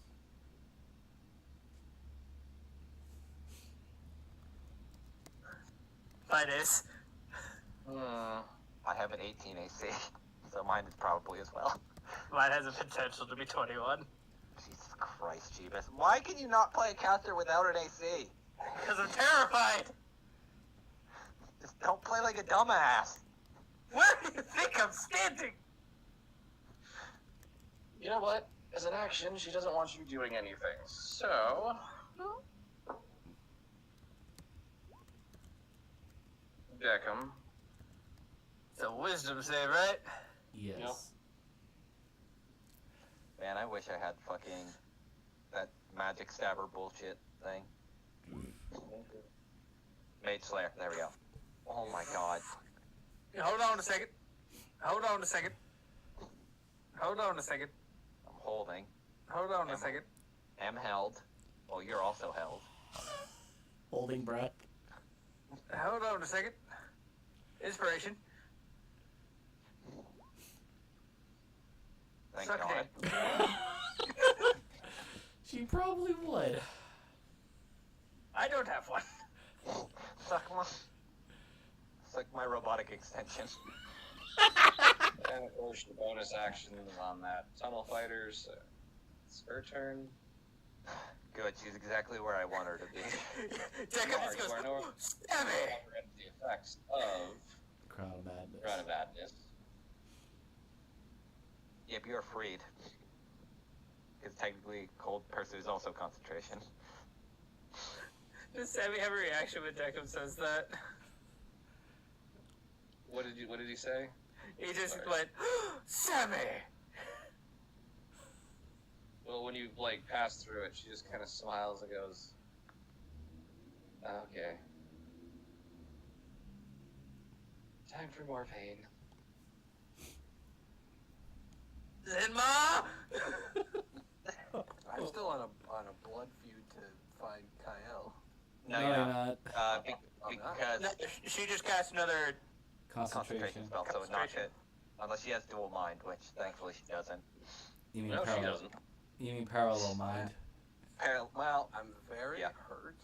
Mine is. I have an 18 AC, so mine is probably as well. Mine has a potential to be 21. Jesus Christ, Jeebus. Why can you not play a caster without an AC? Because I'm terrified. Just don't play like a dumbass. Where do you think I'm standing? You know what? As an action, she doesn't want you doing anything. So. Decim. It's a wisdom save, right? Yes. Yep. Man, I wish I had fucking that magic stabber bullshit thing. Mage Slayer, there we go. Oh my god. Hold on a second. Hold on a second. Hold on a second. I'm holding. Hold on a second. Am held. Well, you're also held. Holding breath. Hold on a second. Inspiration. Thank Suck God. hand. She probably would. I don't have one. Suck my robotic extension. And of course, the bonus actions on that tunnel fighters. It's her turn. Good, she's exactly where I want her to be. Jacob just goes, stab me! The effects of Crown of Madness. Crown of Madness. Yep, you're freed. Because technically, cold pursuit is also concentration. Does Sammy have a reaction when Jacob says that? What did he say? He just Sorry. went, Sammy! Well, when you like pass through it, she just kind of smiles and goes, "Okay, time for more pain." Zenma! I'm still on a blood feud to find Kyle. No, you're you're not. Because No, she just cast another. Concentration. spell, so it's not hit. Unless she has dual mind, which thankfully she doesn't. You mean No, she parallel? doesn't. You mean parallel mind? Well, I'm very Yeah. hurt.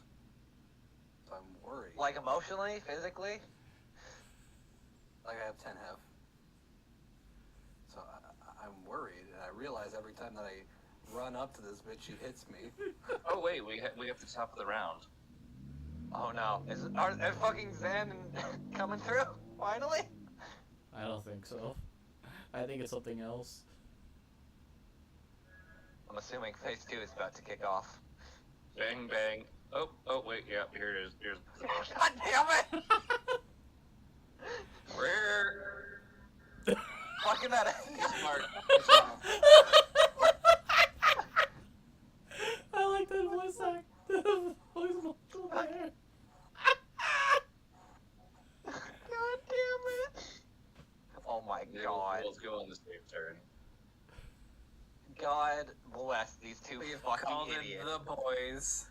So I'm worried. like emotionally, physically. Like I have 10 health. So I'm worried, and I realize every time that I run up to this bitch, she hits me. Oh wait, we have the top of the round. Oh no, are fucking Zen coming through finally? I don't think so. I think it's something else. I'm assuming phase 2 is about to kick off. Bang bang. Oh wait, yeah, here it is. Here's God damn it! rare. Fucking that. Smart. I like that voice act. Voice model there. God damn it! Oh my god. Let's go on the save turn. God bless these two We've fucking called in idiots. the boys.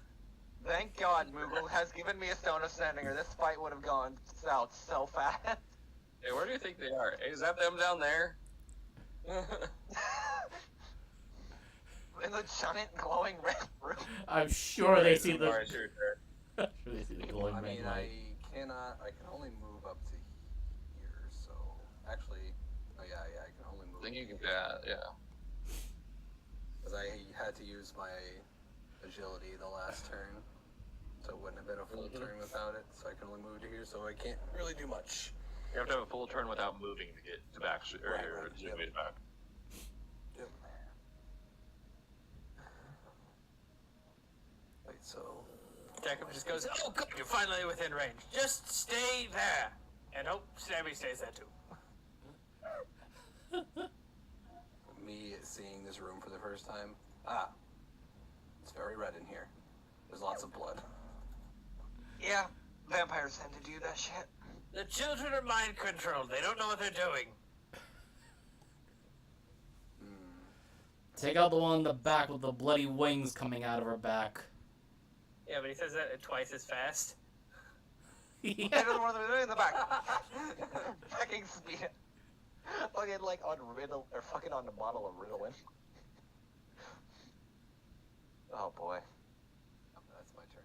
Thank God Moogle has given me a stone of sending, or this fight would have gone south so fast. Hey, where do you think they are? Hey, is that them down there? In the giant glowing red room. I'm sure they see the. Alright, sure. I'm sure they see the glowing I red mean, light. I can only move up to here, so actually, oh yeah, I can only move. I think you can. here. Yeah. Because I had to use my agility the last turn, so it wouldn't have been a full turn without it. So I can only move to here, so I can't really do much. You have to have a full turn without moving to get to back, or Right, to yep. get back. Yep. Wait, so Jacob just goes, oh, good, you're finally within range. Just stay there. And hope Sammy stays there too. me seeing this room for the first time, it's very red in here. There's lots of blood. Yeah, vampires tend to do that shit. The children are mind controlled. They don't know what they're doing. Take out the one in the back with the bloody wings coming out of her back. Yeah, but he says that twice as fast. It doesn't want to do it in the back. Fucking speed. Fucking like on Riddle, or fucking on the bottle of Ritalin. Oh boy. Oh, that's my turn.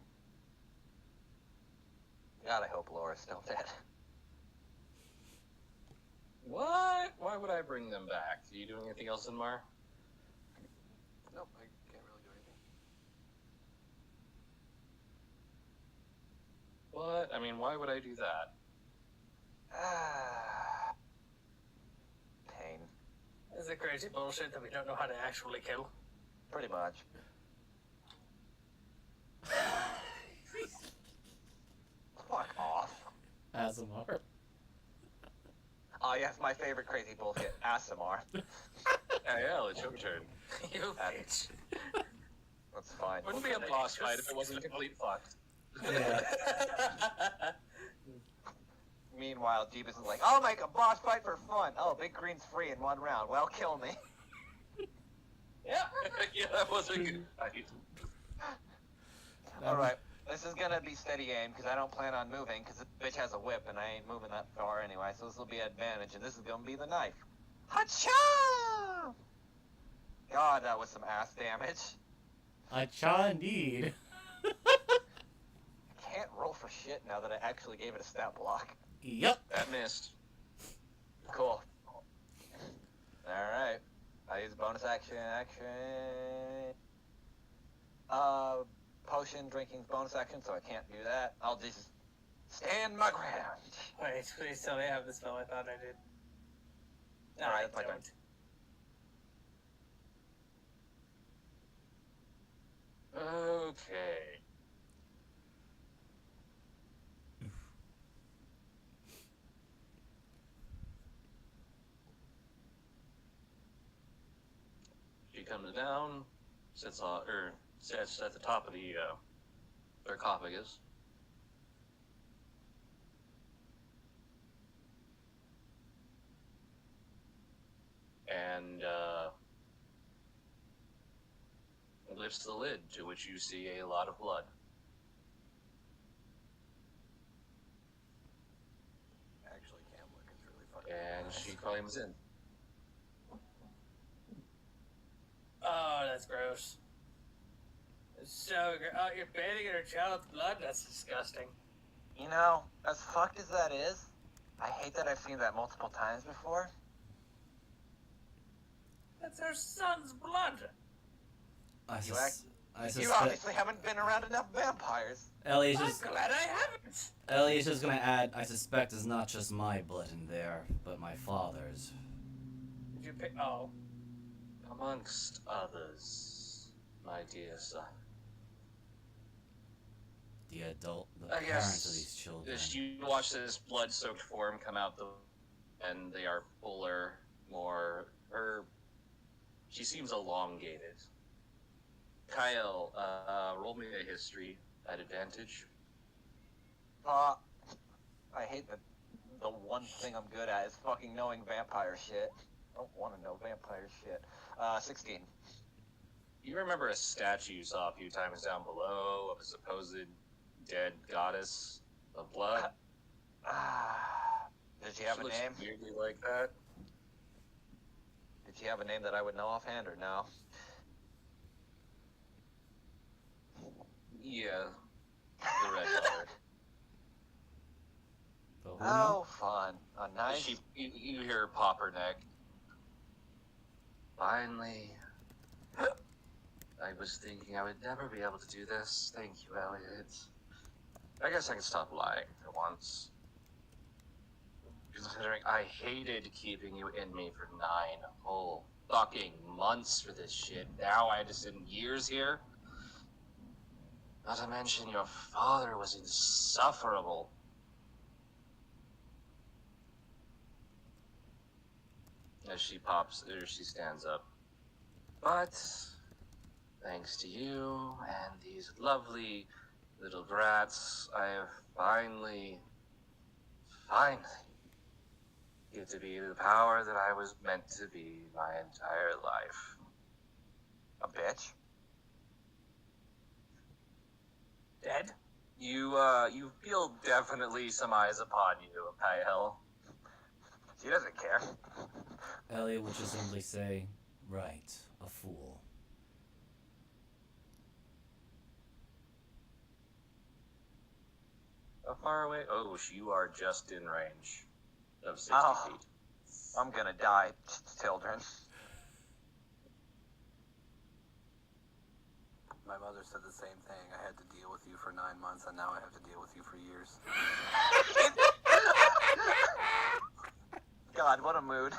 God, I hope Laura's still dead. What? Why would I bring them back? Are you doing anything else in Mar? Nope, I can't really do anything. What? I mean, why would I do that? Pain. This is crazy bullshit that we don't know how to actually kill. Pretty much. Fuck off. ASMR. Oh yes, my favorite crazy bullshit. ASMR. Ariel, it's your turn. You bitch. That's fine. Wouldn't be a boss fight if it wasn't complete fucked. Yeah. Meanwhile, Jeebus is like, I'll make a boss fight for fun. Oh, Big Green's free in 1 round. Well, kill me. Yeah. Yeah, that was a good fight. Alright, this is gonna be steady aim, because I don't plan on moving, because this bitch has a whip, and I ain't moving that far anyway, so this will be advantage, and this is gonna be the knife. Hacha! God, that was some ass damage. Acha indeed. I can't roll for shit now that I actually gave it a stat block. Yep. That missed. Cool. Alright. I use bonus action. Potion drinking's bonus action, so I can't do that. I'll just stand my ground. Wait, please tell me I have the spell I thought I did. No, Alright, I that's my turn. don't. Okay. She comes down, sits at the top of the sarcophagus. And lifts the lid, to which you see a lot of blood. Actually, can't look. It's really fucking. And nice. she climbs in. Oh, that's gross. It's so gross. Oh, you're bathing in her child's blood? That's disgusting. You know, as fucked as that is, I hate that I've seen that multiple times before. That's her son's blood. I You You suspect obviously haven't been around enough vampires. Ellie's I'm just glad I haven't. Ellie's just gonna add. I suspect it's not just my blood in there, but my father's. Did you pick? Oh. Amongst others, my dear son. The I parents guess of these children. You watch this blood-soaked form come out, and they are fuller, more. She seems elongated. Kyle, roll me a history at advantage. I hate that the one thing I'm good at is fucking knowing vampire shit. I don't want to know vampire shit. 16. You remember a statue you saw a few times down below of a supposed dead goddess of blood? Did she have a looks name? weirdly like that. Did she have a name that I would know offhand or no? Yeah, the red daughter. But who Oh, fun. Nice. You hear her pop her neck. Finally, I was thinking I would never be able to do this. Thank you, Elliot. I guess I can stop lying for once. Considering I hated keeping you in me for 9 whole fucking months for this shit. Now I had to spend years here. Not to mention your father was insufferable. As she stands up. But, thanks to you and these lovely little brats, I have finally get to be the power that I was meant to be my entire life. A bitch? Dead? You feel definitely some eyes upon you, Kyle. She doesn't care. Elliot would just simply say, "Right, a fool." How far away? Oh, you are just in range of 60 Oh. feet. I'm gonna die, children. My mother said the same thing. I had to deal with you for 9 months, and now I have to deal with you for years. God, what a mood.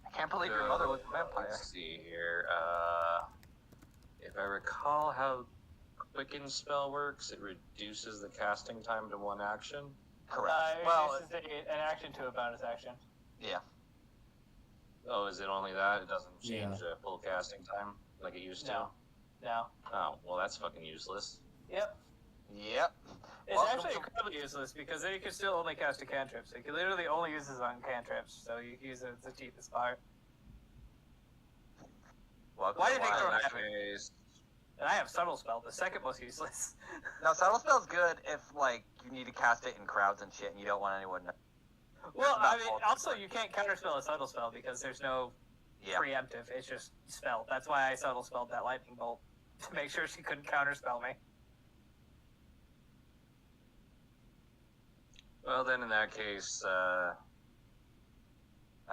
I can't believe your mother was a vampire. Let's see here. If I recall how Quicken spell works, it reduces the casting time to 1 action. Correct. It Well, reduces an action to a bonus action. yeah. Oh, is it only that? It doesn't Yeah. change the full casting time like it used to? No. Oh, well, that's fucking useless. Yep. Yep. It's Welcome actually to- incredibly useless because then you can still only cast a cantrip. So you can literally only use this on cantrips. So you use it as the cheapest part. Welcome Why to did they Wild. throw In that at me? case, And I have subtle spell, the second most useless. Now, subtle spell's good if, like, you need to cast it in crowds and shit and you don't want anyone to... Well, That's I mean, about also you can't counterspell a subtle spell because there's no Yeah. preemptive. It's just spell. That's why I subtle spelled that lightning bolt to make sure she couldn't counterspell me. well, then in that case, I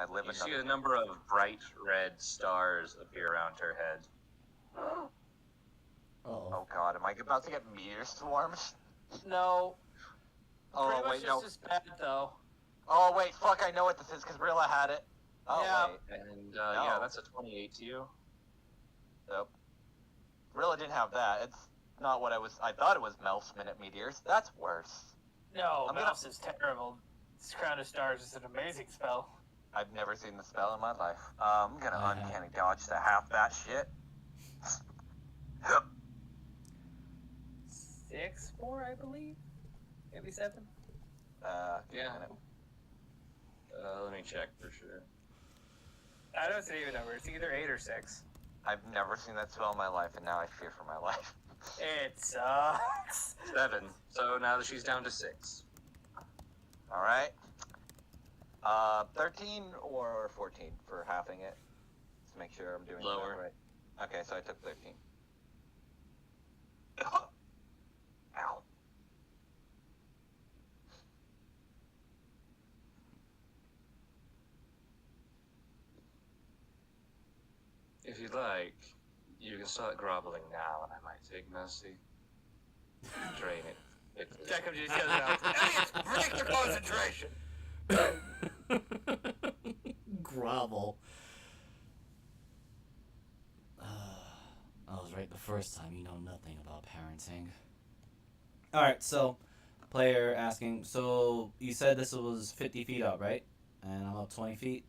live you see another... a number of bright red stars appear around her head. Uh-oh. Oh god, am I about to get meteor swarms? No, Oh, pretty much wait, no. just as bad though. Oh, wait, fuck, I know what this is, because Rilla had it. Oh, Yeah. wait. And, No. yeah, that's a 28 to you. Nope. Rilla didn't have that. It's not what I thought it was Melf's Minute Meteors. That's worse. No, I'm gonna- Mouse is terrible. This Crown of Stars is an amazing spell. I've never seen the spell in my life. I'm gonna I have. uncanny dodge to half that shit. 6, 4, I believe. Maybe 7. Yeah. Let me check for sure. I don't see even number. It's either 8 or 6. I've never seen that spell in my life, and now I fear for my life. It sucks. 7. So now that she's down to 6. Alright. 13 or 14 for halving it. Let's make sure I'm doing Lower. that right. Okay, so I took 13. Ow. If you'd like, you can start groveling now, and I might take mercy. Drain it quickly. Jacob just yells out, "Idiots, break the concentration!" Grovel. I was right the first time. You know nothing about parenting. Alright, so, player asking, so you said this was 50 feet up, right? And I'm up 20 feet?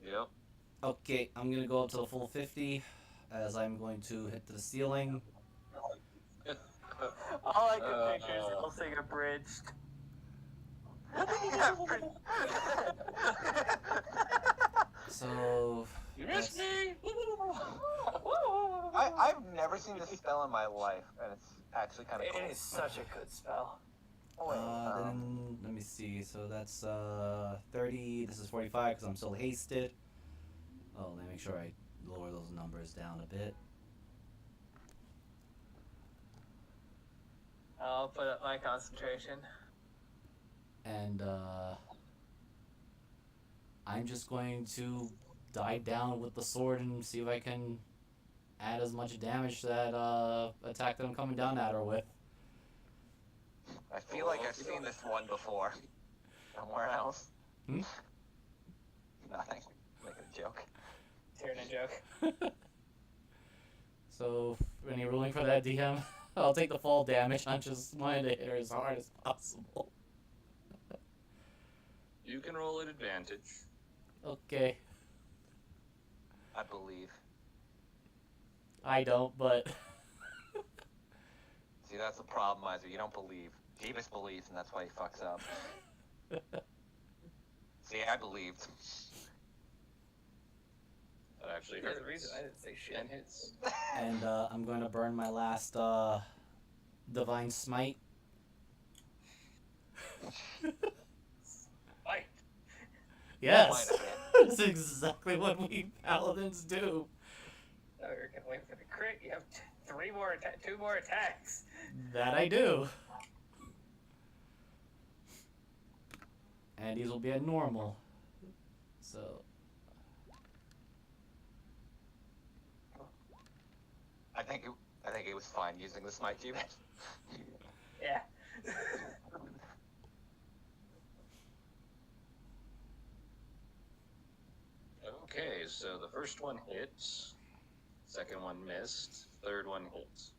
Yep. Okay, I'm gonna go up to the full 50, as I'm going to hit the ceiling. All I can picture is Helsing abridged. So... You missed me! I've never seen this spell in my life, and it's actually kind of cool. It is such a good spell. Then, let me see, so that's 30, this is 45 because I'm still hasted. Oh, let me make sure I lower those numbers down a bit. I'll put up my concentration. And I'm just going to dive down with the sword and see if I can add as much damage to that attack that I'm coming down at her with. I feel like I've seen this one before. Somewhere else. Hmm? Nothing. Making a joke. Tearing a joke. So, any ruling for that, DM? I'll take the fall damage. I'm just wanting to hit her as hard as possible. You can roll at advantage. Okay. I believe. I don't, but... See, that's the problem, Miser. You don't believe. Davis believes, and that's why he fucks up. See, I believed. That actually You're hurts. the reason I didn't say shit. And hits. And I'm going to burn my last Divine Smite. Fight. Yes! Might That's exactly what we paladins do. Oh, you're gonna wait for the crit. You have 2 more attacks. That I do. And these will be at normal. So, I think it was fine using the smite cube. Yeah. Okay, so the first one hits. Second one missed. Third one hits.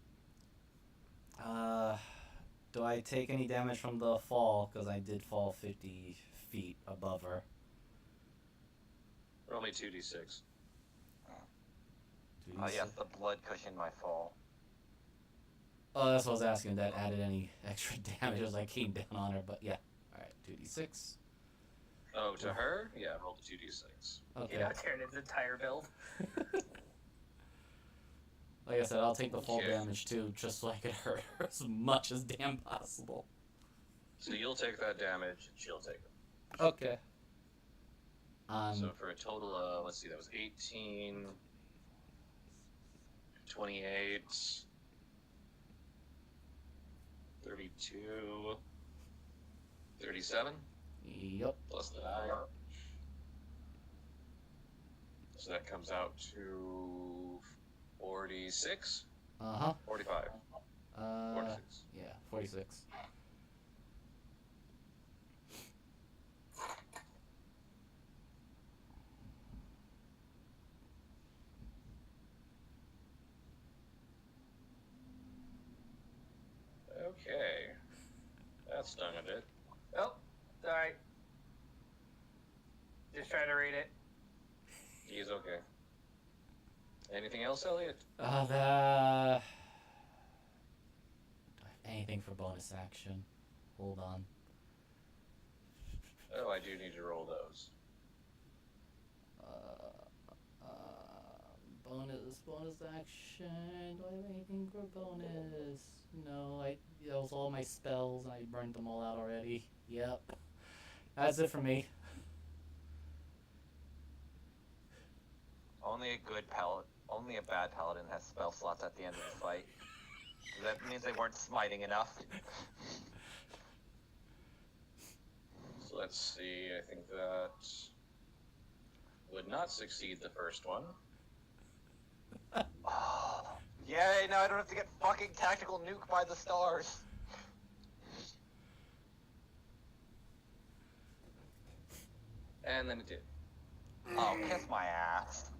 Do I take any damage from the fall? Because I did fall 50 feet above her. Roll me 2d6. Oh yes, the blood cushioned my fall. Oh, that's what I was asking. That added any extra damage as I came down on her, but yeah. Alright, 2d6. Oh, to her? Yeah, roll the 2d6. Okay. You know, Tyranid's entire build. Like I said, I'll take the fall Okay. damage too, just so I can hurt her as much as damn possible. So you'll take that damage, and she'll take it. Okay. So for a total of, let's see, that was 18, 28, 32, 37, Yep. plus the 9. So that comes out to 46, Uh-huh. 45, 46. Yeah, 46. Okay. That stung a bit. Oh, sorry. Just trying to read it. He's okay. Anything else, Elliot? The... Anything for bonus action? Hold on. Oh, I do need to roll those. Bonus action. Do I have anything for bonus? No, that was all my spells and I burned them all out already. Yep. That's it for me. Only a bad paladin has spell slots at the end of the fight. That means they weren't smiting enough. So let's see, I think that would not succeed the first one. Oh, yay! Now I don't have to get fucking tactical nuke by the stars. And then it did. Oh, kiss my ass.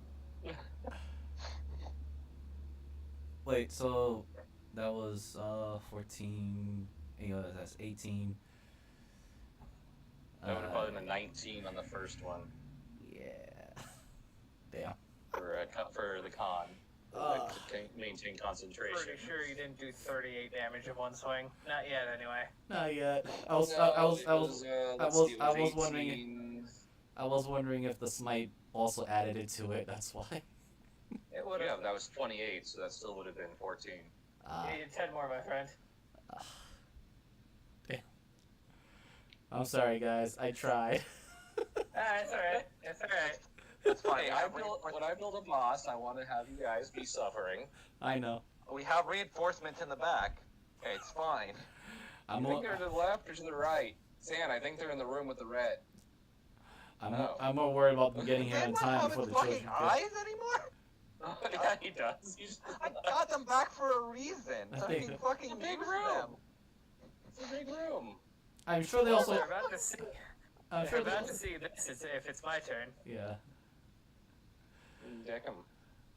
Wait, so that was 14, that's 18. That would have probably been a 19 on the first one Yeah. Damn. for the con. Ugh. To maintain concentration. Pretty sure you didn't do 38 damage in one swing. Not yet, anyway. Not yet. I was wondering if the smite also added it to it. That's why. It would Yeah, have. that was 28, so that still would have been 14. You needed 10 more, my friend. Damn. I'm sorry, guys. I tried. It's alright. It's alright. That's fine. Hey, when I build a boss, I want to have you guys be suffering. I know. We have reinforcements in the back. Okay, it's fine. I'm You think they're to the left or to the right? Zan, I think they're in the room with the red. I'm more worried about them getting here Does in anyone time have before his the children fucking get. eyes anymore? Oh, yeah, he does. He's I got them back for a reason. I So I think- can fucking It's a big use room. them. It's a big room. I'm sure they also. We're about to see. I'm We're sure they about to also. see this if it's my turn. Yeah. Deck him.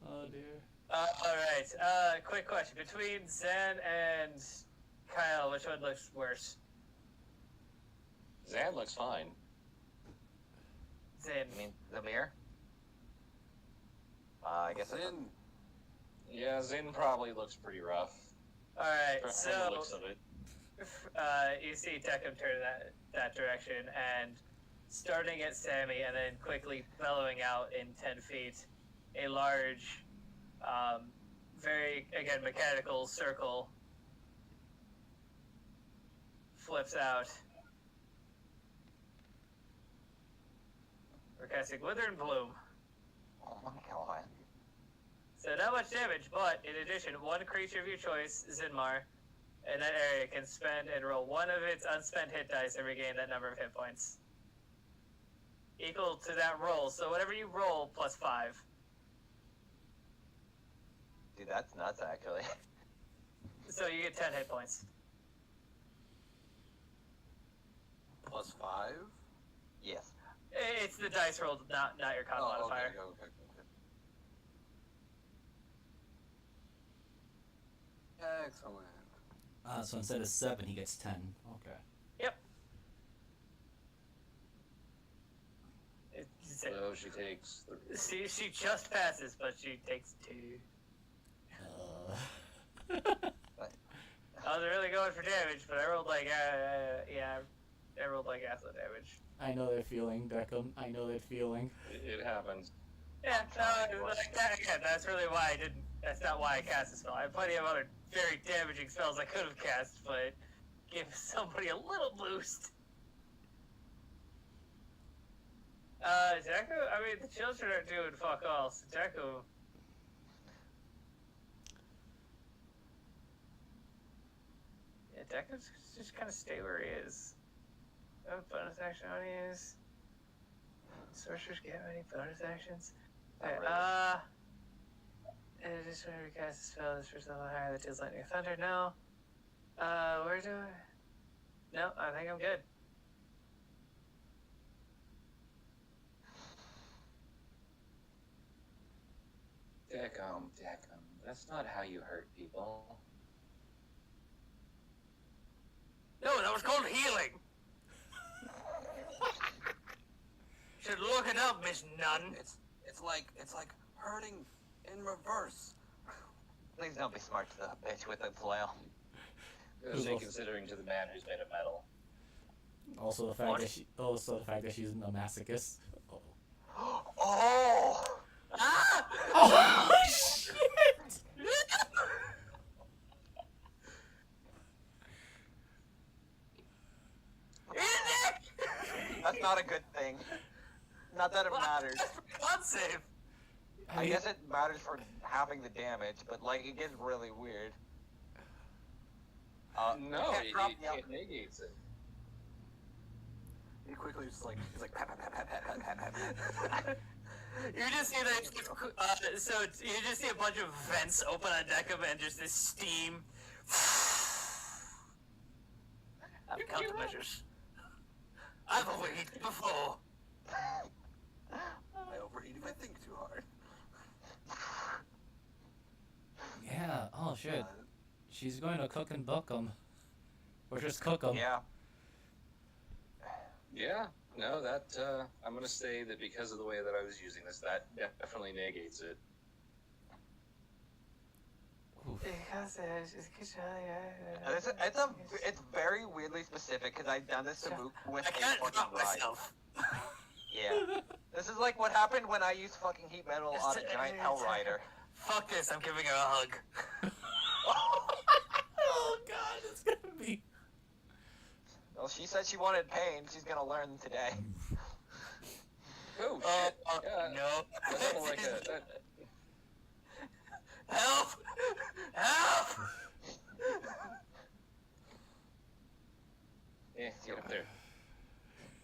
Oh dear. Alright, quick question. Between Zen and Kyle, which one looks worse? Zan looks fine. Zen. I mean, the mirror? I guess it's Zin. Yeah, Zin probably looks pretty rough. Alright, From the so looks of it. you see Deckham turn that direction and starting at Sammy and then quickly bellowing out in 10 feet, a large, very, again, mechanical circle flips out. We're casting Wither and Bloom. Oh my god. So not much damage, but in addition, one creature of your choice, Zinmar, in that area can spend and roll one of its unspent hit dice and regain that number of hit points. Equal to that roll, so whatever you roll, plus 5. Dude, that's nuts, actually. So you get 10 hit points. Plus 5? Yes. It's the dice rolled, not your con modifier. Okay. Excellent. So instead of 7, he gets 10. Okay. Yep. So she takes. She just passes, but she takes 2. I was really going for damage, but I rolled like I rolled like acid damage. I know that feeling, Deckham. I know that feeling. It happens. Yeah, no, like that again. That's really why I didn't. That's not why I cast the spell. I have plenty of other very damaging spells I could have cast, but give somebody a little boost. Deku. I mean, the children are doing fuck all. So Deku. Yeah, Deku's just kind of stay where he is. No bonus action on use. Sorcerers get any bonus actions? Okay, in addition, when we cast a spell, this first level higher that deals lightning or thunder. No. Where do I? No, I think I'm good. Deckham, that's not how you hurt people. No, that was called healing. Should look it up, Miss Nun. It's like hurting in reverse. Please don't be smart to the bitch with the flail. Especially considering to the man who's made of metal. Also the fact that she's a masochist. Oh. Oh! Ah! Oh shit! That's not a good thing. Not that it matters. Con save. I guess it matters for having the damage, but like it gets really weird. No, can't drop the it negates it. He quickly just like he's like pat pat pat pat pat pat pat pat. You just see that. So you just see a bunch of vents open on deck of and just this steam. I've countermeasures. I've overheated before. I overeat if I think too hard. Yeah. Oh shit. She's going to cook and book them, or just cook them. Yeah. Yeah, no, that, I'm gonna say that because of the way that I was using this, that definitely negates it. It's very weirdly specific because I've done this to Mook with I a can't fucking drop ride. myself. Yeah. This is like what happened when I used fucking heat metal on a giant Hell Rider. Fuck this, I'm giving her a hug. Oh god, it's gonna be. Well, she said she wanted pain. She's gonna learn today. Oh, shit. Yeah, No. that's more like a... Help! Help! Yeah, get up there.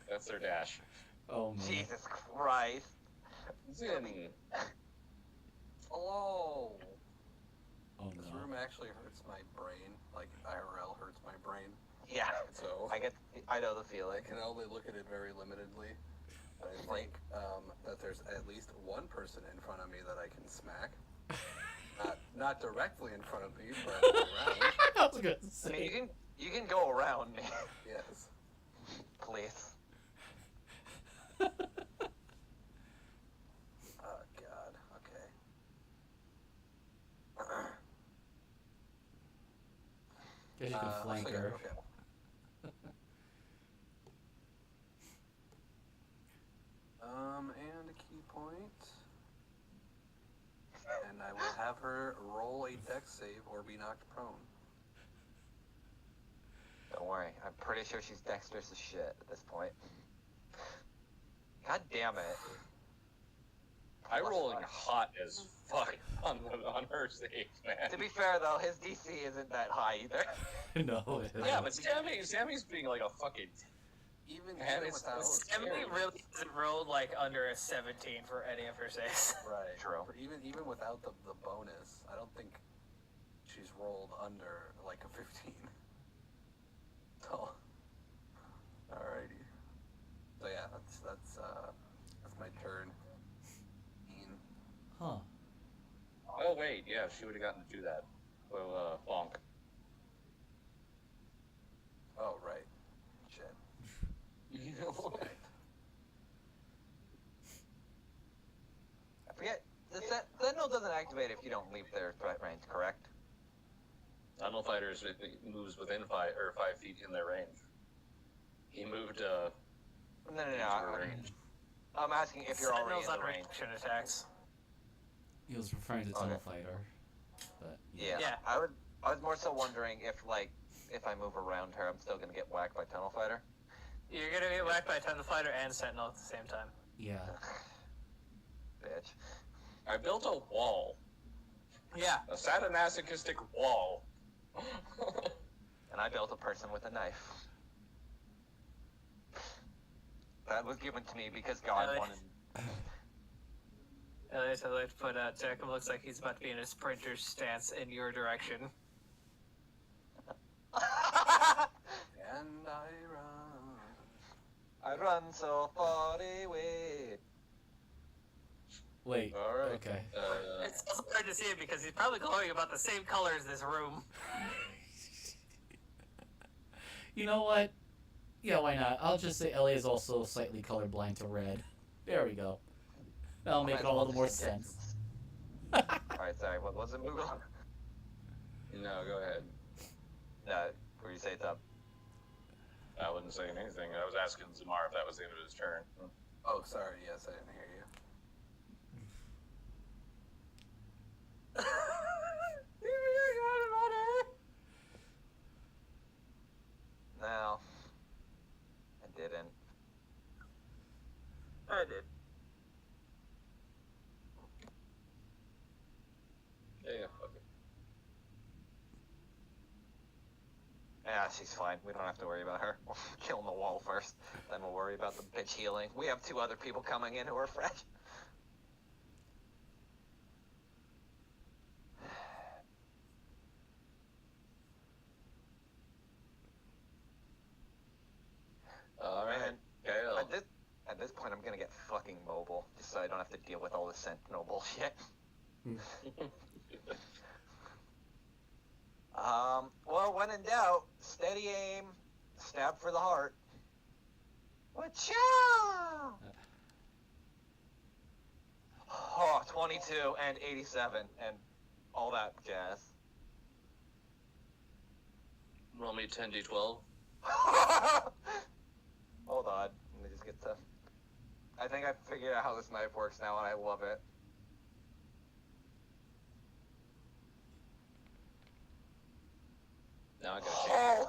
That's their dash. Oh man. Jesus Christ. Zin. Hello. Oh This no. room actually hurts my brain. Like IRL hurts my brain. Yeah. So I know the I feeling. can only look at it very limitedly. I think that there's at least one person in front of me that I can smack. Not directly in front of me, but around. I was gonna I mean, say. you can go around me, Yes. please. Oh God. Okay. Guess you can flank so yeah, her. okay. And a key point. And I will have her roll a dex save or be knocked prone. Don't worry. I'm pretty sure she's dexterous as shit at this point. God damn it. I rolling hot as fuck on her save, man. To be fair though, his DC isn't that high either. No, it isn't. Yeah, but Sammy's being like a fucking... Even Man, even it's without Emily really hasn't rolled like under a 17 for any of her saves. right. True. Even without the bonus, I don't think she's rolled under like a 15. So, alrighty. So yeah, that's my turn. Huh. Oh, wait, yeah, she would have gotten to do that. Well, bonk. you don't leave their threat range, correct? Tunnel fighters moves within 5 feet in their range. He moved No. into a range. I'm asking if you're already Sentinels in on the range. reaction attacks. He was referring to Tunnel Fighter. But Yeah. Yeah. I was more so wondering if I move around her, I'm still gonna get whacked by Tunnel Fighter. You're gonna get whacked by Tunnel Fighter and Sentinel at the same time. yeah. Bitch. I built a wall. Yeah. A sadomasochistic wall. And I built a person with a knife. That was given to me because God Really? wanted. I'd like to put out Jacob looks like he's about to be in a sprinter's stance in your direction. And I run. I run so far away. Wait. All right. Okay. It's also hard to see it because he's probably glowing about the same color as this room. You know what? Yeah, why not? I'll just say Ellie is also slightly colorblind to red. There we go. That'll make all the more sense. Alright, sorry, what was it, Moogle? No, go ahead. No, where you say it's up. I wasn't saying anything. I was asking Zamar if that was the end of his turn. Oh, sorry. Yes, I didn't hear you. No. I didn't. I did. Yeah, okay. Yeah, she's fine. We don't have to worry about her. We'll kill the wall first. Then we'll worry about the bitch healing. We have 2 other people coming in who are fresh. Alright, Man, Kale. At this point, I'm gonna get fucking mobile, just so I don't have to deal with all this Sentinel bullshit. Well, when in doubt, steady aim, stab for the heart. Whatcha? Oh, 22 and 87 and all that jazz. Roll me 10d12. Hold on, let me just get to... I think I figured out how this knife works now, and I love it. Now I gotta change.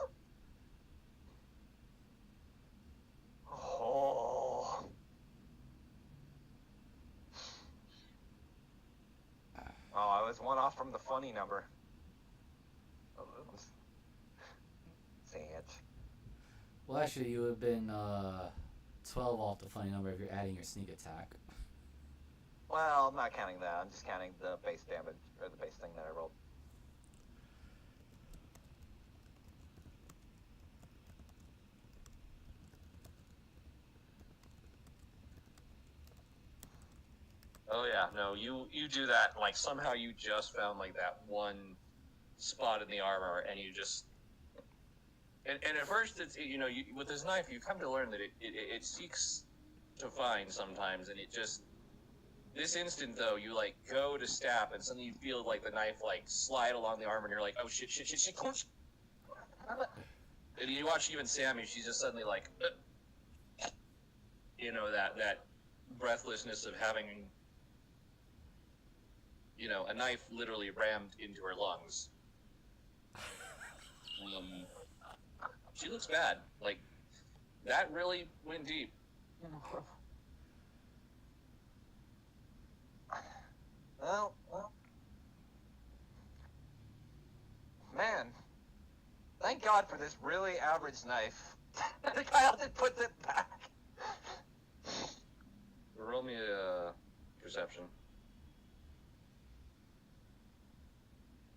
Oh. Oh, I was 1 off from the funny number. Oh, Sage. Well, actually, you would have been 12 off the funny number if you're adding your sneak attack. Well, I'm not counting that. I'm just counting the base damage, or the base thing that I rolled. Oh yeah, no, you do that, and like somehow you just found like that one spot in the armor, and you just... And at first, it's, you with this knife, you come to learn that it seeks to find sometimes, and it just... This instant, though, you, like, go to stab, and suddenly you feel, like, the knife, like, slide along the armor, and you're like, oh, shit. And you watch even Sammy, she's just suddenly like... that breathlessness of having... a knife literally rammed into her lungs. She looks bad. Like, that really went deep. Well, man, thank God for this really average knife. The guy else just puts it back. Roll me a perception.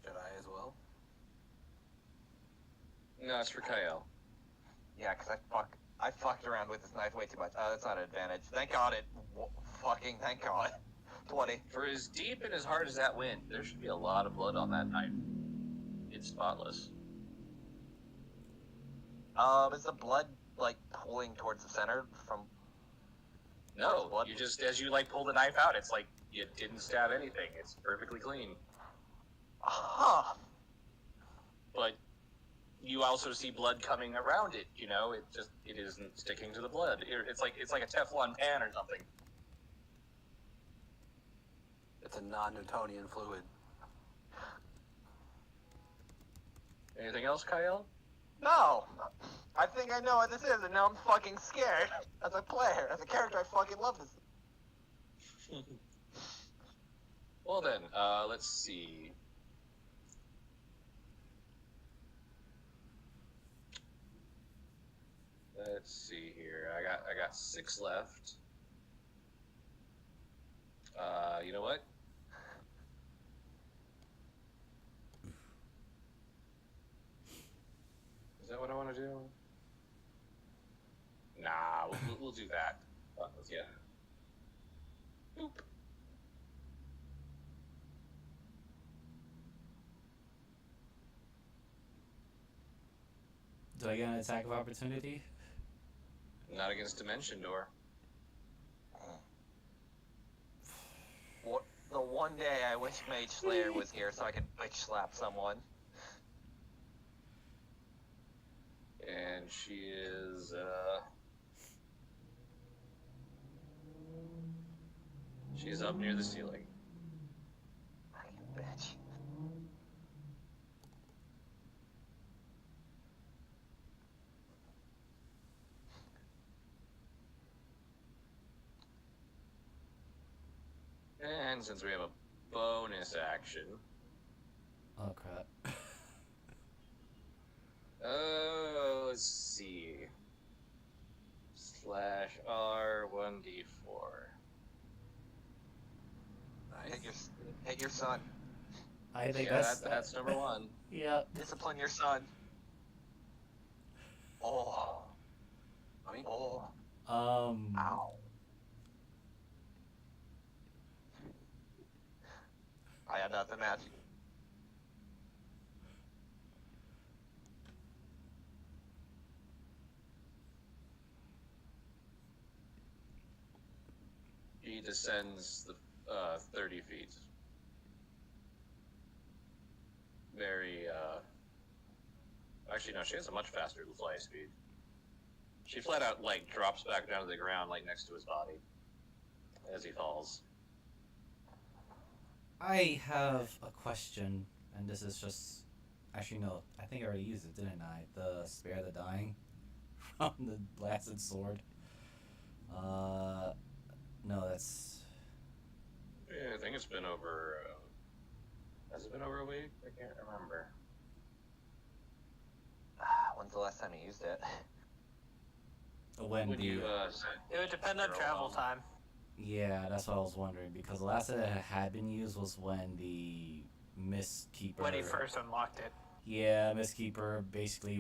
Should I as well? No, it's for Kyle. Yeah, because I fucked around with this knife way too much. That's not an advantage. Thank God thank God. 20. For as deep and as hard as that went, there should be a lot of blood on that knife. It's spotless. Is the blood, like, pulling towards the center from... No, blood? you just, as you, like, pull the knife out, it's like you didn't stab anything. It's perfectly clean. Huh. But you also see blood coming around it. You know, it isn't sticking to the blood. It's like a Teflon pan or something. It's a non-Newtonian fluid. Anything else, Kyle? No. I think I know what this is, and now I'm fucking scared. As a player, as a character, I fucking love this. Well then, let's see. Let's see here. I got 6 left. You know what? Is that what I want to do? Nah, we'll do that. Yeah. Boop. Do I get an attack of opportunity? Not against Dimension Door. What, the one day I wish Mage Slayer was here so I could bitch slap someone. And she is, she's up near the ceiling. Fucking bitch. And since we have a bonus action, Oh crap. let's see. /R 1d4. Nice. Hit your son. I think Yeah, that's that's number 1. Yeah. Discipline your son. Oh. I mean, Oh. Ow. I had nothing match. He descends the 30 feet. Very, actually, no, she has a much faster fly speed. She flat out, like, drops back down to the ground, like, next to his body as he falls. I have a question, and this is just... Actually, no, I think I already used it, didn't I? The Spare the Dying from the Blasted Sword. No, that's... Yeah, I think it's been over, has it been over a week? I can't remember. When's the last time you used it? When the... you, It would depend on travel time. Yeah, that's what I was wondering, because the last time it had been used was when the Mistkeeper... When he first unlocked it. Yeah, Mistkeeper basically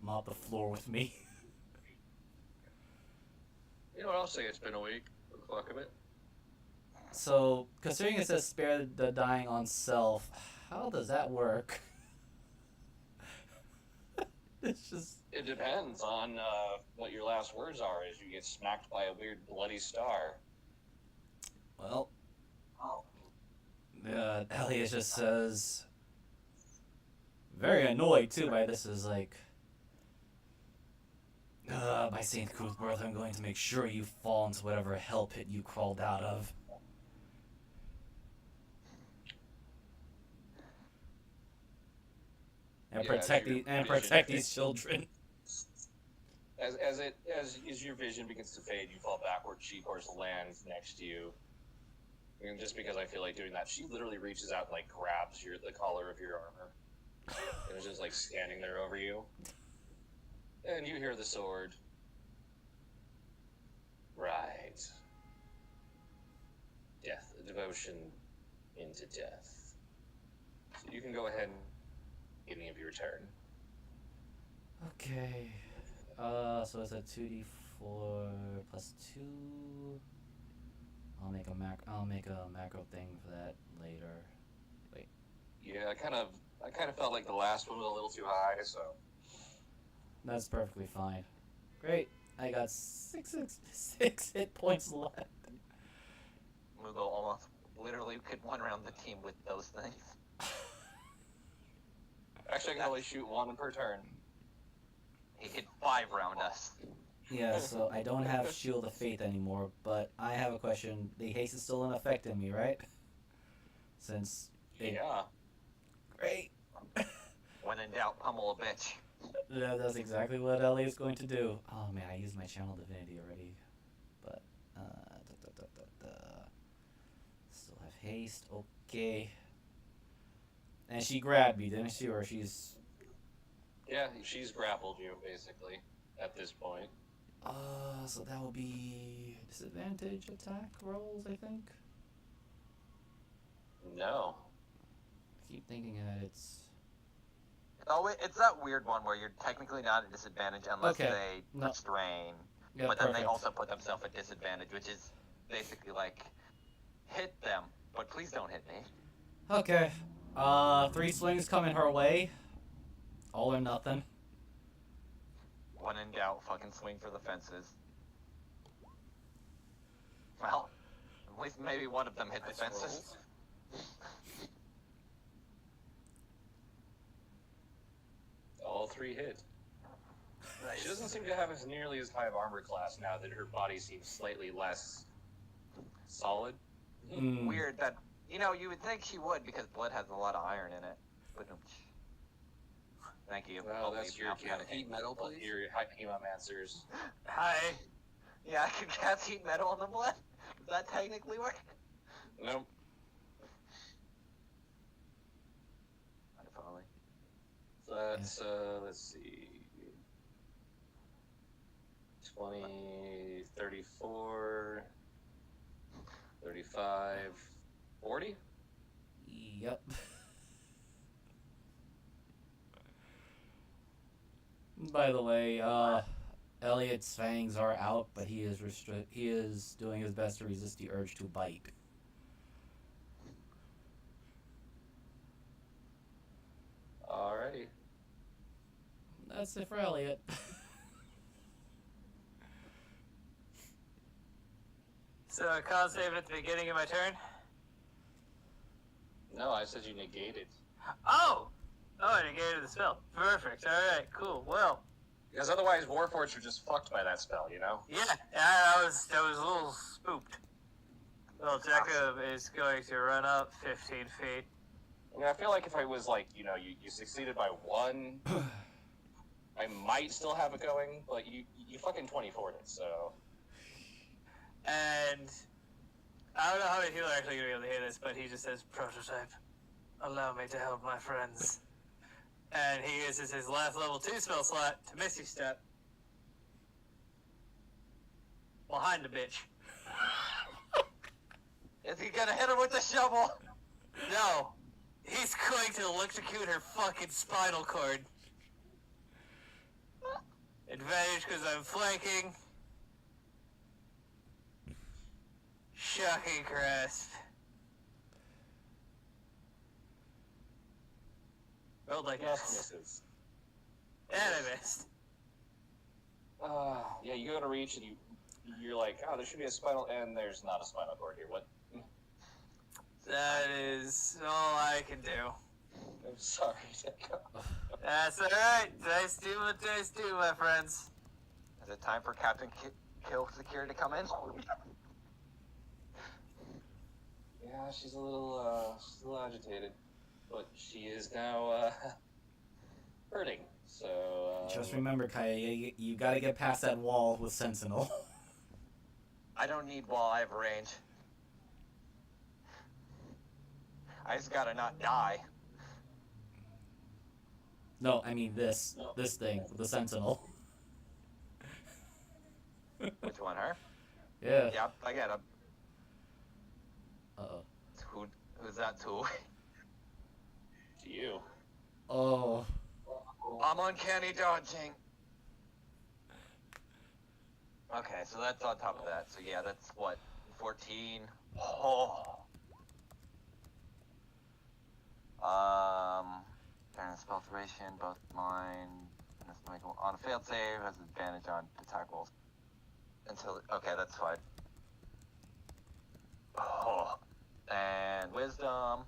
mopped the floor with me. You know what, I'll say it's been a week, for the fuck of it. So, considering it says Spare the Dying on self, how does that work? It's just... It depends on what your last words are as you get smacked by a weird bloody star. Well... Elliot just says... Very annoyed, too, by this is like... by St. Cuthbert, I'm going to make sure you fall into whatever hell pit you crawled out of. And Yeah, protect these children. As your vision begins to fade, you fall backward. She, of course, lands next to you. And just because I feel like doing that, she literally reaches out and like grabs the collar of your armor, and is just like standing there over you. And you hear the sword. Right. Death, devotion into death. So you can go ahead and give me your turn. Okay. So it's a 2d4 plus 2. I'll make a macro thing for that later. Wait. Yeah, I kind of felt like the last one was a little too high, so. That's perfectly fine. Great. I got six hit points left. Mugo almost literally could one round the team with those things. Actually, I can only shoot one per turn. He hit 5 round us. Yeah, so I don't have Shield of Faith anymore, but I have a question. The haste is still in effect in me, right? Since it... Yeah. Great! When in doubt, pummel a bitch. Yeah, that's exactly what Ellie is going to do. Oh man, I used my Channel Divinity already. But, still have haste, okay. And she grabbed me, didn't she? Or she's... Yeah, she's grappled you, basically, at this point. So that will be disadvantage attack rolls, I think? No. I keep thinking that it's... Oh, it's that weird one where you're technically not at disadvantage unless Okay. they strain. Yeah, But then perfect. they also put themselves at disadvantage, which is basically like, hit them, but please don't hit me. Okay. 3 swings coming her way. All or nothing. When in doubt, fucking swing for the fences. Well, at least maybe one of them hit the fences. All 3 hit. She doesn't seem to have as nearly as high of armor class now that her body seems slightly less solid. Weird that, you would think she would because blood has a lot of iron in it. But thank you. Well, that's your heat metal, please. Your hemomancers. Hi. Yeah, I could cast heat metal on the blood. Does that technically work? Nope. Probably. So that's, let's see. 20, 34, 35, 40? Yep. By the way, Elliot's fangs are out, but he is doing his best to resist the urge to bite. Alrighty. That's it for Elliot. So a con save at the beginning of my turn? No, I said you negated. Oh! Oh, I negated the spell. Perfect. Alright, cool. Well, Because otherwise, Warforged are just fucked by that spell, you know? yeah, I was a little spooked. Well, Jacob is going to run up 15 feet. I mean, I feel like if I was like, you succeeded by 1, I might still have it going, but you fucking 24'd it, so... And I don't know how many people are actually going to be able to hear this, but he just says, "Prototype, allow me to help my friends." And he uses his last level 2 spell slot to Misty Step. Behind the bitch. Is he gonna hit her with the shovel? No. He's going to electrocute her fucking spinal cord. Advantage because I'm flanking. Shocking grasp. Rolled like Just this. misses. And I missed. Yeah, you go to reach and you're like, oh, there should be a spinal, and there's not a spinal cord here. What? That is all I can do. I'm sorry, Jacob. That's alright. Dice do what dice do, my friends. Is it time for Captain Kill Security to come in? Yeah, she's a little agitated, but she is now hurting. So Just remember, Kaya, you gotta get past that wall with Sentinel. I don't need wall, I have range. I just gotta not die. No, I mean this thing, the Sentinel. Which one, her? Yeah. Yep, I get him. Uh-oh. Who's that to? to you. Oh. I'm uncanny dodging. Okay, so that's on top of that. So yeah, that's what, 14? Oh. Turn spell duration, both mine. And this might go on a failed save has advantage on attack rolls. Okay, that's fine. Oh. And wisdom.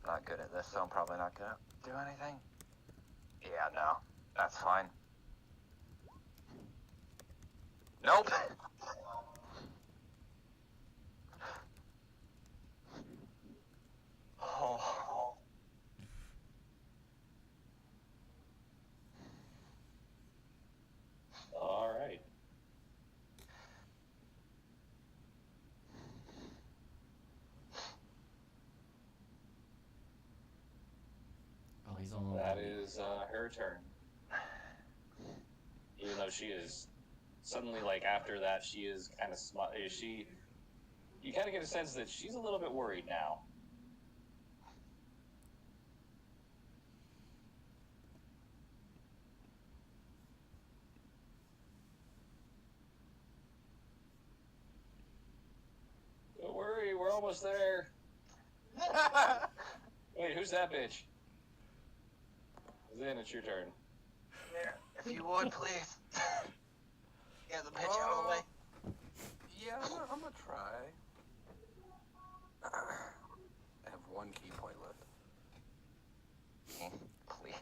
not good at this, so I'm probably not gonna do anything. Yeah, no. That's fine. Nope! Oh. All right. Oh, he's on the That line. is her turn. Even though she is suddenly, like, after that, she is kind of you kind of get a sense that she's a little bit worried now. Don't worry, we're almost there. Wait, who's that bitch? Then it's your turn. If you would, please. Get the pitch out of the way. Yeah, I'm gonna try. I have 1 key point left. Please.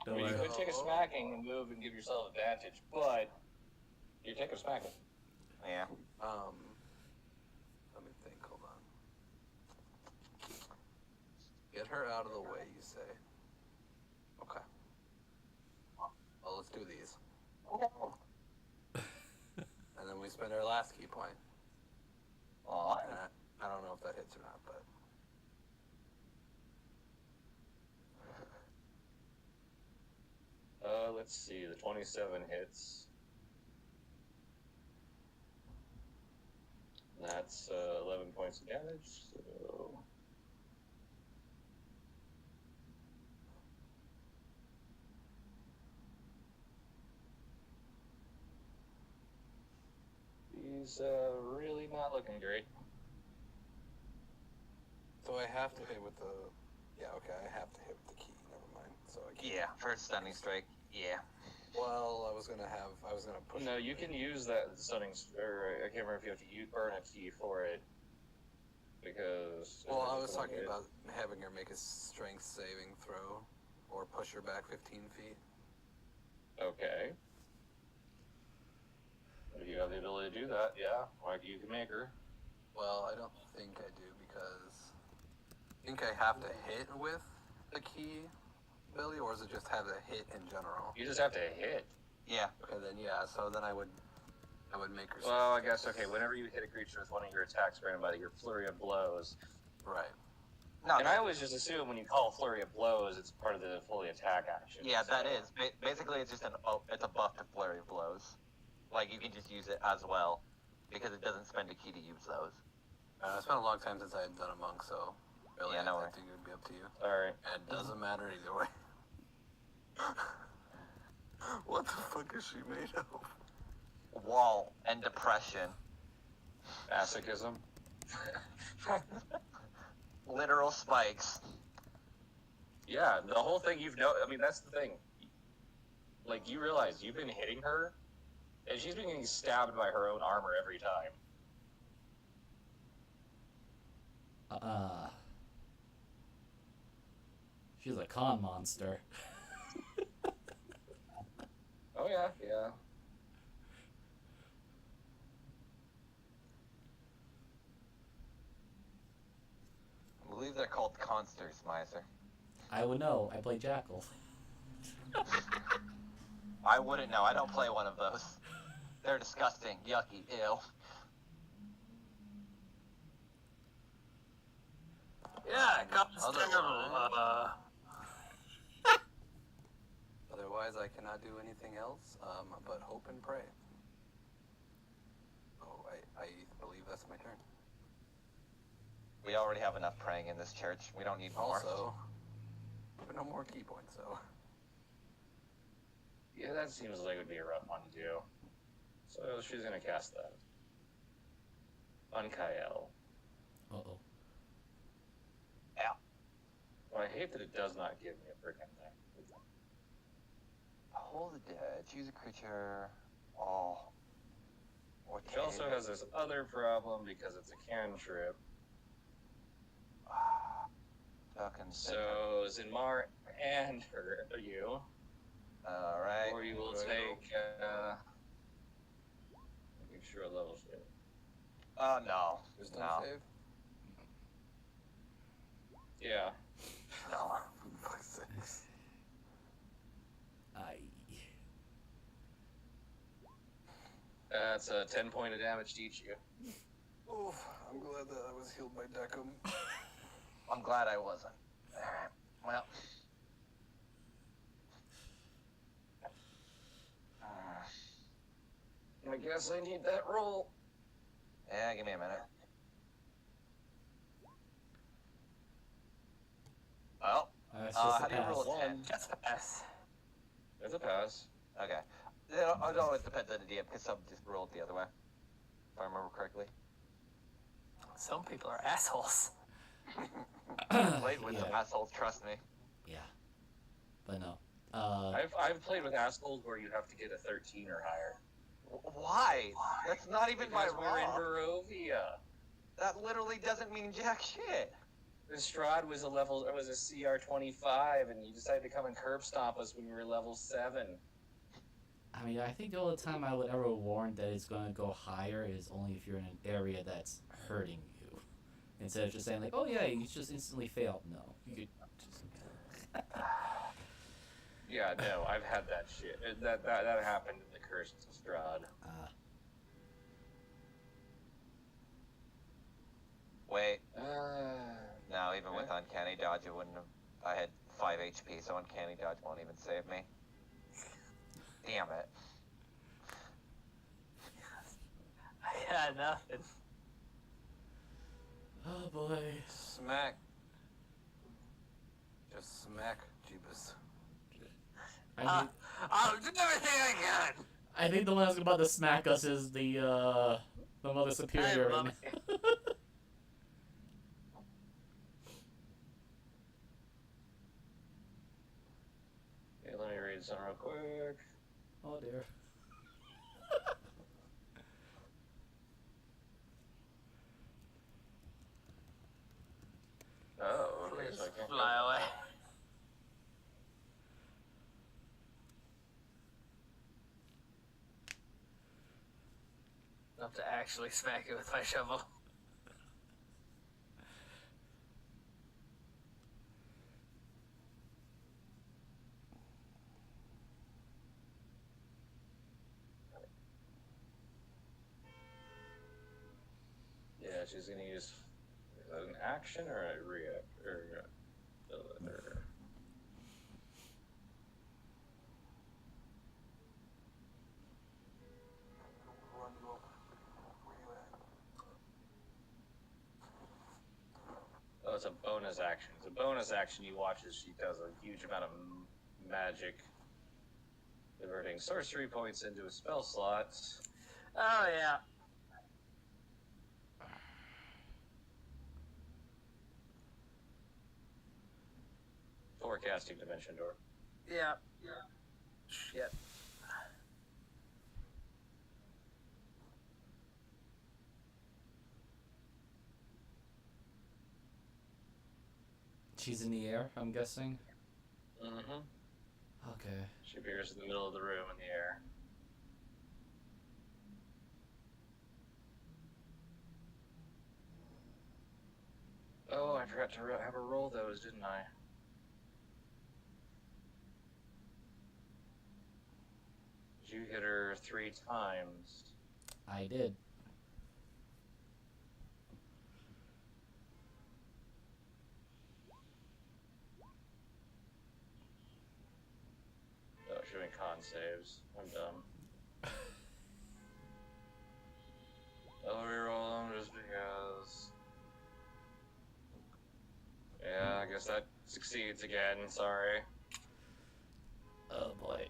I mean, you could take a smacking and move and give yourself advantage, but you take a smacking. Yeah. Let me think. Hold on. Get her out of the way, you say? Okay. Well, let's do these. And then we spend our last key point. Aw. And I don't know if that hits or not, but Let's see. The 27 hits. That's 11 points of damage. So he's really not looking great. so I have to hit with the. Yeah, okay, I have to hit with the key. Never mind. So I can't. Yeah, first stunning strike. Yeah. Well, I was gonna push. No, you can use that stunning. Or I can't remember if you have to burn a key for it. Because. Well, I was talking about having her make a strength saving throw, or push her back 15 feet. Okay. If you have the ability to do that, yeah, like you can make her. Well, I don't think I do because I think I have to hit with the key ability, or is it just have to hit in general? You just have to hit. Yeah. Okay, then yeah. So then I would make her. Well, I guess, okay, whenever you hit a creature with one of your attacks granted by your flurry of blows. Right. No, And I always just assume when you call flurry of blows, it's part of the fully attack action. yeah, so. that is. Basically, it's just it's a buff to flurry of blows. Like, you can just use it as well, because it doesn't spend a key to use those. It's been a long time since I had done a monk, so really, Yeah, no I worry. think it would be up to you. Alright. And it doesn't matter either way. What the fuck is she made of? Wall and depression. Masochism. Literal spikes. Yeah, the whole thing I mean, that's the thing. Like, you realize you've been hitting her, and she's been getting stabbed by her own armor every time. She's a con monster. Oh, yeah, yeah. I believe they're called consters, Miser. I would know. I play Jackal. I wouldn't know. I don't play one of those. They're disgusting, yucky, ew. Yeah, Otherwise, I cannot do anything else but hope and pray. Oh, I believe that's my turn. We already have enough praying in this church. We don't need more. Also, no more key points, so. Yeah, that seems like it would be a rough one to do. So she's gonna cast that. On Kael. Uh-oh. Yeah. Well, I hate that it does not give me a freaking thing. Hold the dead. Choose a creature. Oh. Or She also has this other problem because it's a cantrip. Fucking So Zinmar and her, you, all right. or you will take. Make sure a level shit. Oh no. Wisdom No. save? Yeah. No. For fuck's sake. I. That's a 10 point of damage to each of you. Oof, I'm glad that I was healed by Deckham. I'm glad I wasn't. Alright. Well. I guess I need that roll. Yeah, give me a minute. Well, It's how just do you a roll pass. a 10? Just a pass. It's a pass. Okay. It always depends on the DM, because some just rolled the other way. If I remember correctly. Some people are assholes. Played with some Yeah. assholes, trust me. Yeah. But no. I've played with assholes where you have to get a 13 or higher. Why? That's not even my Because we're in raw. Barovia. That literally doesn't mean jack shit. Strahd was a CR 25, and you decided to come and curb stomp us when we were level 7. I mean, I think the only time I would ever warn that it's going to go higher is only if you're in an area that's hurting you. Instead of just saying, like, oh yeah, you just instantly failed. No. You could just... Yeah, no, I've had that shit. That happened in the Cursed Strahd. Wait. No, even with Uncanny Dodge, it wouldn't have. I had 5 HP, so Uncanny Dodge won't even save me. Damn it. I got nothing. Oh boy. Smack. Just smack Jeebus. I'll do everything I can. I think the one that's about to smack us is the Mother Superior. Mummy. Okay, let me read some real quick. Oh dear. Oh, okay, Please so I can't fly away. I'll have to actually smack it with my shovel. Yeah, she's gonna use an action or a react or. Run you over. Where you at? Oh, it's a bonus action. It's a bonus action. You watch as she does a huge amount of magic, diverting sorcery points into a spell slot. Oh yeah. Forecasting dimension door. Yeah. Shit. She's in the air, I'm guessing. Mm-hmm. Okay. She appears in the middle of the room in the air. Oh, I forgot to have her roll those, didn't I? You hit her 3 times. I did. Oh, she's doing con saves. I'm dumb. I'll reroll them just because. Yeah, I guess that succeeds again. Sorry. Oh boy.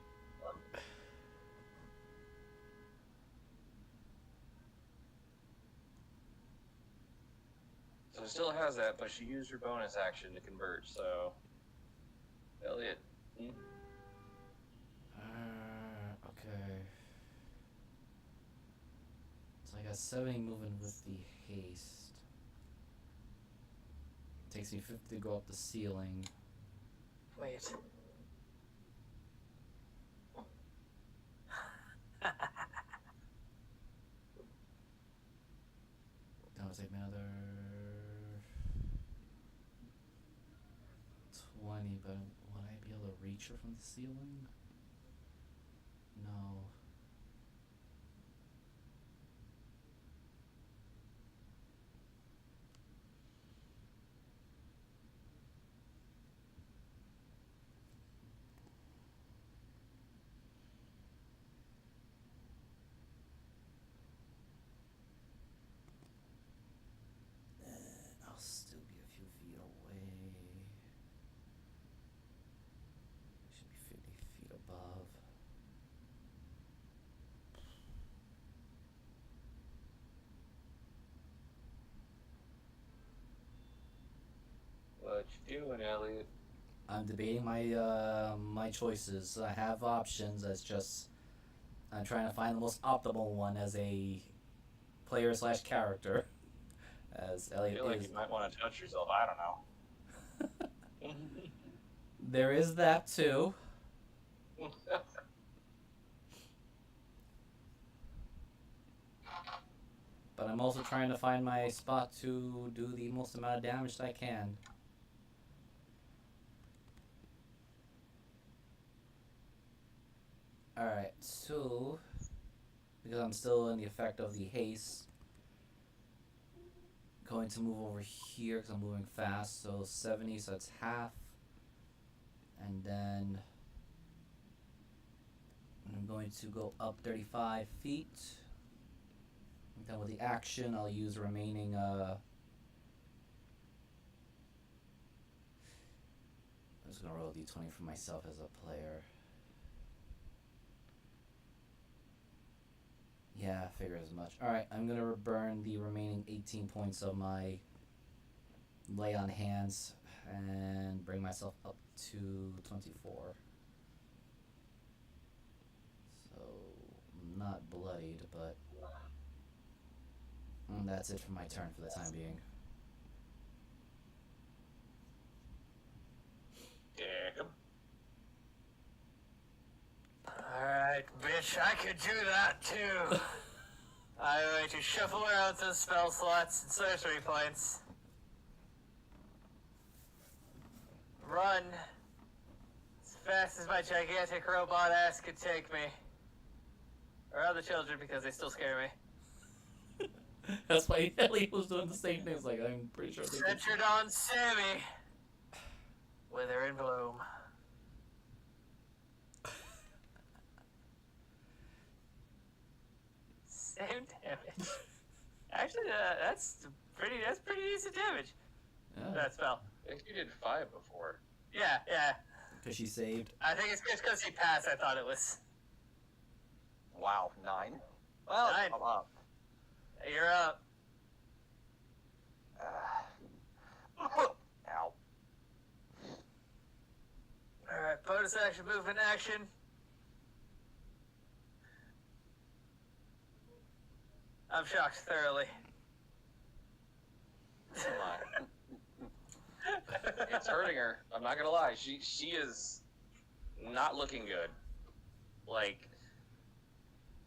So it still has that, but she used her bonus action to convert, so. Elliot. Okay. So I got 70 moving with the haste. takes me 50 to go up the ceiling. Wait. That'll take me another 20, but would I be able to reach her from the ceiling? No. I'll still be a few feet away. Should be 50 feet above. What you doing, Elliot? I'm debating my choices. I have options. It's just I'm trying to find the most optimal one as a player slash character. As I Elliot feel like is. you might want to touch yourself. I don't know. There is that too. But I'm also trying to find my spot to do the most amount of damage that I can. Alright, so because I'm still in the effect of the haste, going to move over here because I'm moving fast, so 70, so that's half. And then I'm going to go up 35 feet. And then with the action, I'll use the remaining I'm just gonna roll a d20 for myself as a player. Yeah, I figure as much. Alright, I'm gonna burn the remaining 18 points of my lay on hands and bring myself up to 24. So, not bloodied, but that's it for my turn for the time being. Dick 'em. Alright, bitch, I could do that too. I'm going to shuffle around some spell slots and sorcery points. Run as fast as my gigantic robot ass could take me. Or other children, because they still scare me. That's why Ellie was doing the same thing. It's like, I'm pretty sure they did. Centered on Sammy. Wither in bloom. Same damage. Actually, that's pretty decent damage. Yeah, That spell. I think you did 5 before. Yeah. because she saved. I think it's just because he passed. I thought it was. Wow, 9. Well, 9. I'm up. You're up. Ow. Alright, bonus action, movement action. I'm shocked thoroughly. It's hurting her. I'm not gonna lie. She is not looking good. Like,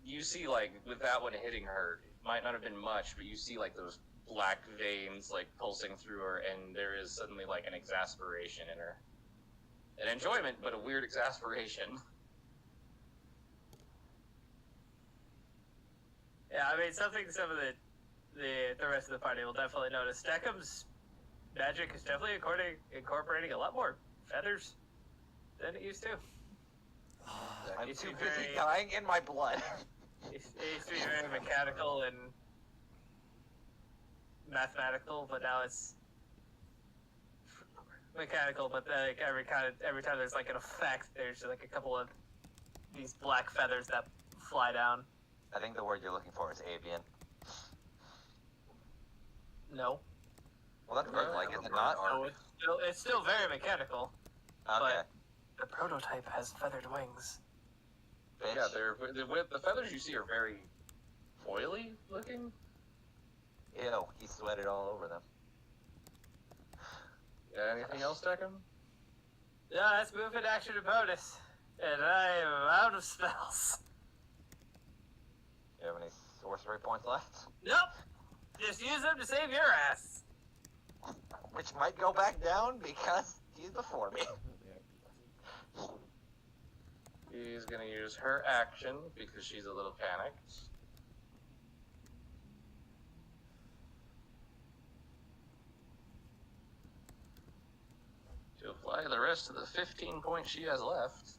you see, like, with that one hitting her, it might not have been much, but you see, like, those black veins, like, pulsing through her, and there is suddenly, like, an exasperation in her. An enjoyment, but a weird exasperation. Yeah, I mean, something some of the rest of the party will definitely notice. Deckham's magic is definitely incorporating a lot more feathers than it used to. I'm It's too very- busy dying in my blood. It used to be very mechanical and mathematical, but now it's mechanical. But like every time there's like an effect, there's like a couple of these black feathers that fly down. I think the word you're looking for is avian. No, Well, that's bird-like, is it not? no, it's still very mechanical. Okay. The prototype has feathered wings. Bitch. Yeah, the feathers you see are very oily looking. Ew, he sweated all over them. Anything else, Declan? Yeah, that's movement, action, and bonus. And I am out of spells. You have any sorcery points left? Nope. Just use them to save your ass. Which might go back down because he's before me. She's gonna use her action because she's a little panicked. To apply the rest of the 15 points she has left.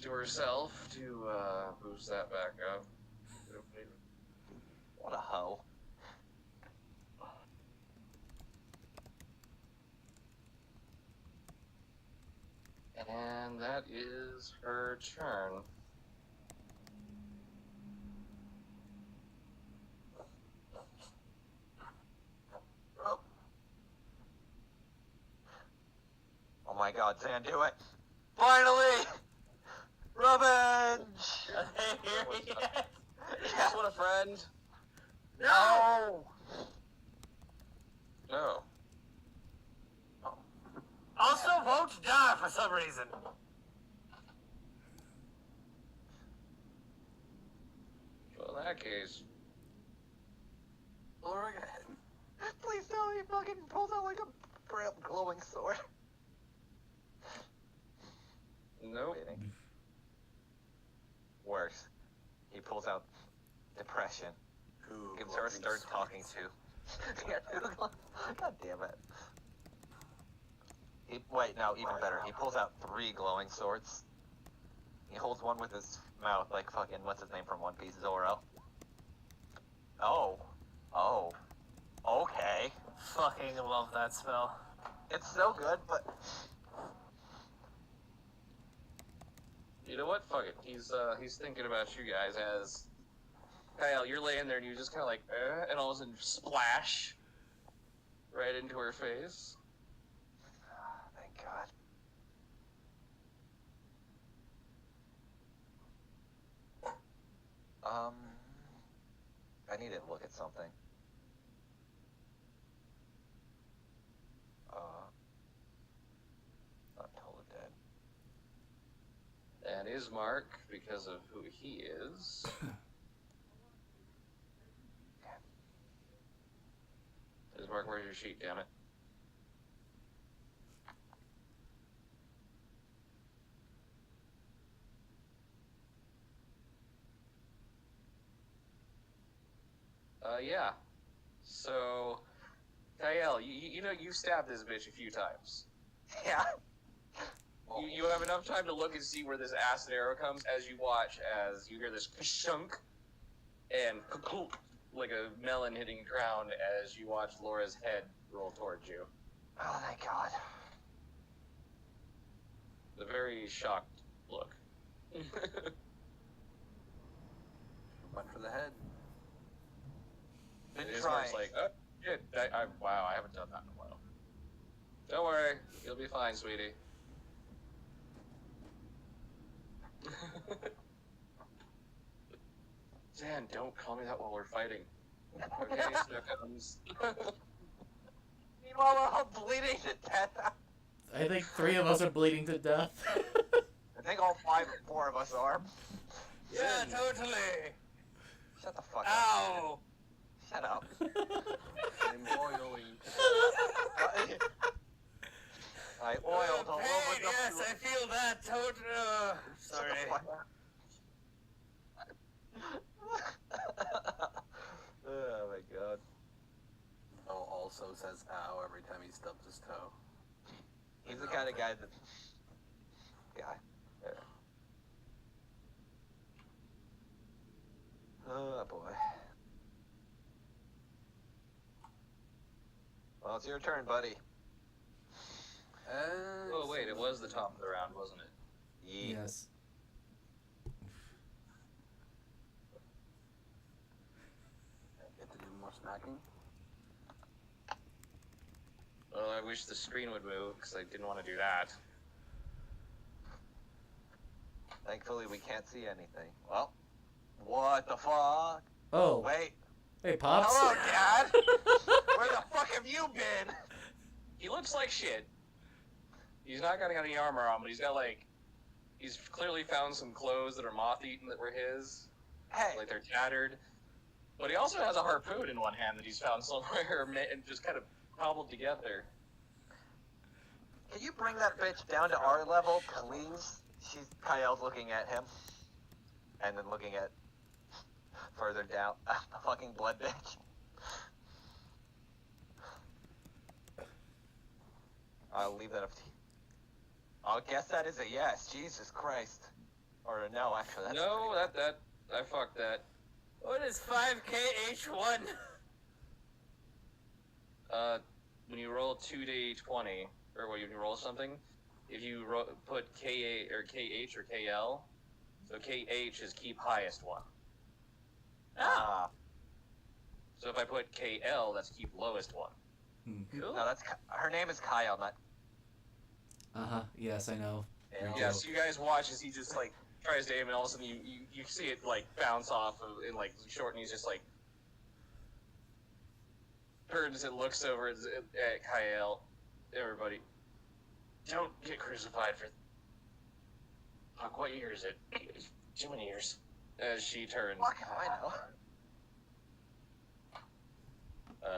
To herself to boost that back up. What a hoe. And that is her turn. Oh my god, Zan, do it! Finally! Revenge! Yes. What a friend! No! No. Also, won't die for some reason. Well, in that case, Laura, go ahead. Please tell me he fucking pulls out like a bright glowing sword. nope. Waiting. Worse. He pulls out depression. Ooh, Gives her a stern talking to. God damn it. Wait, no, even better. He pulls out 3 glowing swords. He holds one with his mouth, like fucking, what's his name from One Piece, Zoro. Oh. Oh. Okay. Fucking love that spell. It's so good, but... You know what? Fuck it. He's thinking about you guys as Kyle. You're laying there and you just kind of like, and all of a sudden splash right into her face. Thank God. I need to look at something. Not totally dead. And Ismark, because of who he is. Ismark, where's your sheet, damn it? Yeah. So, Kyle, you know, you stabbed this bitch a few times. Yeah. You have enough time to look and see where this acid arrow comes as you watch, as you hear this shunk and like a melon hitting ground as you watch Laura's head roll towards you. Oh, thank God. The very shocked look. Went for the head. Been Ismark's trying. like, oh, shit, wow, I haven't done that in a while. Don't worry, you'll be fine, sweetie. Dan, don't call me that while we're fighting. Okay, Snookums. Meanwhile, we're all bleeding to death. I think 3 of us are bleeding to death. I think all 4 of us are. Yeah, totally. Shut the fuck up. Ow. Shut up. I'm boiling. I oiled all Pain, over the yes, floor. I feel that. Sorry. Shut the fuck up. Oh my God. Oh, also says ow every time he stubs his toe. He's the kind of guy that... Guy. Yeah. Oh boy. Well, it's your turn, buddy. Oh wait, it was the top of the round, wasn't it? Yeah. Yes. Get to do more smacking. Well, I wish the screen would move, because I didn't want to do that. Thankfully, we can't see anything. Well, What the fuck? Oh, Wait. Hey, Pops. Hello, Dad. Where the fuck have you been? He looks like shit. He's not got any armor on, but he's got like, he's clearly found some clothes that are moth-eaten that were his. Hey. Like they're tattered. But he also has a harpoon in one hand that he's found somewhere and just kind of cobbled together. Can you bring that bitch down to our level, please? Kyle's looking at him. And then looking at further down. The fucking blood bitch. I'll leave that up to you. I'll guess that is a yes. Jesus Christ. Or a no, actually. That's No, I fucked that. What is 5KH1? When you roll 2d20, or when you roll something, if you put KA or KH or KL, so KH is keep highest one. Ah. So if I put KL, that's keep lowest one. Cool. No, that's her name is Kyle, not. Yes, I know. Yeah, so you guys watch as he just like tries to aim, and all of a sudden you see it like bounce off of, and like short, and he's just like turns and looks over at Kyle. Everybody, don't get crucified for. Fuck, what year is it? Too many years. As she turns. Fuck, I know.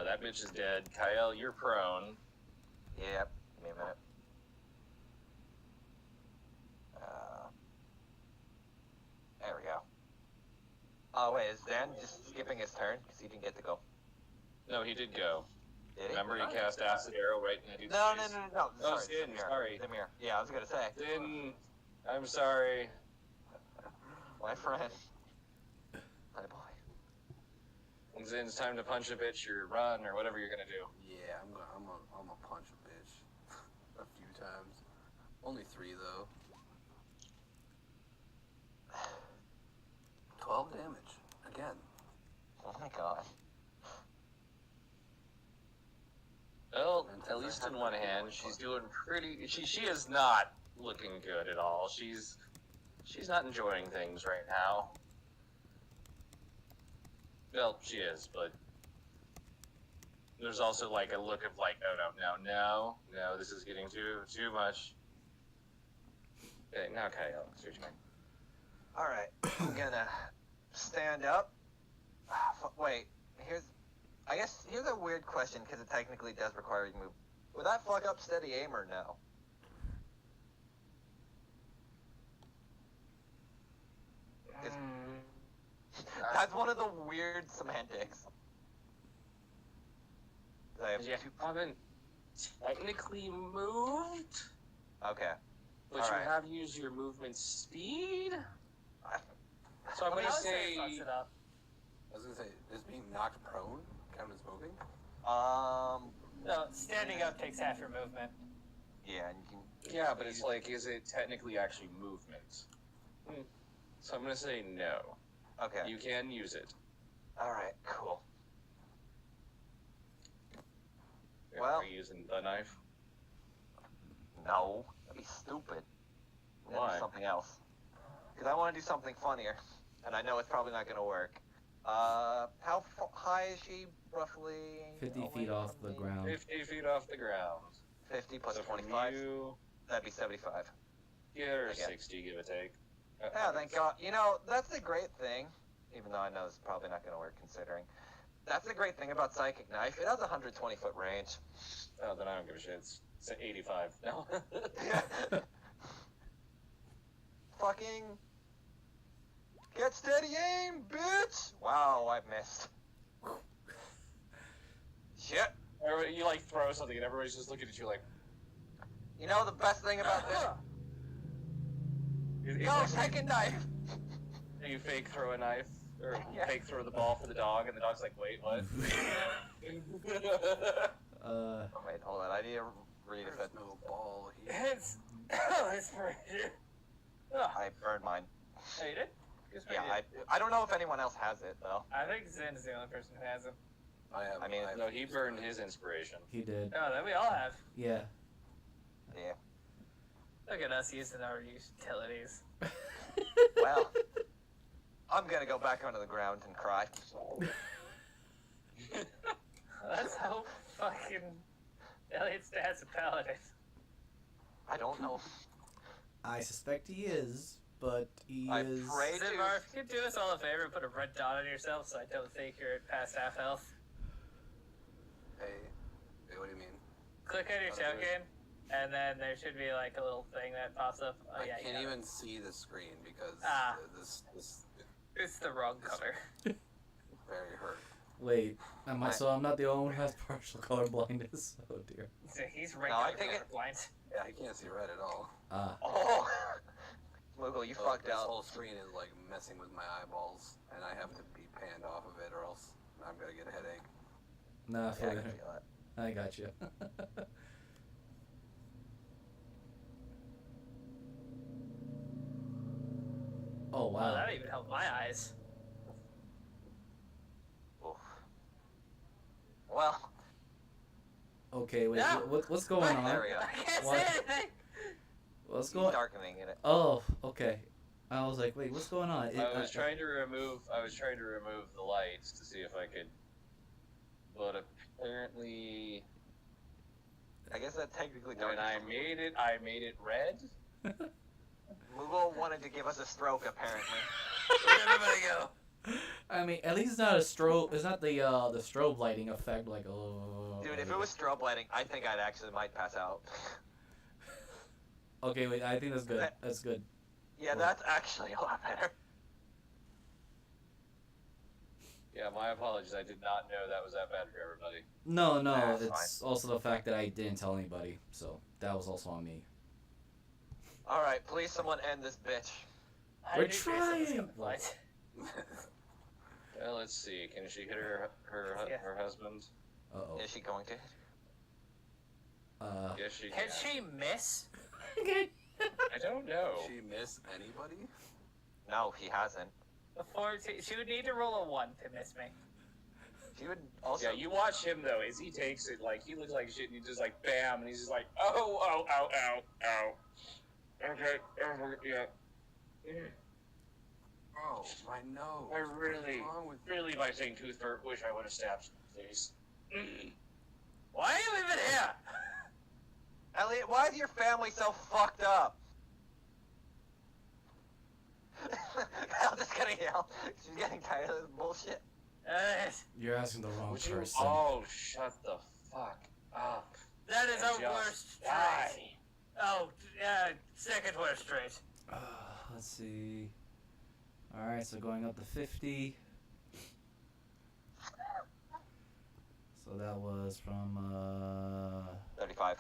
That bitch is dead. Kyle, you're prone. Yep. Give me a minute. There we go. Oh, wait, is Dan just skipping his turn? Because he didn't get to go. No, he did go. Did he? Remember, he cast acid arrow right in the dude's No. face. Oh, Oh, sorry. Sin, Zamir. sorry. Zamir. Yeah, I was gonna say. Sin, I'm sorry. My friend. My boy. Zin, it's time to punch a bitch or run or whatever you're gonna do. Yeah, I'm gonna punch a bitch a few times. Only 3 though. 12 damage again. Oh my god. Well, at least in one hand, she's doing pretty. She is not looking good at all. She's not enjoying things right now. Well, she is, but there's also like a look of like, oh no, this is getting too much. Okay, now Kyle, it's your turn. Alright, I'm gonna stand up. Wait, here's a weird question, because it technically does require you to move. Would that fuck up steady aim or no? That's one of the weird semantics. I have You two- haven't technically moved, Okay. but All you right. have used your movement speed. So I'm I gonna would say. fucks it up. I was gonna say, is being knocked prone count as moving? No, standing up takes half your movement. Yeah, and you can. Yeah, but it's like, is it technically actually movement? So I'm gonna say no. Okay. You can use it. Alright, cool. Are you using the knife? No, that'd be stupid. I'm gonna Why? do something else. Because I want to do something funnier, and I know it's probably not gonna work. How high is she, roughly? 50 feet off the ground. 50 feet off the ground. 50 plus So from 25? you, That'd be 75. yeah, or I guess. 60, give or take. Yeah, thank God. You know, that's the great thing, even though I know it's probably not going to work considering. That's the great thing about Psychic Knife. It has a 120-foot range. Oh, then I don't give a shit. It's 85. No. Fucking... Get steady aim, bitch! Wow, I missed. Shit. You like throw something and everybody's just looking at you like. You know the best thing about this? It's Go, like second knife! you fake throw a knife or Yeah. fake throw the ball for the dog, and the dog's like, wait, what? Wait, hold on. I need to read if There's it... no ball here. It's for you. I burned mine. Oh, you did? Guess what Yeah, you did. I don't know if anyone else has it, though. I think Zin's the only person who has him. I mean, No, he burned his inspiration. He did. No, that we all have. Yeah. Yeah. Look at us using our utilities. Well, I'm gonna go back onto the ground and cry. That's how fucking Elliot's dad's a paladin. I don't know. I suspect he is, but he I is. pray to. Zimar, if you could do us all a favor and put a red dot on yourself so I don't think you're at past half health. Hey, what do you mean? Click on your token, and then there should be like a little thing that pops up. Oh, I yeah, you can't got it. even see the screen because this It's the wrong color. very hurt. Wait, so I'm not the only one who has partial color blindness? Oh dear. So he's I regular think it- colorblind. Yeah, I can't see red at all. Oh! Moogle, you fucked This up. whole screen is like messing with my eyeballs, and I have to be panned off of it, or else I'm gonna get a headache. Nah, Yeah, I fuck can it. feel it. I got you. Oh Wow, wow. that even helped my eyes. Oof. Well, Okay, wait. No! What's going on? there we go. I can't What? say anything! What's He's going? darkening in it. Oh, okay. I was like, wait, what's going on? I was trying to remove the lights to see if I could, but apparently I guess that technically when I made it red. Moogle wanted to give us a stroke, apparently. Where'd everybody go? I mean, at least it's not a strobe. It's not the strobe lighting effect. Like, oh. Dude, if it was strobe lighting, I think I'd actually might pass out. Okay, wait. I think that's good. That's good. Yeah, that's actually a lot better. Yeah, my apologies. I did not know that was that bad for everybody. No, Nah, it's it's also the fact that I didn't tell anybody, so that was also on me. Alright, please someone end this bitch. How We're did you face this trying. light? Well, let's see. Can she hit her Yeah. her husband? Uh oh. Is she going to? Yes, she Can can. she miss? I don't know. Did she miss anybody? No, he hasn't. She would need to roll a 1 to miss me. She would also. Yeah, you watch him though. As he takes it, like he looks like shit, and he just like bam, and he's just like, oh, ow, ow, ow, ow. Okay, yeah. Oh, my nose. I really, What's wrong with really, my thing tooth hurt. Wish I would have stabbed some face. Why are you even here? Elliot, why is your family so fucked up? I'm just gonna yell. She's getting tired of this bullshit. You're asking the wrong Would you? person. Oh, shut the fuck up. That is And our just worst trait. die. Oh, second worst trait. Let's see. All right, so going up to 50. So that was from 35.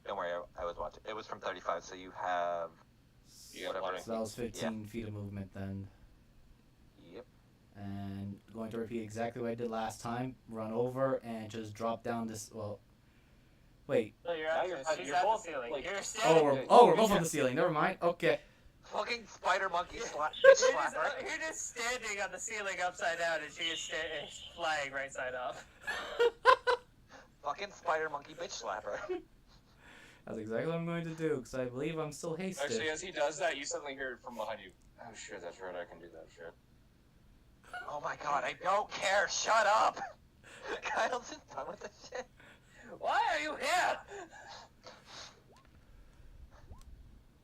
Don't worry, I was watching. It was from 35, so you have. You got Whatever. plenty. So that was 15 feet of movement then. Yep. And going to repeat exactly what I did last time. Run over and just drop down this. Well, wait. No, you're Now at, you're- she's you're at both, the ceiling. like- You're Oh, standing. we're both on the ceiling. Never mind. Okay. Fucking spider monkey slap. You're Bitch slapper. you're just standing on the ceiling upside down, and she is flying right side up. Fucking spider monkey bitch slapper. That's exactly what I'm going to do because I believe I'm still hasted. Actually, as he does that, you suddenly hear it from behind you. Oh shit, that's right. I can do that shit. Oh my god, I don't care. Shut up. Kyle's just done with this shit. Why are you here?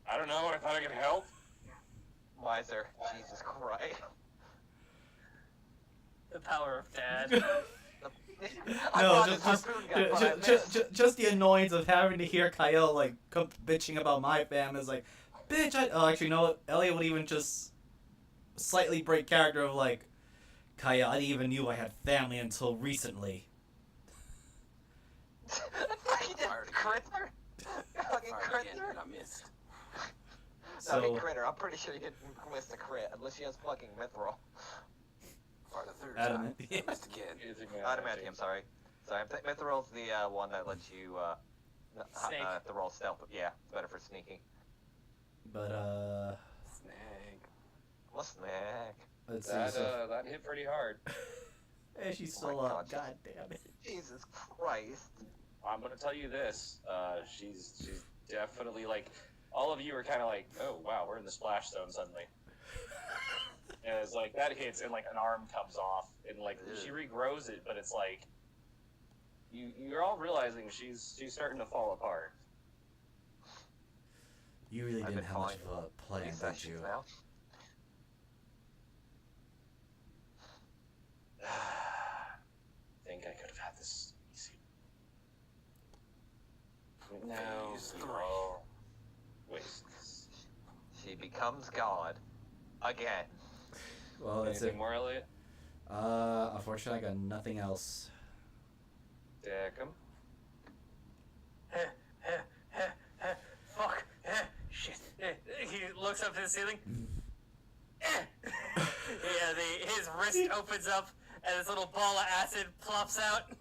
I don't know. I thought I could help. Miser. Jesus Christ. The power of dad. I No, brought just, this harpoon gun, but I missed. just the annoyance of having to hear Kyle like come bitching about my fam is like, bitch. Oh, actually, no. Elliot would even just slightly break character of like, Kyle. I didn't even knew I had family until recently. Fucking critter. Fucking Alright, again, critter. I missed. Fucking So critter. I'm pretty sure you didn't miss the crit unless she has fucking mithril. For the third Adamant. time. I missed again. Adamantium, sorry. Sorry, mithril's the one that lets you Snake. the roll stealth. Yeah, it's better for sneaking. But Snag. What's snack? let's see. That So, that hit pretty hard. hey, she's Oh my still up. God. God damn it. Jesus Christ. I'm gonna tell you this. She's definitely like. All of you are kind of like, oh wow, we're in the splash zone suddenly. as like that hits and like an arm comes off and like she regrows it, but it's like you're all realizing she's starting to fall apart. You really I've didn't been have much following of a plan, these did sessions you? now. I think I could have had this easy. No, Phase you 3. all waste this. She becomes God again. Well, that's Anything it. more, Elliot? Unfortunately, I got nothing else. Deckham? Fuck. Shit. He looks up to the ceiling. Yeah, his wrist opens up and this little ball of acid plops out.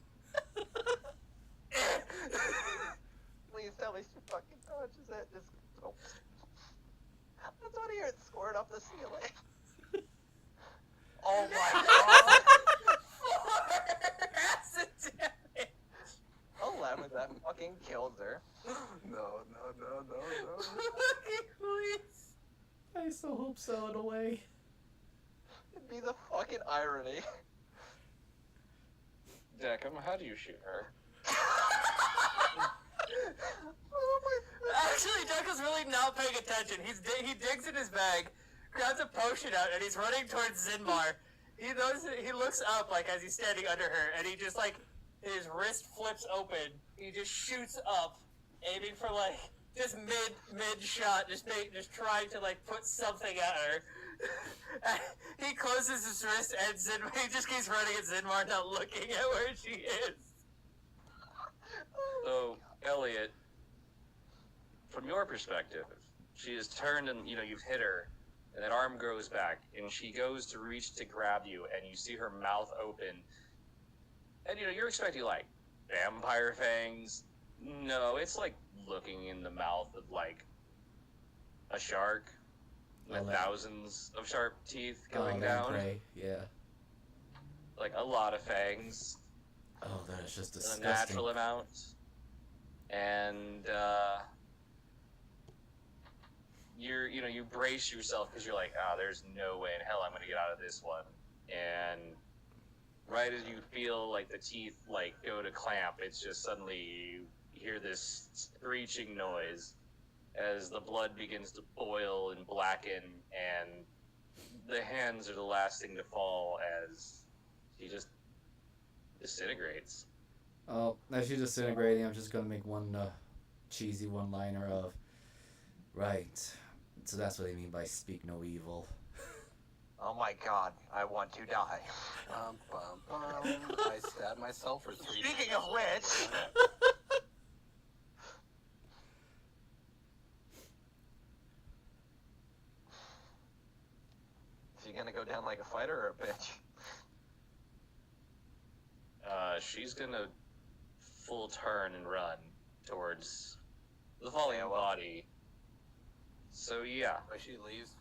Please tell me she fucking touches it. Just oh. I just want to hear it squirt off the ceiling. Oh my god! 4 acid damage. 11, that fucking kills her. No. Please. I so hope so, in a way. It'd be the fucking irony. Deckham, how do you shoot her? Actually, Deckel's really not paying attention. He digs in his bag, grabs a potion out, and he's running towards Zinmar. He looks up like as he's standing under her, and he just like his wrist flips open. He just shoots up, aiming for like just mid shot, just trying to like put something at her. He closes his wrist, and he just keeps running at Zinmar, not looking at where she is. So, Elliot, from your perspective, she has turned and, you've hit her, and that arm grows back, and she goes to reach to grab you, and you see her mouth open. And, you're expecting, like, vampire fangs. No, it's like looking in the mouth of, like, a shark with thousands of sharp teeth going down. Lamprey, yeah. Like, a lot of fangs. Oh, that is just A disgusting. natural amount. And, you brace yourself because you're like, there's no way in hell I'm going to get out of this one. And right as you feel like the teeth like go to clamp, it's just suddenly you hear this screeching noise as the blood begins to boil and blacken, and the hands are the last thing to fall as she just disintegrates. Oh, as she's disintegrating, I'm just gonna make one cheesy one-liner of, right, so that's what they mean by speak no evil. Oh my god, I want to die. I stabbed myself for 3 Speaking of which, is she gonna go down like a fighter or a bitch? She's gonna full turn and run towards the falling body. So yeah, But she leaves.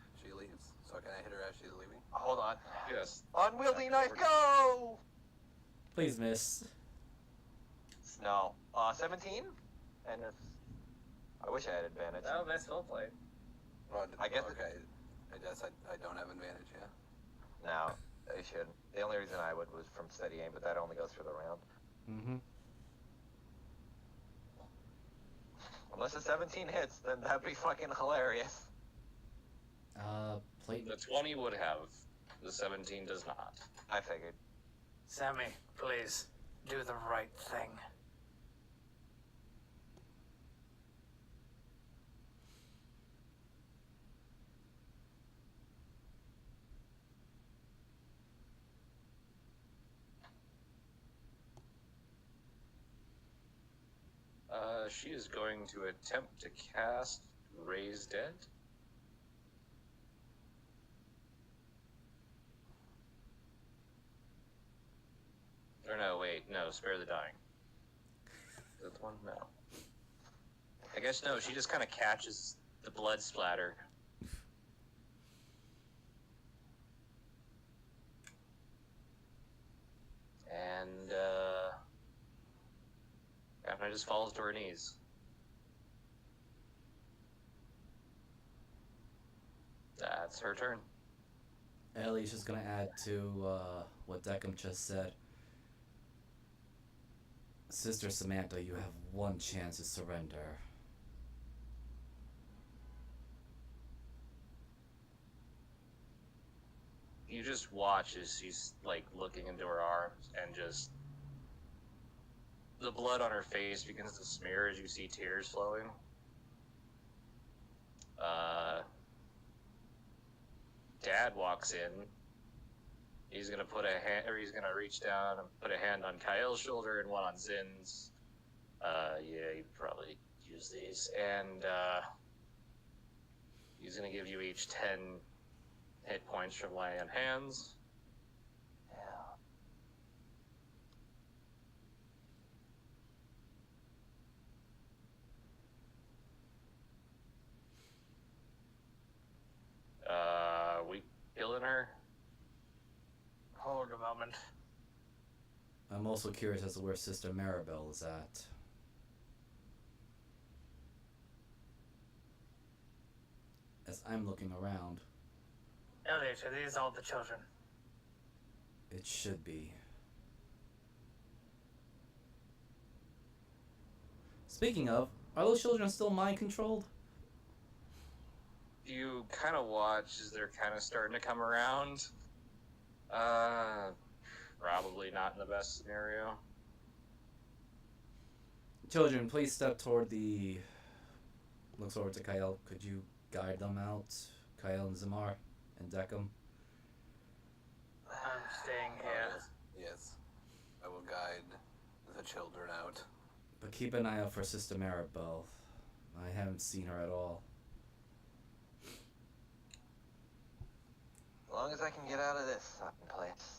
So can I hit her as she's leaving? Hold on. yes. Unwieldy knife, go! Please, miss. No. 17? And if... I wish I had advantage. Oh, that's well played. Well, I guess okay. I guess I don't have advantage, yeah. No, they should. The only reason I would was from steady aim, but that only goes for the round. Mm-hmm. Unless a 17 hits, then that'd be fucking hilarious. Plate. The 20 would have. The 17 does not. I figured. Sammy, please, do the right thing. She is going to attempt to cast Raise Dead. Or no, wait, no, Spare the Dying. Is that the one? No. I guess no, she just kind of catches the blood splatter. And, kind of just falls to her knees. That's her turn. Ellie's just gonna add to what Deckham just said. Sister Samantha, you have one chance to surrender. You just watch as she's like looking into her arms, and just the blood on her face begins to smear as you see tears flowing. Dad walks in. He's gonna put a hand, or he's gonna reach down and put a hand on Kyle's shoulder and one on Zin's. Yeah, you probably use these, and he's gonna give you each 10 hit points from laying on hands. We killing her? Hold a moment. I'm also curious as to where Sister Maribel is at. As I'm looking around, Elliot, are these all the children? it should be. Speaking of, are those children still mind controlled? You kind of watch as they're kind of starting to come around. Probably not in the best scenario. Children, please step toward the. Looks over to Kyle. Could you guide them out? Kyle and Zamar and Deckham. I'm staying Oh, here. yes. I will guide the children out. But keep an eye out for Sister Maribel. I haven't seen her at all. As long as I can get out of this fucking place.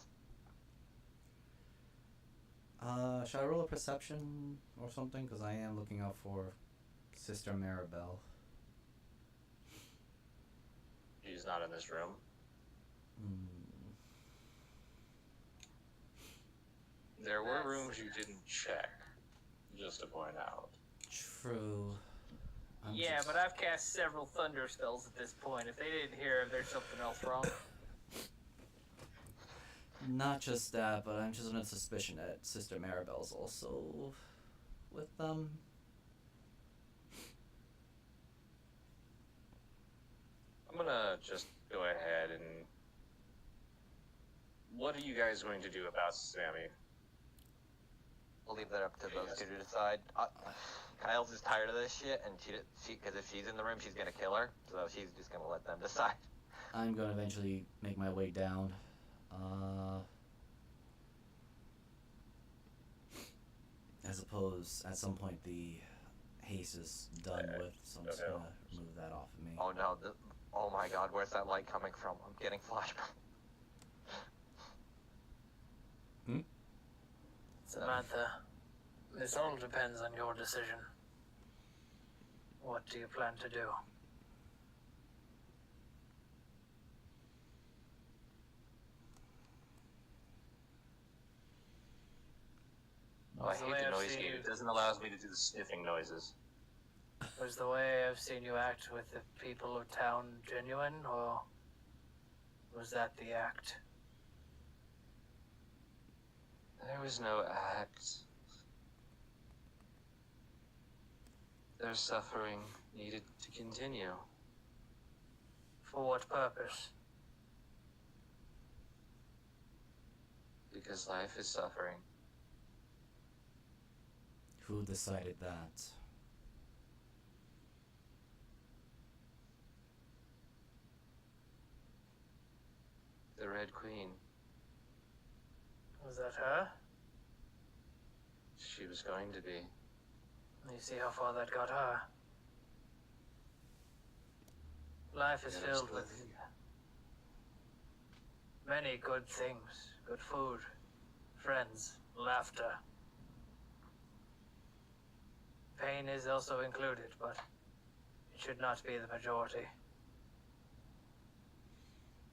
Should I roll a perception or something? Because I am looking out for Sister Maribel. She's not in this room. There were rooms you didn't check, just to point out. True. Yeah, but I've cast several thunder spells at this point. If they didn't hear, there's something else wrong. Not just that, but I'm just under suspicion that Sister Maribel's also with them. I'm gonna just go ahead and... What are you guys going to do about Sammy? We'll leave that up to those two to decide. Kyle's just tired of this shit, and she, because if she's in the room, she's gonna kill her. So she's just gonna let them decide. I'm going to eventually make my way down. I suppose at some point the haste is done with, so I'm just Okay. going to remove that off of me. Oh no! Oh my God! Where's that light coming from? I'm getting flashbacks. Samantha, this all depends on your decision. What do you plan to do? Oh, I hate the noise gate. It doesn't allow me to do the sniffing noises. Was the way I've seen you act with the people of town genuine, or was that the act? There was no act. Their suffering needed to continue. For what purpose? Because life is suffering. Who decided that? The Red Queen. Was that her? She was going to be. You see how far that got her. Life is Yeah, filled with absolutely. many good things. Good food, friends, laughter. Pain is also included, but it should not be the majority.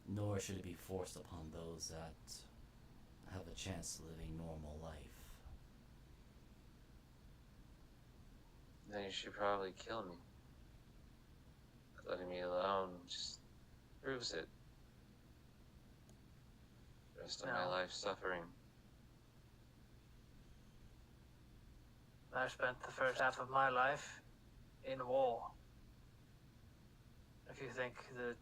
Nor should it be forced upon those that have a chance to live a normal life. Then you should probably kill me. Letting me alone just proves it. rest of my life suffering. I spent the first half of my life in war. If you think that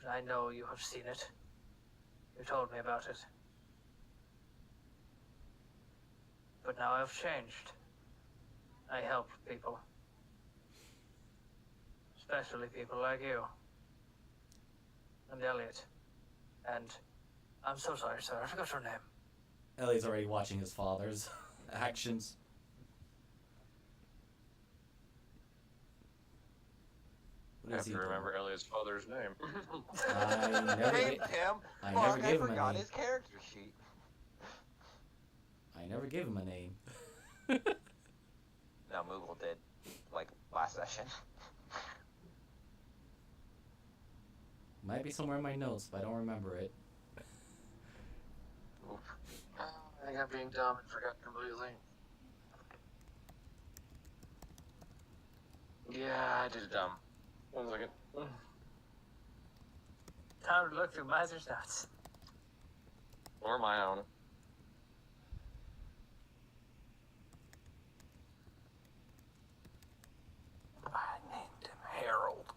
I know you have seen it. You told me about it. But now I've changed. I help people. Especially people like you. And Elliot. And I'm so sorry, sir. I forgot your name. Ellie's already watching his father's actions. I have to remember Elliot's father's name. I never, Named him. I Fuck, never gave him a forgot name. his character sheet. I never gave him a name. No, Moogle did, like, last session. Might be somewhere in my notes, but I don't remember it. I think I'm being dumb and forgot completely. Yeah, I did it dumb. 1 second. Time to look through Miser's notes. Or my own. I named him Harold.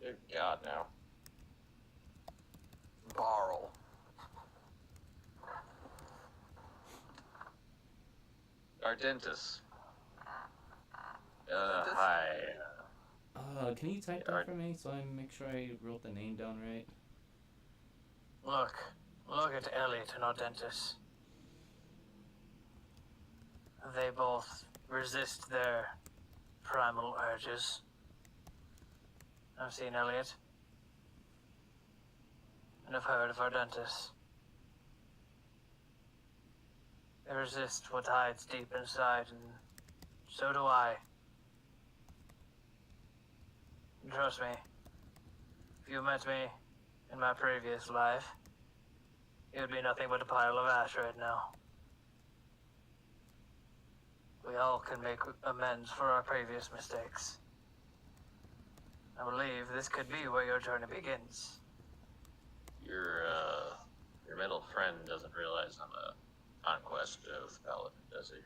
Good God, now. Barl. Ardentis. Hi. Can you type that for me so I make sure I wrote the name down right? Look at Elliot and Ardentis. They both resist their primal urges. I've seen Elliot. And I've heard of Ardentis. They resist what hides deep inside, and so do I. And trust me, if you met me in my previous life, it would be nothing but a pile of ash right now. We all can make amends for our previous mistakes. I believe this could be where your journey begins. Your middle friend doesn't realize I'm a conquest oath paladin, does he?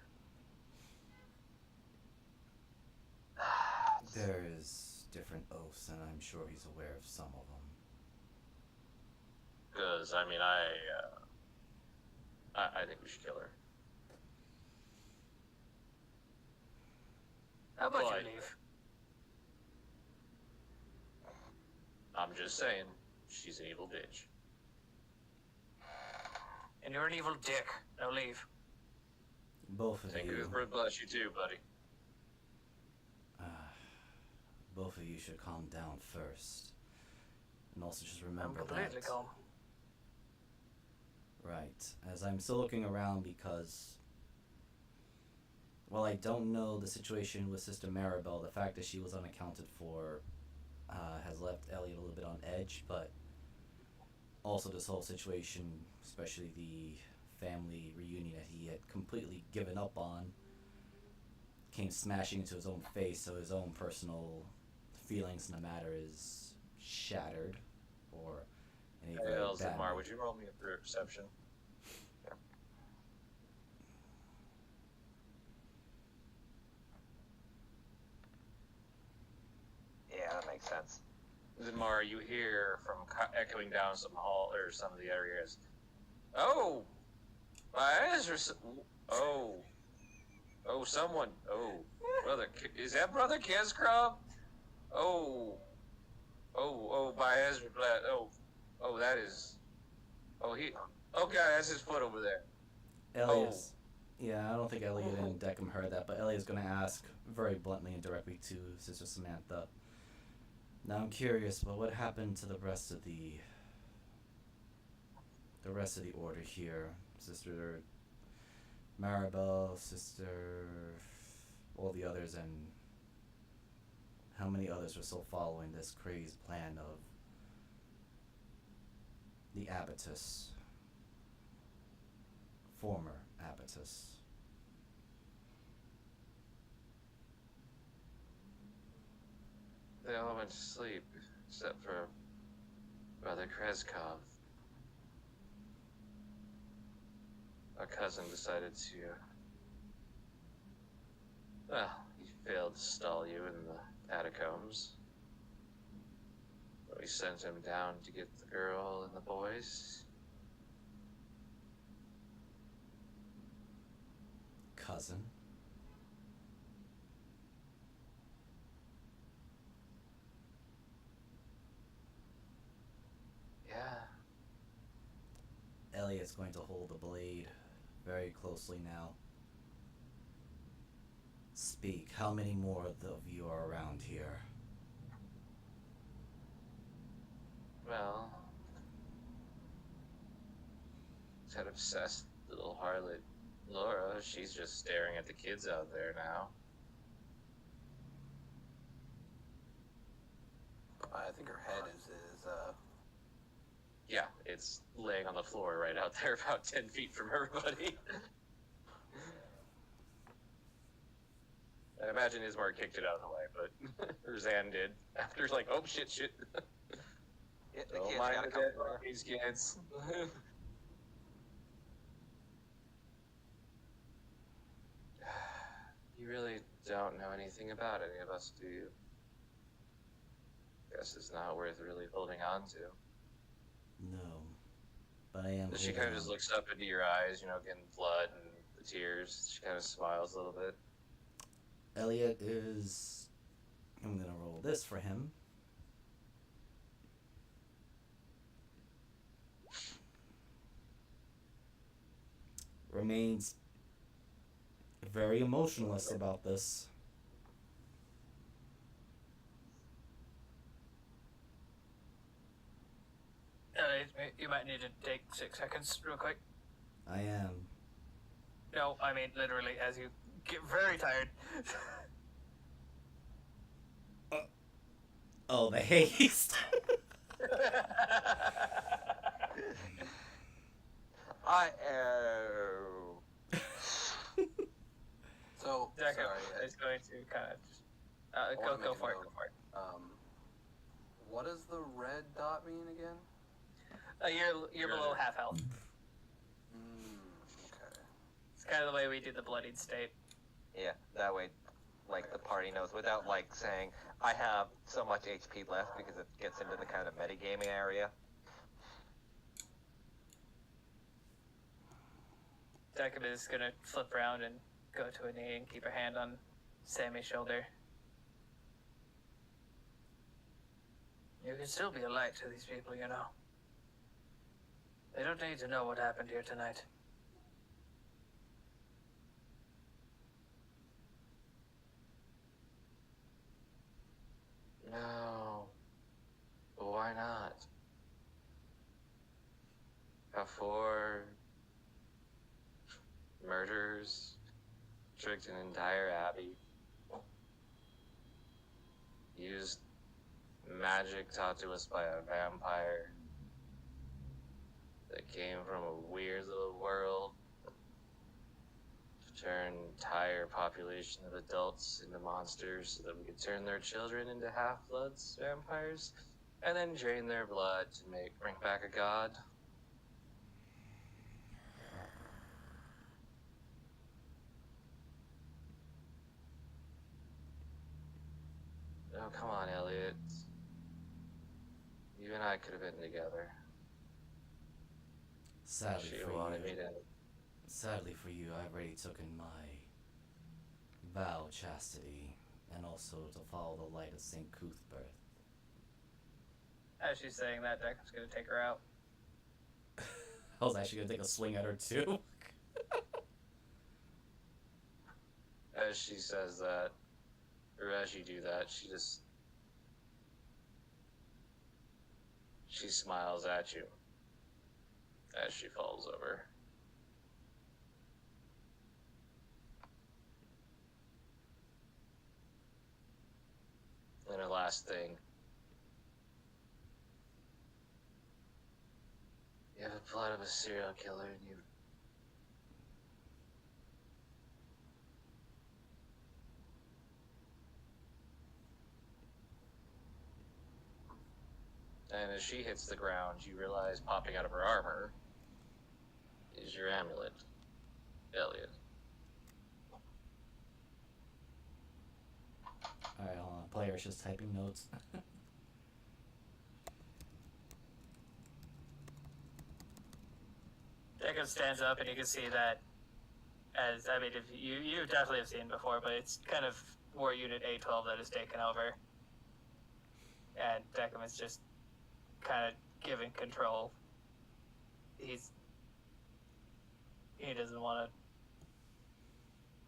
There's different oaths, and I'm sure he's aware of some of them. Because, I mean, I think we should kill her. How about Why? you leave? I'm just saying, she's an evil bitch. And you're an evil dick. Now leave. Both of Thank you. you. Bless you too, buddy. Both of you should calm down first. And also just I'm remember completely that. calm. Right. As I'm still looking around because, while I don't know the situation with Sister Maribel, the fact that she was unaccounted for has left Elliot a little bit on edge, but also this whole situation, especially the family reunion that he had completely given up on, came smashing into his own face, so his own personal feelings in the matter is shattered, or in a Hey, very bad Zimar, way. would you roll me a perception? Yeah, that makes sense. Zimar, you hear from echoing down some hall or some of the areas. Oh, my eyes are. Oh, someone. Oh, brother, is that Brother Kizkrov? Oh, by Ezra Blatt. Oh, that is. Okay, that's his foot over there. Elias. Yeah, I don't think Elliot and Deckham heard that, but Elliot's going to ask very bluntly and directly to Sister Samantha. Now I'm curious, but what happened to the rest of the order here? Sister Maribel, Sister, all the others, and how many others are still following this crazed plan of the Abbotess, former Abbotess? They all went to sleep, except for Brother Kreskov. Our cousin decided to... Well, he failed to stall you in the catacombs. But we sent him down to get the girl and the boys. Cousin? Yeah. Elliot's going to hold the blade very closely now. Speak. How many more of you are around here? Well... that obsessed little harlot Laura, she's just staring at the kids out there now. I think her head is Yeah, it's laying on the floor right out there about 10 feet from everybody. I imagine Ismar kicked it out of the way, but Zan did. After like, oh shit. Yeah, the Don't kids mind gotta the come dead over. bodies, kids. You really don't know anything about any of us, do you? Guess it's not worth really holding on to. No. But I am. She kind of just looks up into your eyes, getting blood and the tears. She kind of smiles a little bit. Elliot is. I'm gonna roll this for him. Remains very emotionless about this. You might need to take 6 seconds real quick. I am. No, I mean literally as you get very tired. Oh, the haste. I So Deco sorry. is going to kind of just I wanna go make a for it. note. Go for it. What does the red dot mean again? You're below half health. Okay. It's kind of the way we do the bloodied state. yeah, that way, like, the party knows without, like, saying, I have so much HP left, because it gets into the kind of metagaming area. Deckard is gonna flip around and go to a knee and keep a hand on Sammy's shoulder. You can still be a light to these people, you know. They don't need to know what happened here tonight. No. But why not? Have 4 murders, tricked an entire abbey, used magic taught to us by a vampire that came from a weird little world to turn entire population of adults into monsters so that we could turn their children into half-bloods, vampires, and then drain their blood to bring back a god. Oh, come on, Elliot. You and I could have been together. Sadly She for wanted me you. to. Sadly for you, I've already taken my vow of chastity, and also to follow the light of St. Cuthbert. As she's saying that, Deckard's gonna take her out. I was actually gonna take a swing at her too. As she says that, or as you do that, she smiles at you as she falls over. And her last thing. You have the blood of a serial killer in you. And as she hits the ground, you realize popping out of her armor is your amulet, Elliot. Alright, hold on. Player's just typing notes. Jacob stands up, and you can see that, as I mean, if you definitely have seen before, but it's kind of War Unit A12 that has taken over, and Deckham is just kind of given control. He doesn't want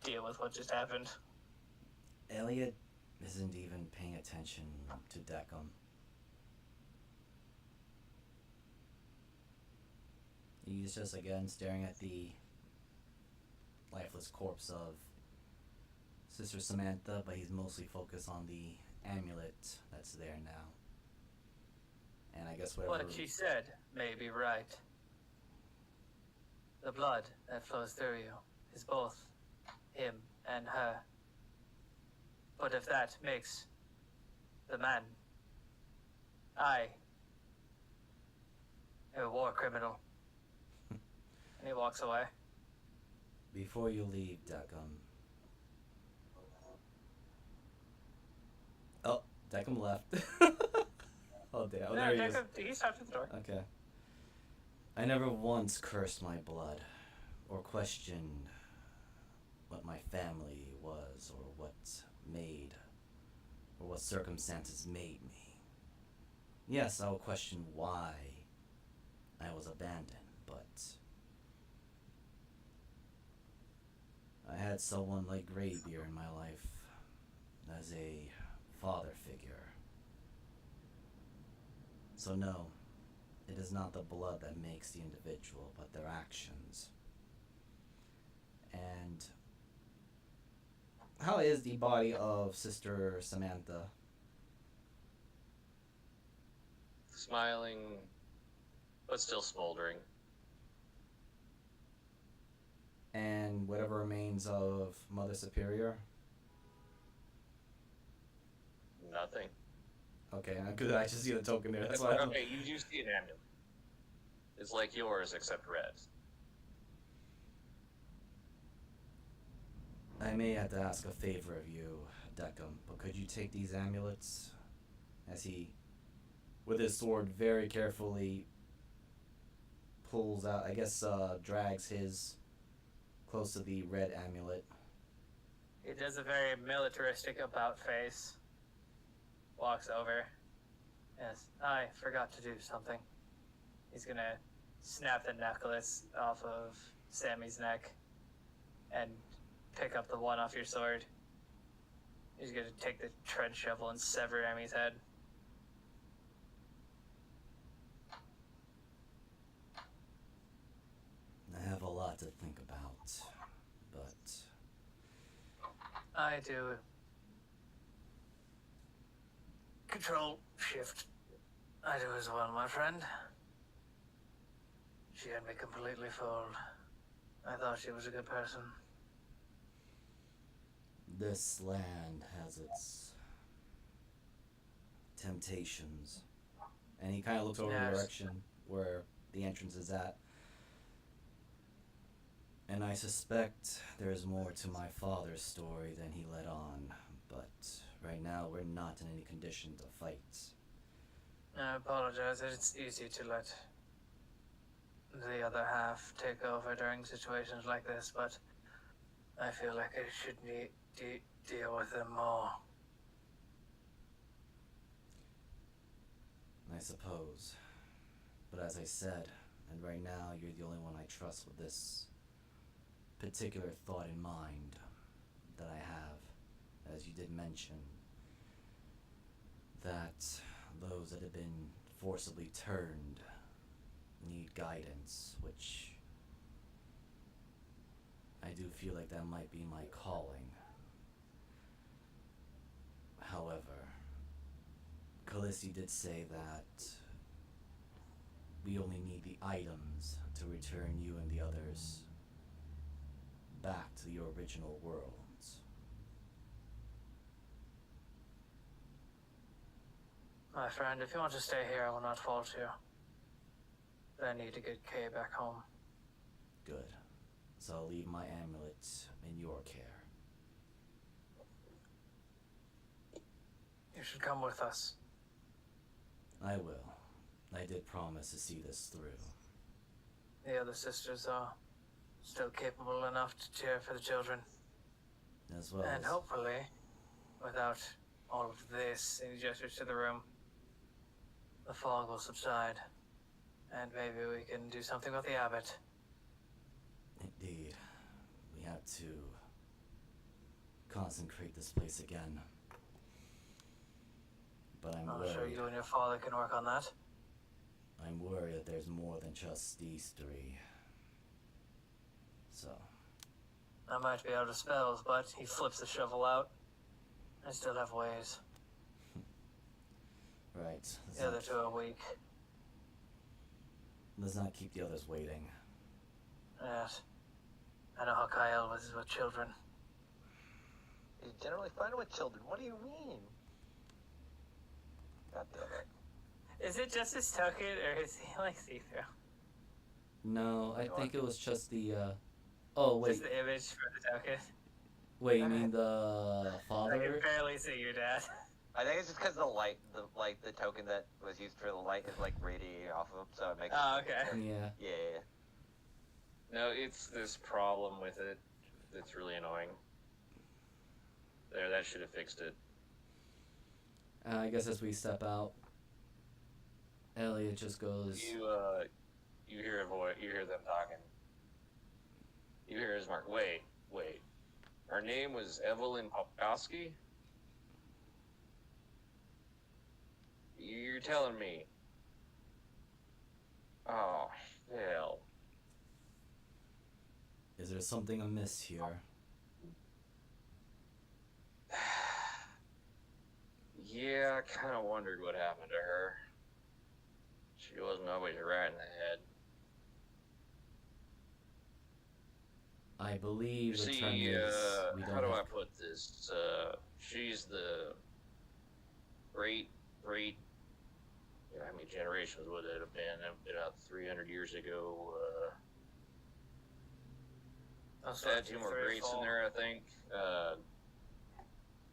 to deal with what just happened. Elliot isn't even paying attention to Deckham. He's just again staring at the lifeless corpse of Sister Samantha, but he's mostly focused on the amulet that's there now. And I guess whatever... What she said may be right. The blood that flows through you is both him and her. But if that makes the man, I am a war criminal. And he walks away. Before you leave, Deckham... Oh, Deckham left. Oh, damn. Oh, there he is. He stopped at the door. Okay. I never once cursed my blood, or questioned what my family was, or what circumstances made me. Yes, I will question why I was abandoned, but I had someone like Greybeard in my life as a father figure. So no, it is not the blood that makes the individual, but their actions. And how is the body of Sister Samantha? Smiling, but still smoldering. And whatever remains of Mother Superior? Nothing. Okay, good. I just see the token there. That's why. Okay, you do see an amulet. It's like yours, except red. I may have to ask a favor of you, Deckham, but could you take these amulets? As he, with his sword, very carefully pulls out, I guess, drags his close to the red amulet. He does a very militaristic about face. Walks over. Yes, I forgot to do something. He's gonna snap the necklace off of Sammy's neck and pick up the one off your sword. He's gonna take the trench shovel and sever Emmy's head. I have a lot to think about, but I do. Control shift. I do as well, my friend. She had me completely fooled. I thought she was a good person. this land has its temptations. And he kind of looks over the direction where the entrance is at. And I suspect there's more to my father's story than he let on, but right now we're not in any condition to fight. I apologize. It's easy to let the other half take over during situations like this, but I feel like I should deal with them more. I suppose. But as I said, and right now you're the only one I trust with this particular thought in mind that I have, as you did mention, that those that have been forcibly turned need guidance, which I do feel like that might be my calling. However, Khaleesi did say that we only need the items to return you and the others back to your original worlds. My friend, if you want to stay here, I will not fault you. But I need to get Kay back home. Good. So I'll leave my amulet in your care. You should come with us. I will. I did promise to see this through. The other sisters are still capable enough to care for the children. As well And as... hopefully, without all of this, and he gestures to the room, the fog will subside. And maybe we can do something with the abbot. Indeed. We have to consecrate this place again. But I'm I'm sure worried. you and your father can work on that. I'm worried that there's more than just these three. So, I might be out of spells, but he flips the shovel out. I still have ways. right. The other two are weak. Let's not keep the others waiting. Yes. I know how Kyle was with children. You generally find with children. What do you mean? God damn it. Is it just his token, or is he like see-through? No, I think it was just the, Oh, wait. Just the image for the token. Wait, you mean the I can father? barely see your dad. I think it's just because the token that was used for the light is like radiating off of him, so it makes. Oh, okay. Yeah. Yeah. No, it's this problem with it that's really annoying. There, that should have fixed it. I guess as we step out, Elliot just goes, You hear a voice, you hear them talking. You hear his mark. Wait. Her name was Evelyn Popkowski? You're telling me. Oh, hell. is there something amiss here? Yeah, I kind of wondered what happened to her. She wasn't always right in the head. I believe the See, term is we how don't do I have... put this? She's the great, how many generations would it have been? About 300 years ago. Had two more greats in there, I think.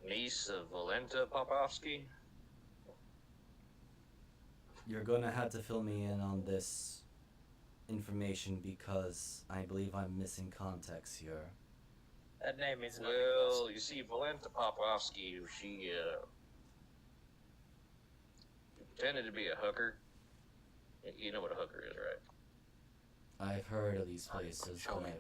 Niece of Valenta Popovsky. You're gonna have to fill me in on this information because I believe I'm missing context here. That name means nothing. Well, you see, Valenta Popovsky, she pretended to be a hooker. You know what a hooker is, right? I've heard of these places, Show but me.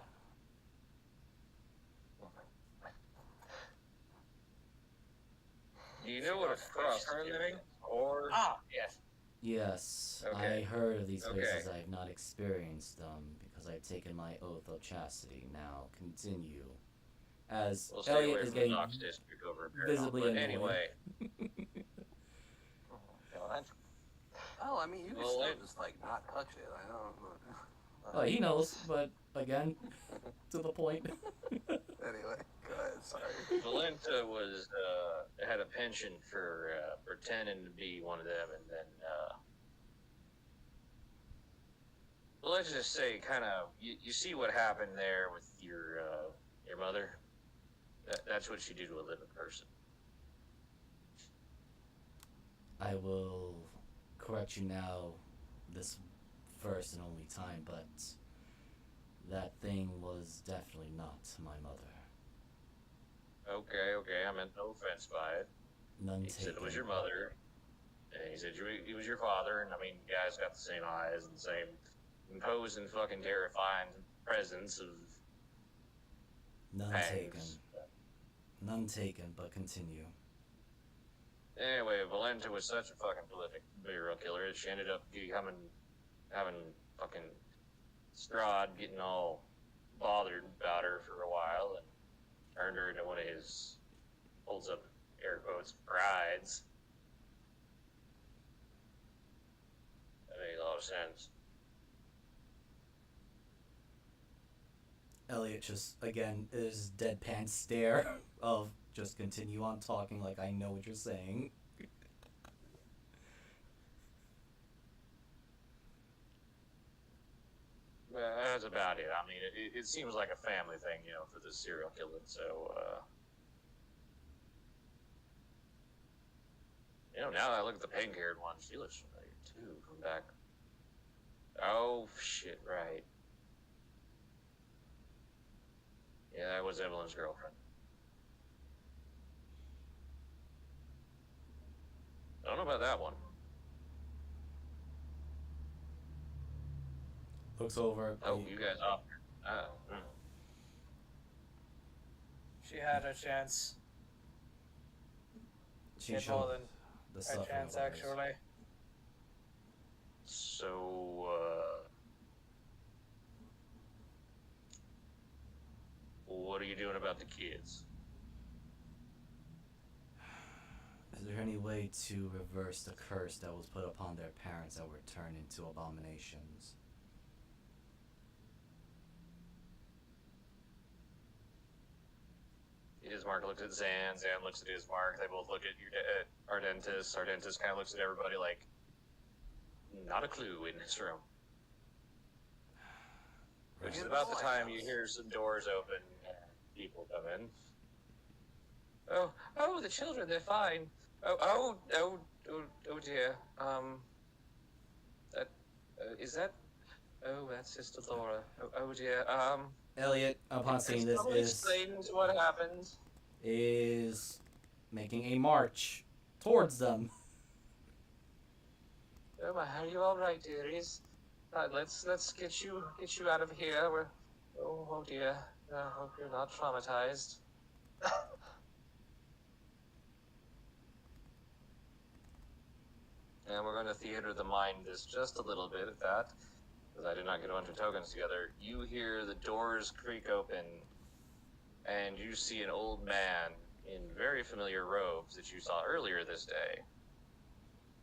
Do you know what a cross-turning or? Yes. yes, Okay. I heard of these Okay. places. I have not experienced them because I've taken my oath of chastity. Now continue. As We'll stay away Elliot is from the getting Knox district over here. visibly But annoyed. anyway, Oh, I mean, you can Well, still it- just like not touch it. I know. Oh, he knows, but again, to the point. Anyway, go ahead. Sorry. Valenta was had a penchant for pretending to be one of them, and then well, let's just say, kind of, you see what happened there with your mother. That's what you do to a living person. I will correct you now, this first and only time, but that thing was definitely not my mother. Okay, I meant no offense by it. None He taken. said it was your mother, and he said it was your father, and I mean, you guys got the same eyes and the same imposing, fucking terrifying presence of None pangs. taken. None taken, but continue. Anyway, Valenta was such a fucking prolific serial killer that she ended up having fucking Strahd getting all bothered about her for a while and turned her into one of his, holds up air quotes, brides. That makes a lot of sense. Elliot just, again, is deadpan stare of just continue on talking like I know what you're saying. that's about it. I mean, it seems like a family thing, you know, for the serial killing. So, you know, now that I look at the pink-haired one, she looks familiar too. From back. Oh shit! Right. Yeah, that was Evelyn's girlfriend. I don't know about that one. Looks over. Oh, you guys. Oh. She had a chance. She Did showed more than the a suffering chance, of others. actually. So, what are you doing about the kids? Is there any way to reverse the curse that was put upon their parents that were turned into abominations? Ismark looks at Zan. Zan looks at Ismark. They both look at Ardentis. Ardentis kind of looks at everybody like, not a clue in this room. Which is about the time you hear some doors open and people come in. Oh, the children, they're fine. Oh dear. Is that? Oh, that's Sister Laura. Oh dear. Elliot, upon seeing this, explains what happened. is making a march towards them. Oh my, are you all right, dearies? Let's get you out of here. Oh dear. I hope you're not traumatized. And we're going to theater the mind this just a little bit at that, because I did not get a bunch of tokens together. You hear the doors creak open, and you see an old man in very familiar robes that you saw earlier this day.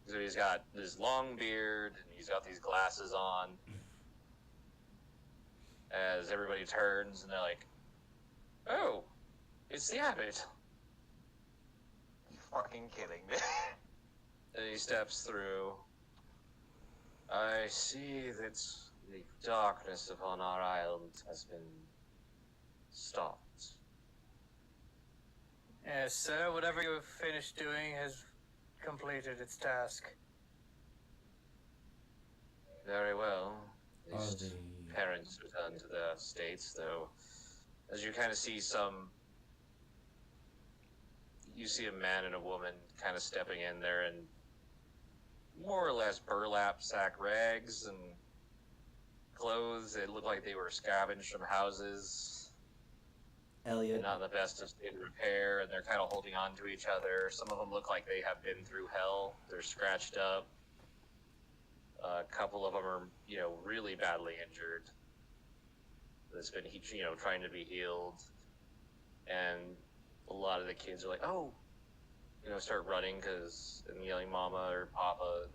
So he's got this long beard, and he's got these glasses on. As everybody turns, and they're like, "Oh, it's the abbot." You fucking kidding me? And he steps through. I see that the darkness upon our island has been stopped. Yes, sir. Whatever you have finished doing has completed its task. Very well. At Are least the parents return to their states, though. As you kind of see you see a man and a woman kind of stepping in there in more or less burlap sack rags and clothes that look like they were scavenged from houses. Elliot, Not in the best of state of repair, and they're kind of holding on to each other. Some of them look like they have been through hell. They're scratched up. A couple of them are, really badly injured. That's been, trying to be healed. And a lot of the kids are like, oh, start running and yelling mama or papa.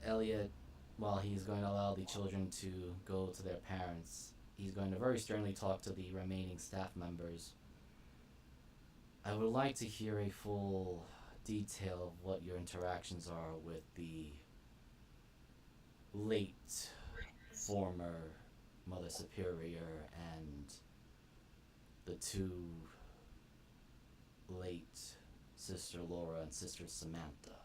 Elliot, while he's going to allow the children to go to their parents, he's going to very sternly talk to the remaining staff members. I would like to hear a full detail of what your interactions are with the late former Mother Superior and the two late Sister Laura and Sister Samantha.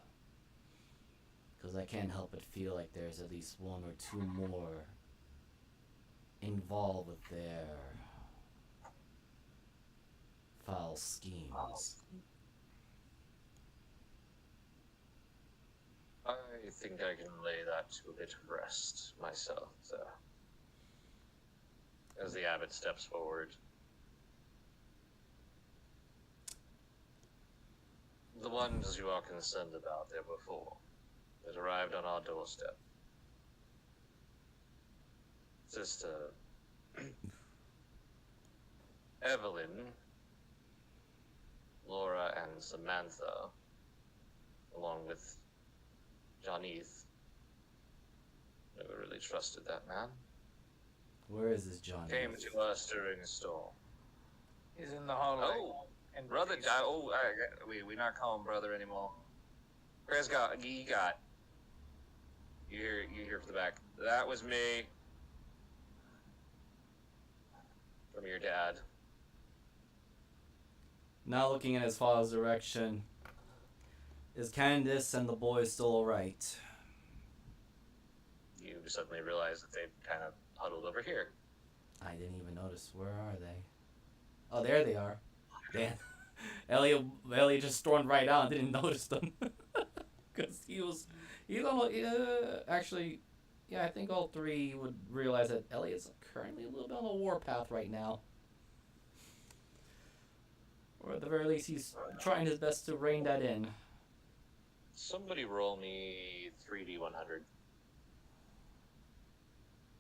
Because I can't help but feel like there's at least one or two more involved with their foul schemes. I think I can lay that to a bit of rest myself, so. As the abbot steps forward. The ones you are concerned about there before, that arrived on our doorstep. Sister Evelyn, Laura, and Samantha, along with Johnith. Never really trusted that man. Where is this Johnny? Came to us during a storm. He's in the hallway. Oh, And brother, he's- we not call him brother anymore. He got You hear from the back. That was me. From your dad. Now looking in his father's direction. Is Candace and the boys still alright? You suddenly realize that they've kind of huddled over here. I didn't even notice. Where are they? Oh, there they are. Damn. Elliot just stormed right out and didn't notice them. Because he's almost, actually, yeah, I think all three would realize that Elliot's currently a little bit on the warpath right now. Or at the very least, he's trying his best to rein that in. Somebody roll me 3D100.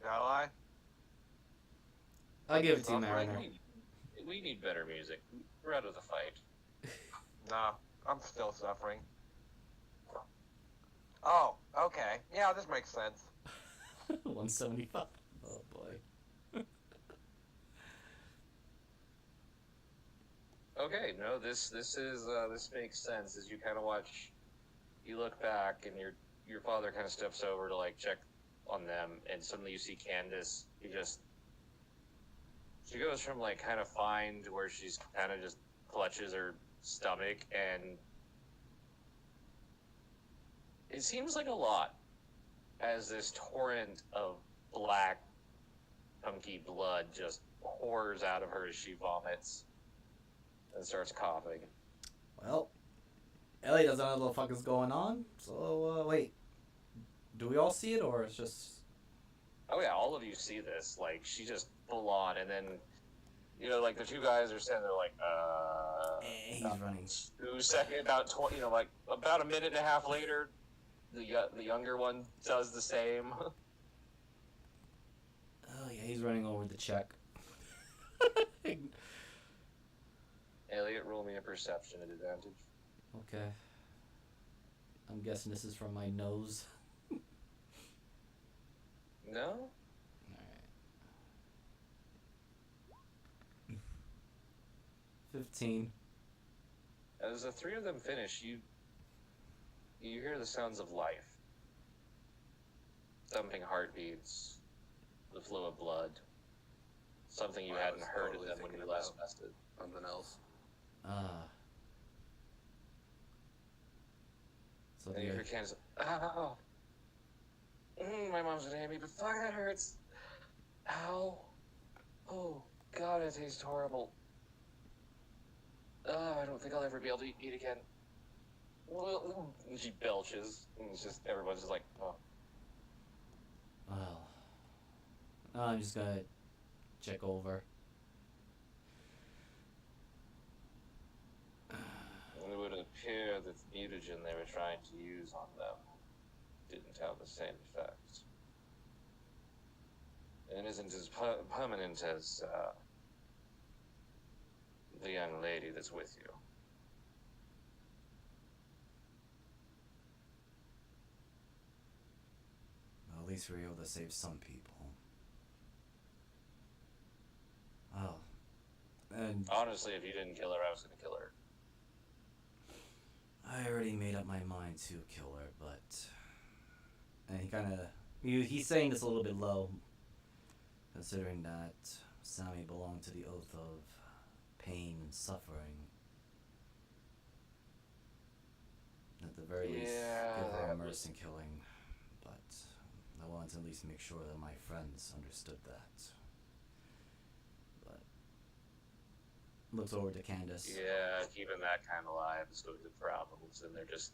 Got I? I'll give it to you, Suffering? Mariner. We need better music. We're out of the fight. Nah, I'm still suffering. Oh, okay. Yeah, this makes sense. 175. Oh boy. Okay, no, this makes sense. As you kind of watch, you look back, and your father kind of steps over to like check on them, and suddenly you see Candace. She goes from like kind of fine to where she's kind of just clutches her stomach, and it seems like a lot as this torrent of black, punky blood just pours out of her as she vomits and starts coughing. Well, Elliot doesn't know what the fuck is going on. So, wait. Do we all see it, or it's just... Oh yeah, all of you see this. Like, she just full on, and then, like the two guys are standing there like, He's running. 2 seconds, about 20, like about a minute and a half later, the younger one does the same. Oh yeah, he's running over the check. Elliot, roll me a perception at advantage. Okay. I'm guessing this is from my nose. No? Alright. 15. As the three of them finish, you hear the sounds of life. Thumping heartbeats, the flow of blood. Something you I hadn't was heard totally of them when thinking you last about rested. Something else. So And you hear Candace, ow! My mom's gonna hit me, but fuck, that hurts! Ow! Oh, God, it tastes horrible. I don't think I'll ever be able to eat again. And she belches, and it's just, everyone's just like, oh. well, I'm just gonna check over. And it would appear that the mutagen they were trying to use on them didn't have the same effect. And isn't as permanent as the young lady that's with you. Well, at least we were able to save some people. Oh. And Honestly, if you didn't kill her, I was gonna kill her. I already made up my mind to kill her, but... And he kind of... He's saying this a little bit low, considering that Sammy belonged to the oath of pain and suffering. At the very least, give her a mercy in killing, but I wanted to at least make sure that my friends understood that. But looks over to Candace. Yeah, keeping that kind of alive is going to be problems, and they're just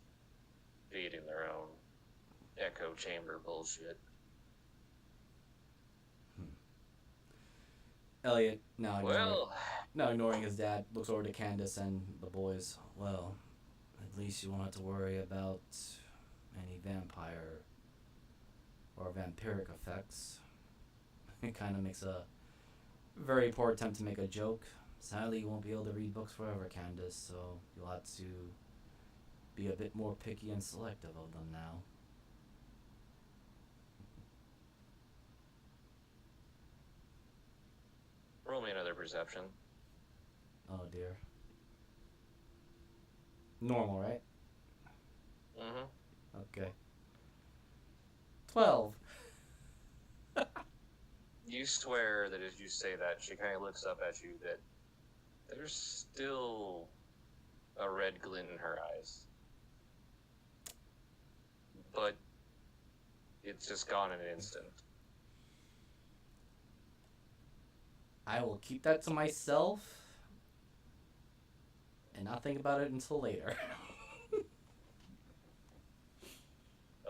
feeding their own echo chamber bullshit. Elliot, now ignoring his dad, looks over to Candace and the boys. Well, at least you won't have to worry about any vampire or vampiric effects. It kind of makes a very poor attempt to make a joke. Sadly, you won't be able to read books forever, Candace, so you'll have to be a bit more picky and selective of them now. Roll me another perception. Oh dear. Normal, right? Mm-hmm. Okay. 12. You swear that as you say that, she kind of looks up at you, that there's still a red glint in her eyes. But it's just gone in an instant. I will keep that to myself and not think about it until later.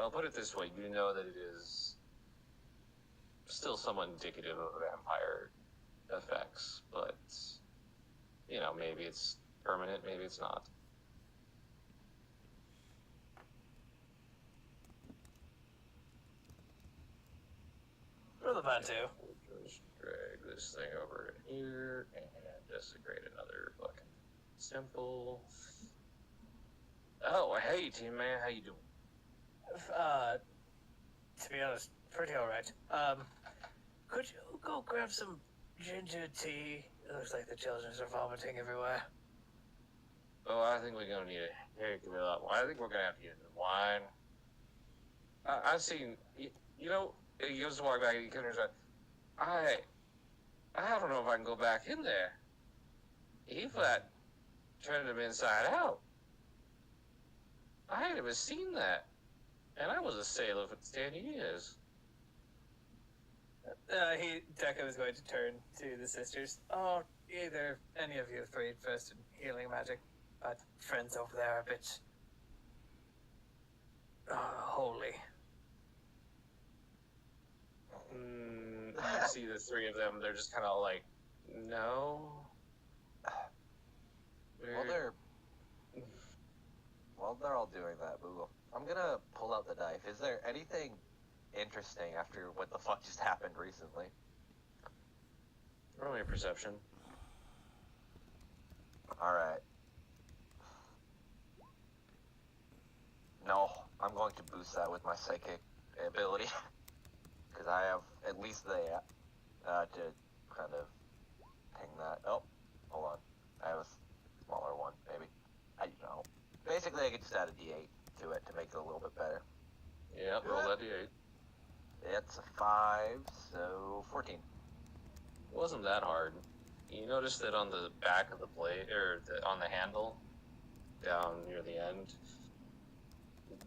I'll put it this way, you know that it is still somewhat indicative of vampire effects, but, you know, maybe it's permanent, maybe it's not. For the bad too. Just drag this thing over to here and desecrate another fucking simple. Oh, hey, team man, how you doing? To be honest, pretty alright. Could you go grab some ginger tea? It looks like the children are vomiting everywhere. Oh, I think we're gonna need a heck of a lot more. I think we're gonna have to get into wine. I've seen, you know, he goes to walk back and he turns around. I don't know if I can go back in there. He flat turned him inside out. I had never seen that. And I was a sailor for 10 years. Deco is going to turn to the sisters. Oh, either any of you three versed in healing magic, but friends over there are a bit holy. You see the three of them, they're just kind of like, no. While they're all doing that, Boo, I'm gonna pull out the knife. Is there anything interesting after what the fuck just happened recently? Roll me a perception. Alright. No, I'm going to boost that with my psychic ability. Because I have at least that to kind of ping that. Oh, hold on. I have a smaller one, maybe. I don't know. Basically, I could just add a d8 to it to make it a little bit better. Yep, roll that d8. It's a 5, so 14. It wasn't that hard. You notice that on the back of the blade, or on the handle, down near the end,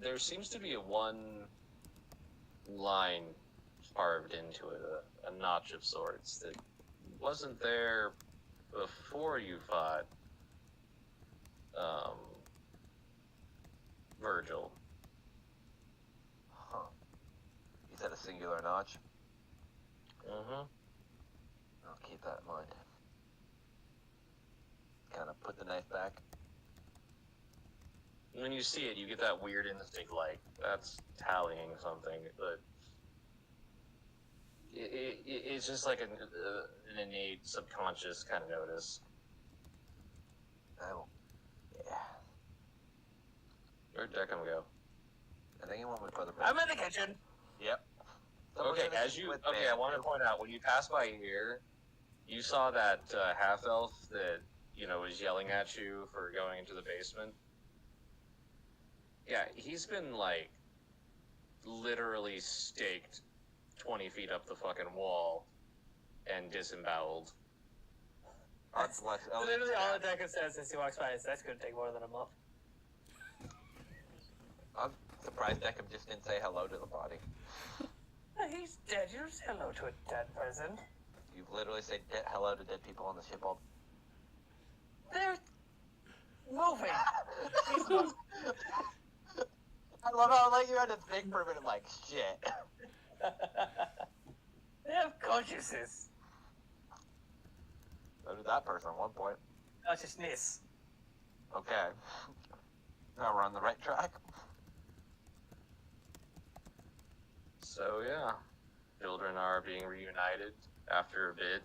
there seems to be a one line carved into it, a notch of sorts that wasn't there before you fought Virgil. Huh. You said a singular notch? Mm-hmm. I'll keep that in mind. Kind of put the knife back. When you see it, you get that weird instinct, like, that's tallying something, but it's just like an innate subconscious kind of notice. Oh. Yeah. Where'd Deckham go? I think he went with Brother I'm in the kitchen. Yep. Okay, I want to point out, when you pass by here, you saw that half-elf that, you know, was yelling at you for going into the basement. Yeah, he's been, like, literally staked 20 feet up the fucking wall and disemboweled. That's Literally all the Deco says as he walks by is, that's going to take more than a month. I'm surprised Deckham just didn't say hello to the body. He's dead. You don't say hello to a dead person. You've literally said hello to dead people on the ship all... They're moving. He's moving. I love how like you had to think for a minute, like, shit. They have consciousness. So did that person at one point. Consciousness. Okay. Now we're on the right track. So, yeah. Children are being reunited after a bit.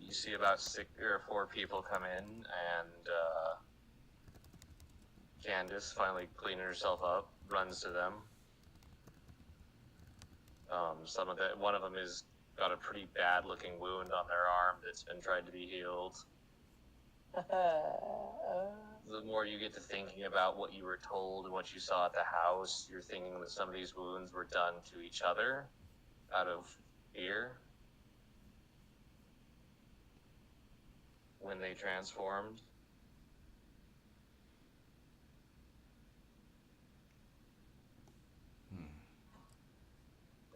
You see about 6 or 4 people come in, and Candace, finally cleaning herself up, runs to them. One of them is got a pretty bad-looking wound on their arm that's been tried to be healed. the more you get to thinking about what you were told and what you saw at the house, you're thinking that some of these wounds were done to each other out of fear when they transformed.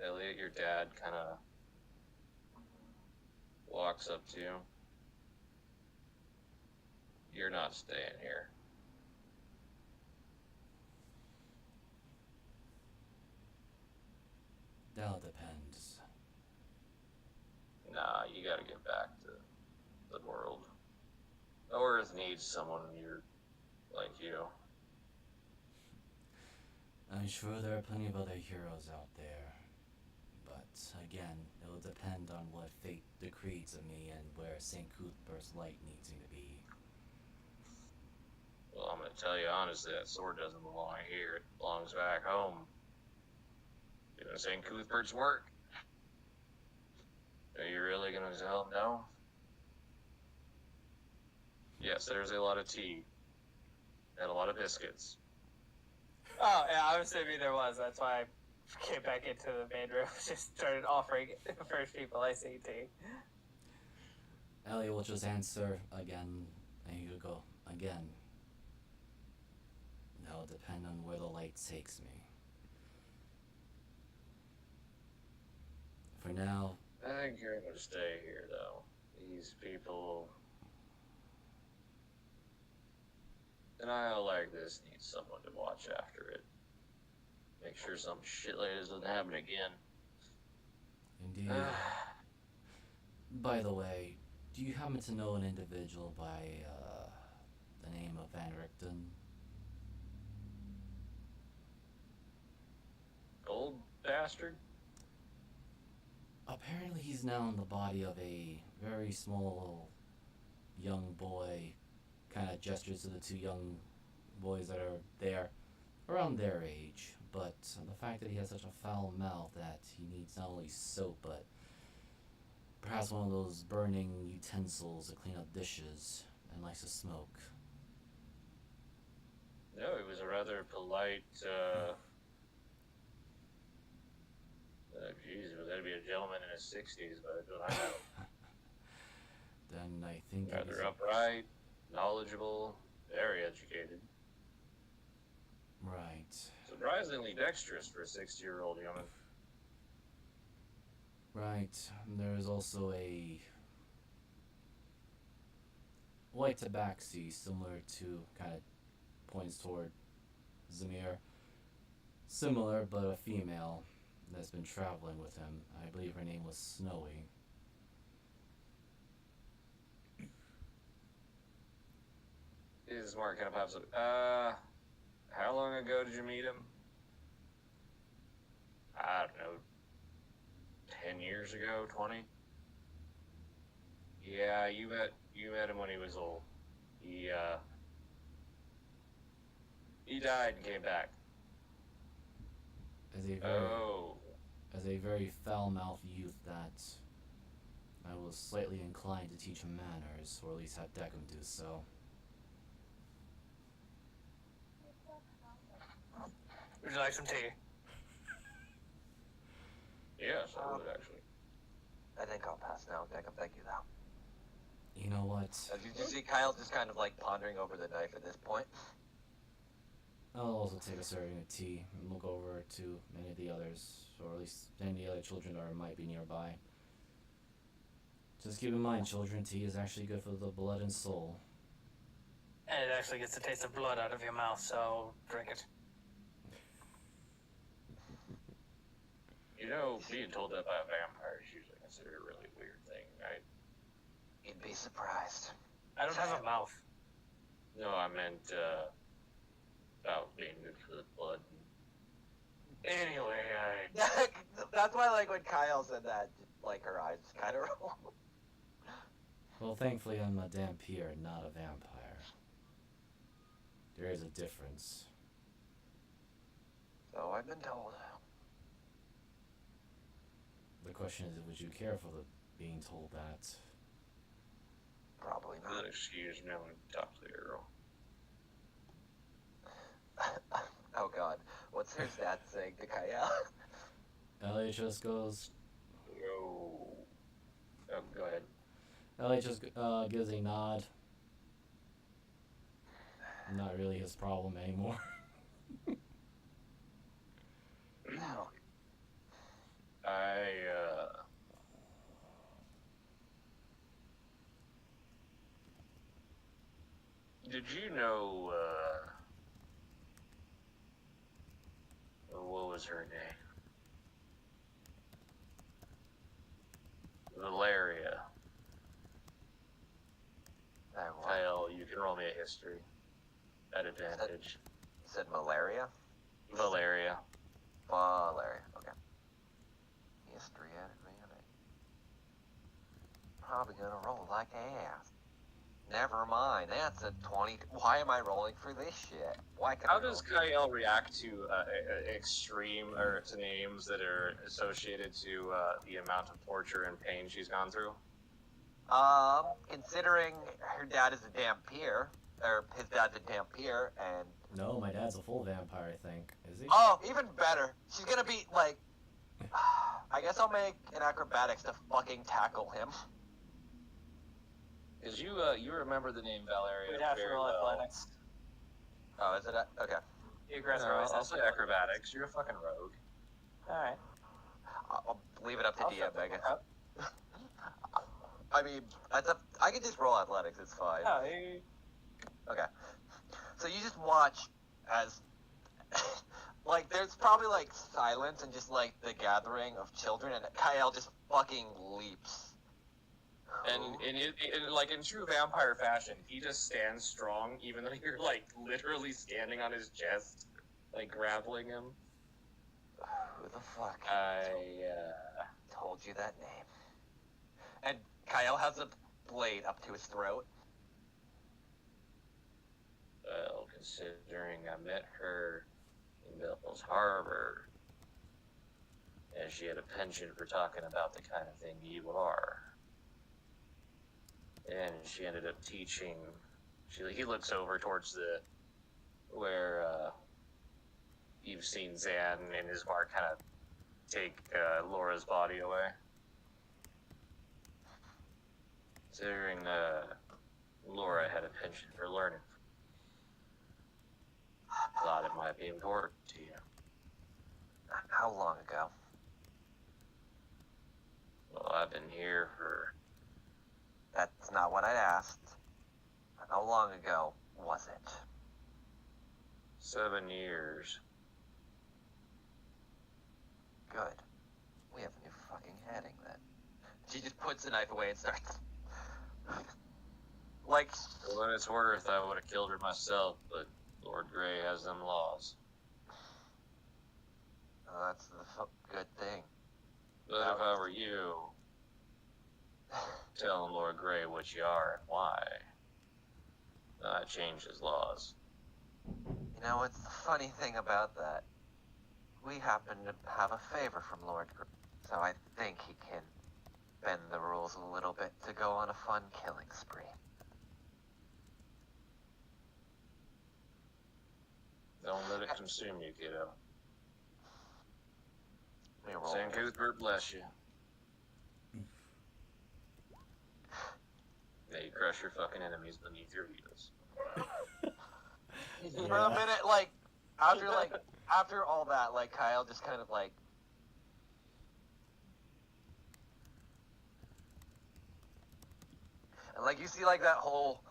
Elliot, your dad kind of walks up to you. You're not staying here. That depends. Nah, you gotta get back to the world. The Earth needs someone like you. I'm sure there are plenty of other heroes out there. But again, it will depend on what fate decrees of me and where St. Cuthbert's light needs me to be. Well, I'm gonna tell you honestly, that sword doesn't belong here. It belongs back home. Doing St. Cuthbert's work. Are you really gonna tell him no? Yes, there's a lot of tea. And a lot of biscuits. Oh, yeah, I was assuming there was. That's why I came back into the main room. Just started offering the first people I see tea. Elliot will just answer again, and he'll go, again. That'll depend on where the light takes me. For now, I think you're gonna stay here, though. These people... An isle like this needs someone to watch after it. Make sure some shit like this doesn't happen again. indeed. By the way, do you happen to know an individual by the name of Van Richten? Old bastard? Apparently he's now in the body of a very small young boy. Kind of gestures to the two young boys that are there, around their age. But the fact that he has such a foul mouth that he needs not only soap, but perhaps one of those burning utensils to clean up dishes, and likes to smoke. No, he was a rather polite, geez, that'd be a gentleman in his 60s, but I don't know. Then I think it Rather is upright, knowledgeable, very educated. right. Surprisingly dexterous for a 60-year-old young. Right. There is also a white tabaxi similar to, kind of points toward Zamir. Similar, but a female that's been traveling with him. I believe her name was Snowy. His mark kind of pops up. How long ago did you meet him? I don't know. 10 years ago, 20? Yeah, you met him when he was old. He died and came back. As a very foul-mouthed youth that I was slightly inclined to teach him manners, or at least have Deckham do so. Would you like some tea? Yes, I would actually. I think I'll pass now. Jacob, thank you, though. You know what? Did you see Kyle just kind of like pondering over the knife at this point? I'll also take a serving of tea and look over to many of the others, or at least any other children that might be nearby. Just keep in mind, children, tea is actually good for the blood and soul. And it actually gets the taste of blood out of your mouth, so drink it. You know, being told that by a vampire is usually considered a really weird thing, right? You'd be surprised. I don't have a mouth. No, I meant, about being good for the blood. Anyway, That's why, like, when Kyle said that, like, her eyes kind of rolled. Well, thankfully I'm a Dampier, not a vampire. There is a difference. So I've been told. The question is, would you care for the being told that? Probably not not. an excuse now to talk to the girl. Oh God, what's her stat saying to Kyle? Elliot just goes. Oh, go ahead. Elliot just gives a nod. Not really his problem anymore. No. Did you know, what was her name? Valeria. Kyle, you can roll me a history at advantage. You said malaria? Valeria. Valeria. Okay. History at advantage. Probably gonna roll like ass. Never mind. That's a 20. Why am I rolling for this shit? Why can How I does roll? Kyle react to extreme or to names that are associated to the amount of torture and pain she's gone through? Considering her dad is a Dampier, or his dad's a Dampier, and No, my dad's a full vampire, I think. Is he? oh, even better. She's gonna be like, I guess I'll make an acrobatics to fucking tackle him. Because you remember the name Valeria We'd have to very roll well. athletics. Oh, is it? Okay. You No, aggressive always I'll has say to roll. acrobatics. You're a fucking rogue. Alright. I'll leave it up to I'll DM, set the I guess. fuck up. I mean, I can just roll athletics. It's fine. Oh, you... Okay. So you just watch as, like, there's probably, like, silence and just, like, the gathering of children, and Kyle just fucking leaps. And like in true vampire fashion, he just stands strong, even though you're like literally standing on his chest, like grappling him. Who the fuck I told you that name? And Kyle has a blade up to his throat. well, considering I met her in Bell's Harbor, and she had a penchant for talking about the kind of thing you are. And she ended up teaching. He looks over towards where you've seen Zan and his mark kind of take Laura's body away. Considering Laura had a penchant for learning, thought it might be important to you. How long ago? Well, I've been here for That's not what I asked. How long ago was it? 7 years. Good. We have a new fucking heading then. She just puts the knife away and starts. Like, For what it's worth, I would have killed her myself, but Lord Grey has them laws. that's the good thing. But if I were you, tell Lord Grey what you are and why. Not change his laws. You know, what's the funny thing about that? We happen to have a favor from Lord Gr, so I think he can bend the rules a little bit to go on a fun killing spree. Don't let it consume you, kiddo. Let me roll. St. Cuthbert bless you. May you crush your fucking enemies beneath your heels. For a minute, after all that, like, Kyle just kind of, like, and, like, you see, like, that whole,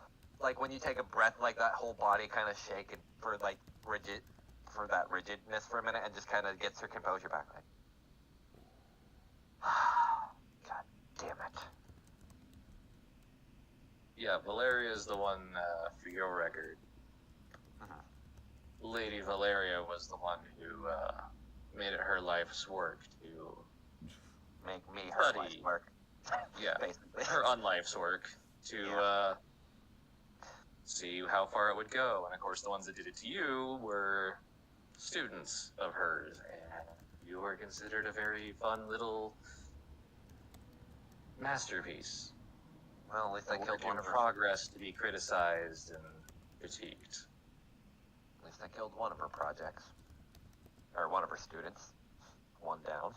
like, when you take a breath, like, that whole body kind of shake and for, like, that rigidness for a minute, and just kind of gets her composure back, like, God damn it. Yeah, Valeria is the one, for your record. Lady Valeria was the one who made it her life's work to Make me her Buddy. life's work. Yeah, Basically. her unlife's work to see how far it would go. And of course, the ones that did it to you were students of hers, and you were considered a very fun little masterpiece. Well, at least I A killed work one in of her. progress to be criticized and critiqued. At least I killed one of her projects. Or one of her students. One down.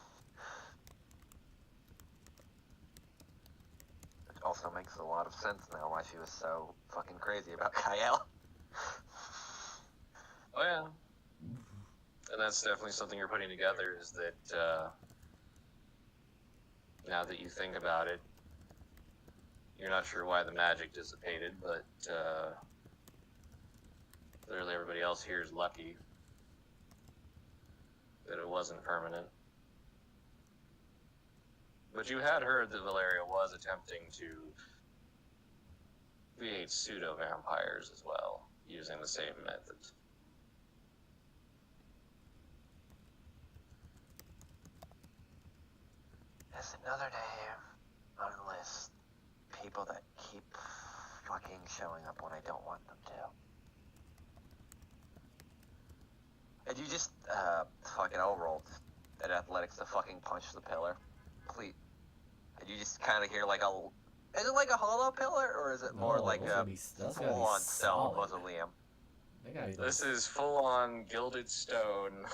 Which also makes a lot of sense now why she was so fucking crazy about Kyle. Oh yeah. And that's definitely something you're putting together, is that now that you think about it, you're not sure why the magic dissipated, but clearly everybody else here is lucky that it wasn't permanent. But you had heard that Valeria was attempting to create pseudo-vampires as well, using the same method. There's another name on the list. People that keep fucking showing up when I don't want them to. And you just, fucking I'll roll at athletics to fucking punch the pillar. Please. And you just kind of hear like a... Is it like a hollow pillar, or is it more No, like those a gotta be- those gotta be full-on stone solid. mausoleum? They gotta be This is full-on gilded stone.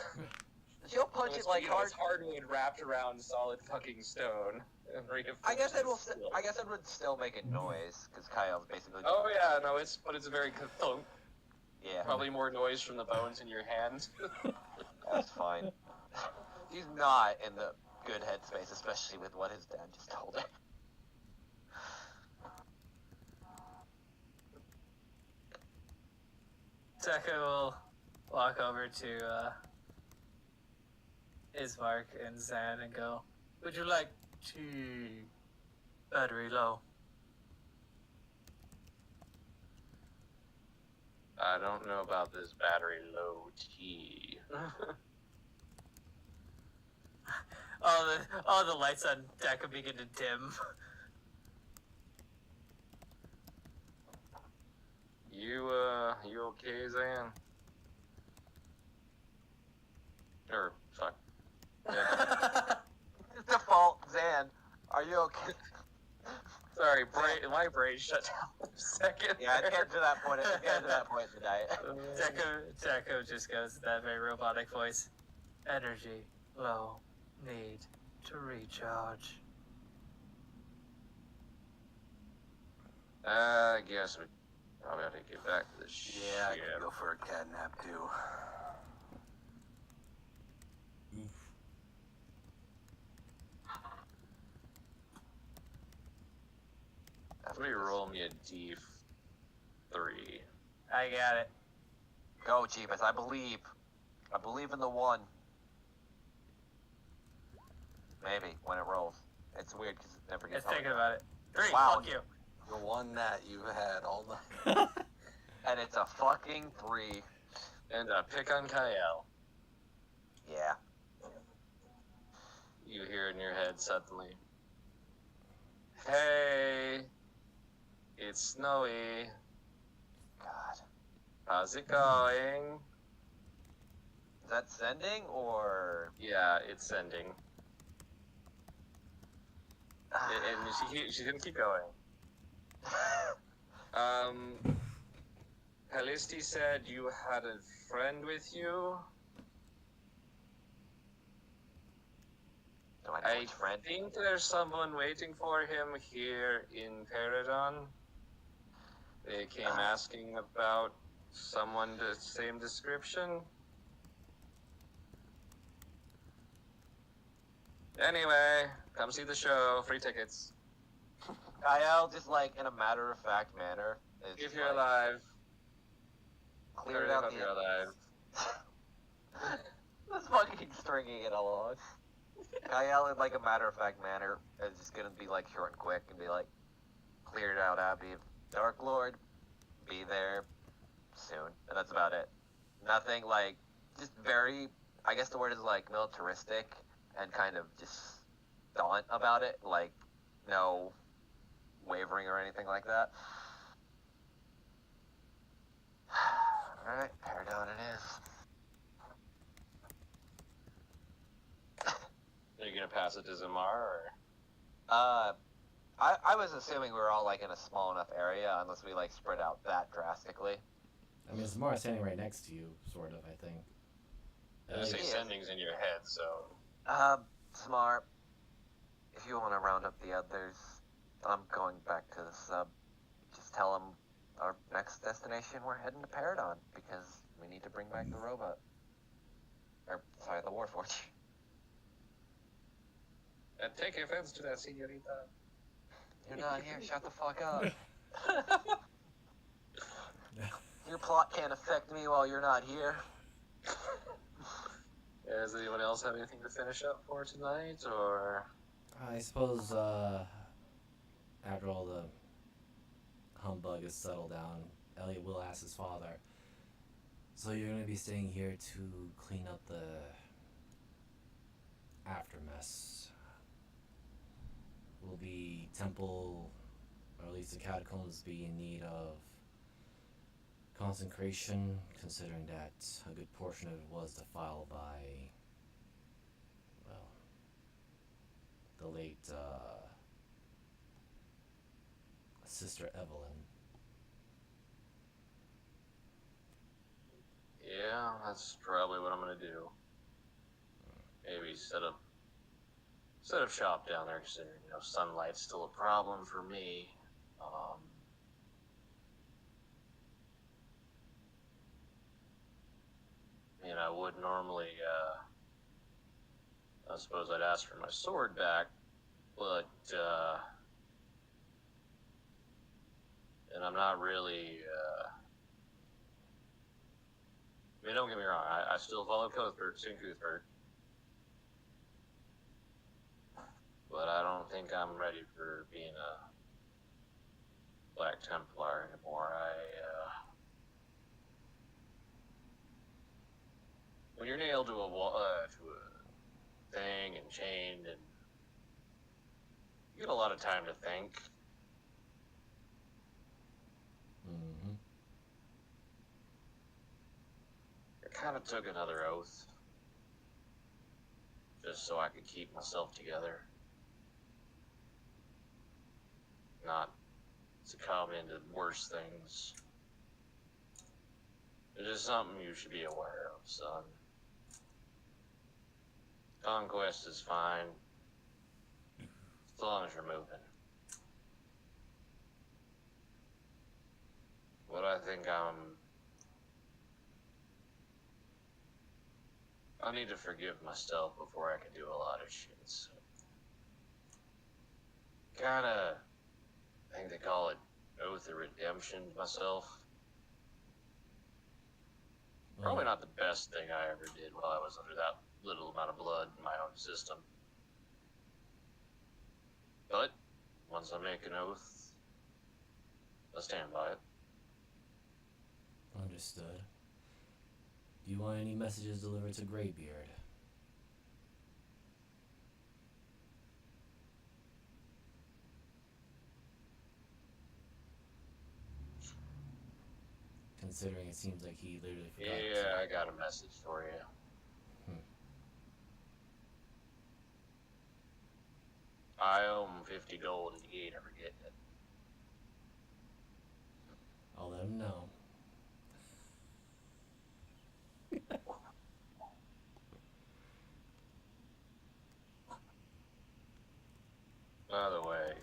You'll punch it like hard. It's hardwood wrapped around solid fucking stone. And I guess it will. steel. I guess it would still make a noise because Kyle's basically. Oh yeah, no, it's a very thunk. Yeah, Probably more noise from the bones in your hand. that's fine. He's not in the good headspace, especially with what his dad just told him. Tekka will walk over to Ismark and Zan and go, "Would you like tea? Battery low." I don't know about this battery low tea. all the lights on Tekka begin to dim. You okay, Zan? Or, fuck. Yeah. Default Zan, are you okay? Sorry, my brain shut down for a second. Yeah, it's getting to that point. It's getting to that point in the night. Tekka just goes in that very robotic voice. Energy low. Need to recharge. I guess we probably have to get back to the ship. Yeah, I could go for a cat nap too. Oof. Somebody roll me a D3. I got it. Go, Jeebus. I believe in the one. Maybe when it rolls. It's weird because it never gets. It's thinking about it. 3, Wow. fuck you. The one that you've had all night. And it's a fucking 3. And a pick on Kyle. Yeah. You hear in your head suddenly. Hey, it's snowy. God. How's it going? Is that sending or? Yeah, it's sending. And she's gonna keep going. Halisti said you had a friend with you. Do I know I which friend? think there's someone waiting for him here in Peridon. They came asking about someone the same description. Anyway, come see the show. Free tickets. Kyle, just like in a matter-of-fact manner, is If just you're like, alive. cleared out If the. you're alive. Just fucking stringing it along. Kyle, in like a matter-of-fact manner, is just gonna be like short and quick and be like, cleared out Abbey of Dark Lord, be there soon, and that's about it. Nothing like, just very, I guess the word is like militaristic and kind of just daunt about it, like no wavering or anything like that. Alright, Peridon it is. Are you gonna pass it to Zamar or? I was assuming we were all like in a small enough area, unless we like spread out that drastically. I mean, Zamara's standing right next to you, sort of, I think. I say Yeah. sending's in your head, so Smart. If you want to round up the others, I'm going back to the sub. Just tell them our next destination we're heading to Paradon because we need to bring back the robot. Or, sorry, the Warforged. take offense to that, senorita. You're not here, shut the fuck up. Your plot can't affect me while you're not here. Does anyone else have anything to finish up for tonight, or? I suppose, after all the humbug is settled down, Elliot will ask his father, so you're going to be staying here to clean up the aftermess. Will the temple, or at least the catacombs, be in need of consecration, considering that a good portion of it was defiled by, well, the late Sister Evelyn. Yeah, that's probably what I'm gonna do. Maybe set up shop down there, considering sunlight's still a problem for me. I would normally, I suppose I'd ask for my sword back, but and I'm not really. I mean, don't get me wrong. I still follow Cuthbert, but I don't think I'm ready for being a Black Templar anymore. When you're nailed to a thing and chained, and you get a lot of time to think. Mm-hmm. I kind of took another oath just so I could keep myself together, not succumb into worse things. It is something you should be aware of, son. Conquest is fine, as long as you're moving. But I think I need to forgive myself before I can do a lot of shit. So. Kinda, I think they call it Oath of Redemption myself. Probably not the best thing I ever did while I was under that little amount of blood in my own system. But, once I make an oath, I stand by it. Understood. Do you want any messages delivered to Greybeard? Considering it seems like he literally forgot. Yeah, I got a message for you. I owe him 50 gold and he ain't ever getting it. I'll let him know. By the way,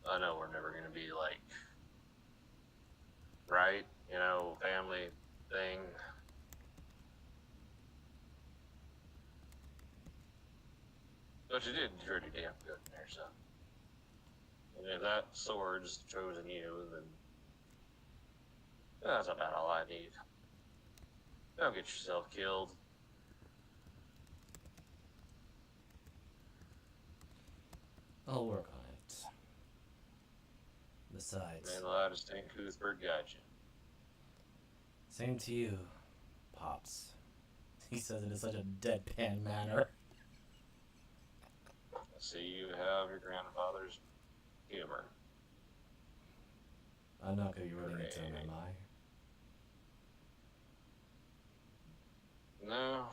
I know we're never gonna be like, right? Family thing. But you did pretty damn good in there, son. And if that sword's chosen you, then that's about all I need. Don't get yourself killed. I'll work on it. Besides, May the loudest St. Cuthbert guide you. same to you, Pops. He says it in such a deadpan manner. I see you have your grandfather's humor. I'm not gonna be running into him, am I?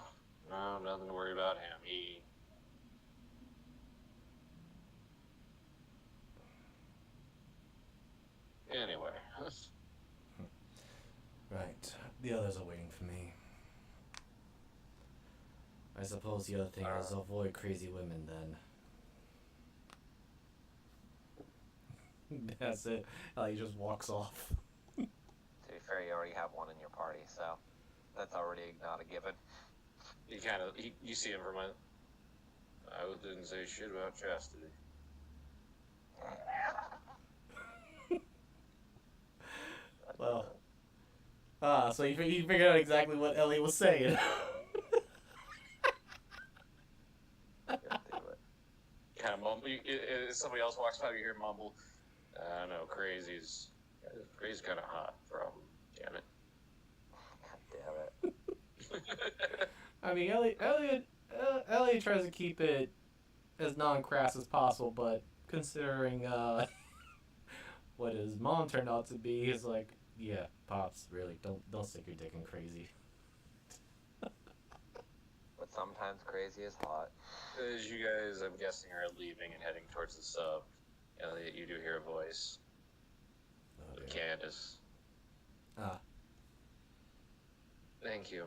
No, nothing to worry about him. Anyway. The others are waiting for me. I suppose the other thing is avoid crazy women then. That's it. He just walks off. To be fair, you already have one in your party, so that's already not a given. You see him from a. I didn't say shit about chastity. Well. So you figured out exactly what Ellie was saying. Kind of mumble. Somebody else walks by, you hear mumble. I don't know, crazy's kind of hot. Problem. Damn it. God damn it. I mean, Elliot tries to keep it as non-crass as possible, but considering what his mom turned out to be, he's like, yeah, Pops, really, don't stick your dick in crazy. But sometimes crazy is hot. As you guys, I'm guessing, are leaving and heading towards the sub, Elliot, you do hear a voice. Oh, Of dear. Candace. Ah, Thank you.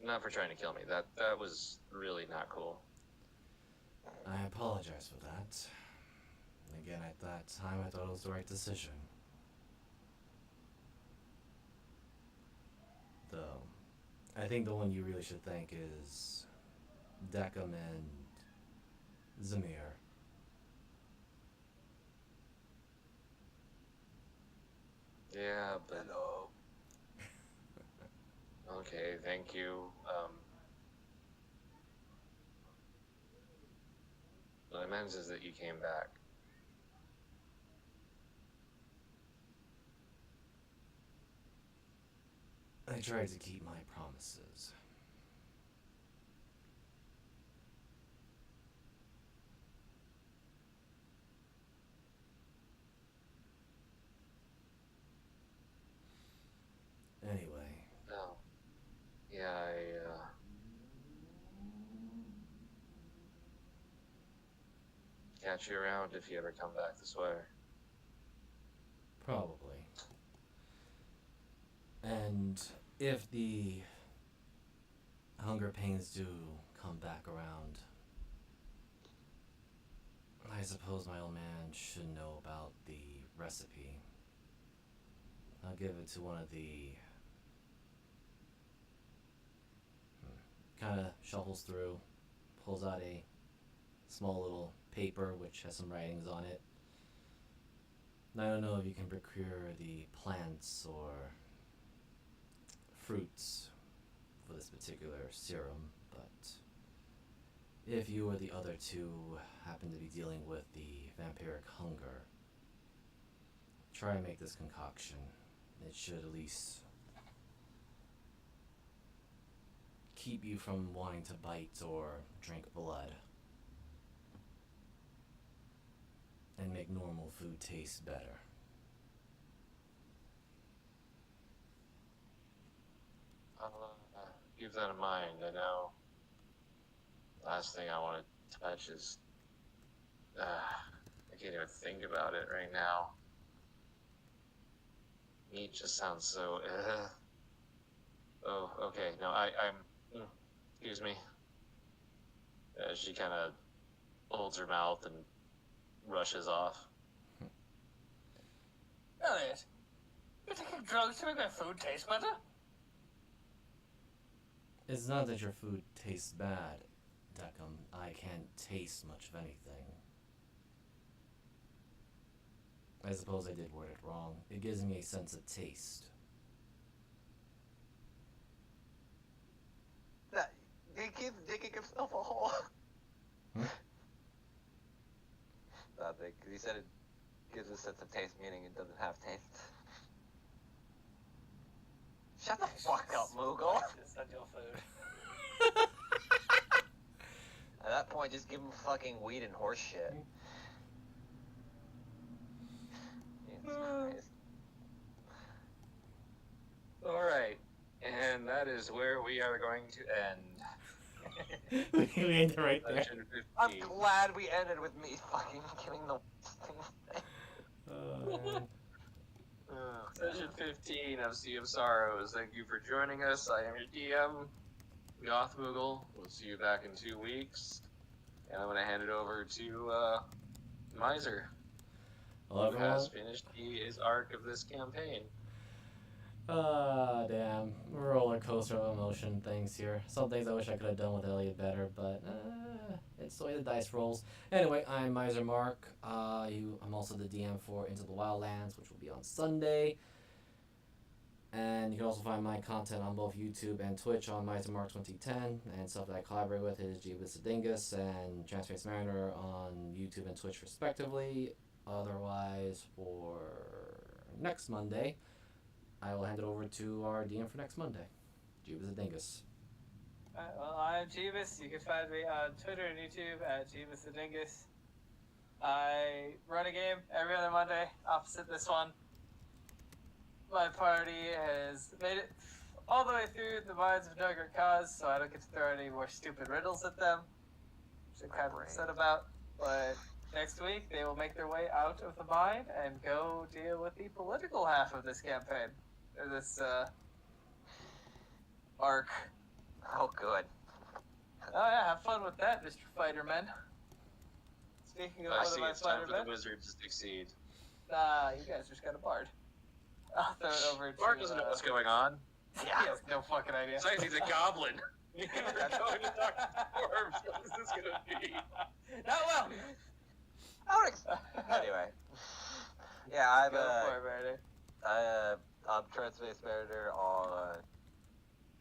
Not for trying to kill me. That was really not cool. I apologize for that. Again, at that time, I thought it was the right decision. Though, I think the one you really should thank is Deckham and Zamir. Yeah, but Hello. okay, thank you. What I meant is that you came back. I tried to keep my promises. Anyway, Oh. Yeah, catch you around if you ever come back this way. probably. And if the hunger pains do come back around, I suppose my old man should know about the recipe. I'll give it to one of the... Kind of shuffles through, pulls out a small little paper which has some writings on it. I don't know if you can procure the plants or fruits for this particular serum, but if you or the other two happen to be dealing with the vampiric hunger, try and make this concoction. It should at least keep you from wanting to bite or drink blood, and make normal food taste better. I'll keep that in mind. I know. Last thing I want to touch is. I can't even think about it right now. Meat just sounds so. Oh, okay. No, I'm. Excuse me. She kind of holds her mouth and rushes off. Elliot, you're taking drugs to make my food taste better? It's not that your food tastes bad, Deckham. I can't taste much of anything. I suppose I did word it wrong. It gives me a sense of taste. That he keeps digging himself a hole. Nothing, because he said it gives a sense of taste, meaning it doesn't have taste. Shut the fuck up, Moogle. It's not your food. At that point, just give him fucking weed and horse shit. Jesus Christ. Alright. And that is where we are going to end. We ended right there. Session 15. I'm glad we ended with me fucking killing the Uh, Session 15 of Sea of Sorrows. Thank you for joining us. I am your DM, Gothmoogle. We'll see you back in 2 weeks. And I'm going to hand it over to Miser, Hello, who has everyone. finished his arc of this campaign. Damn. Roller coaster of emotion things here. Some things I wish I could have done with Elliot better, but it's the way the dice rolls. Anyway, I'm Miser Mark. I'm also the DM for Into the Wildlands, which will be on Sunday. And you can also find my content on both YouTube and Twitch on MiserMark2010. And stuff that I collaborate with is Jeebus the Dingus and Transpace Mariner on YouTube and Twitch respectively. Otherwise, for next Monday, I will hand it over to our DM for next Monday, Jeebus the Dingus. Well, I'm Jeebus. You can find me on Twitter and YouTube at Jeebus the Dingus. I run a game every other Monday, opposite this one. My party has made it all the way through the Mines of No Great Cause, so I don't get to throw any more stupid riddles at them, which I'm kind of upset about. But next week, they will make their way out of the mine and go deal with the political half of this campaign. Or this, arc. Oh, good. Oh yeah, have fun with that, Mr. Fighterman. Speaking of I one see of my it's time for the Fightermen, wizard to succeed. you guys just got a bard. I'll throw it over to... Mark doesn't know what's going on. He has no fucking idea. Besides, he's a goblin. We're going to talk to dwarves. What is this going to be? Not well! Anyway. Yeah, Go for it, Meredith. I'm Transpace Mariner on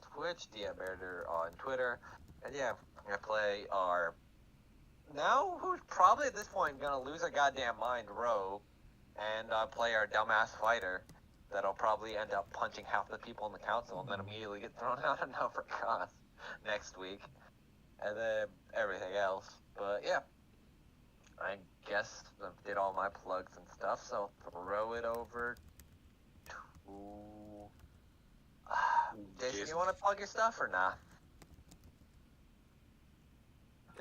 Twitch, DM Mariner on Twitter. And yeah, I play our... Now, who's probably at this point gonna lose a goddamn mind, Rogue. And play our dumbass fighter that'll probably end up punching half the people in the council and then immediately get thrown out of Number Cost next week. And then everything else. But yeah, I guess I did all my plugs and stuff, so throw it over to... Jason, you want to plug your stuff or not?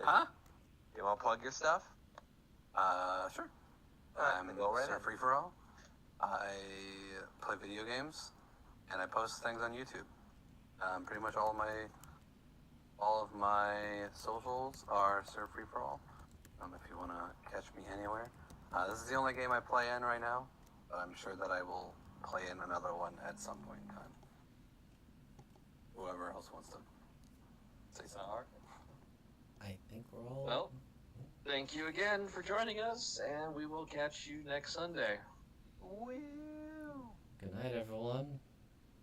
Huh? You want to plug your stuff? Sure. Alright, I'm go right Sir in. Free For All. I play video games, and I post things on YouTube. Pretty much all of my socials are Sir Free For All. If you want to catch me anywhere. This is the only game I play in right now, but I'm sure that I will play in another one at some point in time. Whoever else wants to say something. I think we're all... Well, thank you again for joining us, and we will catch you next Sunday. Woo! Good night, everyone.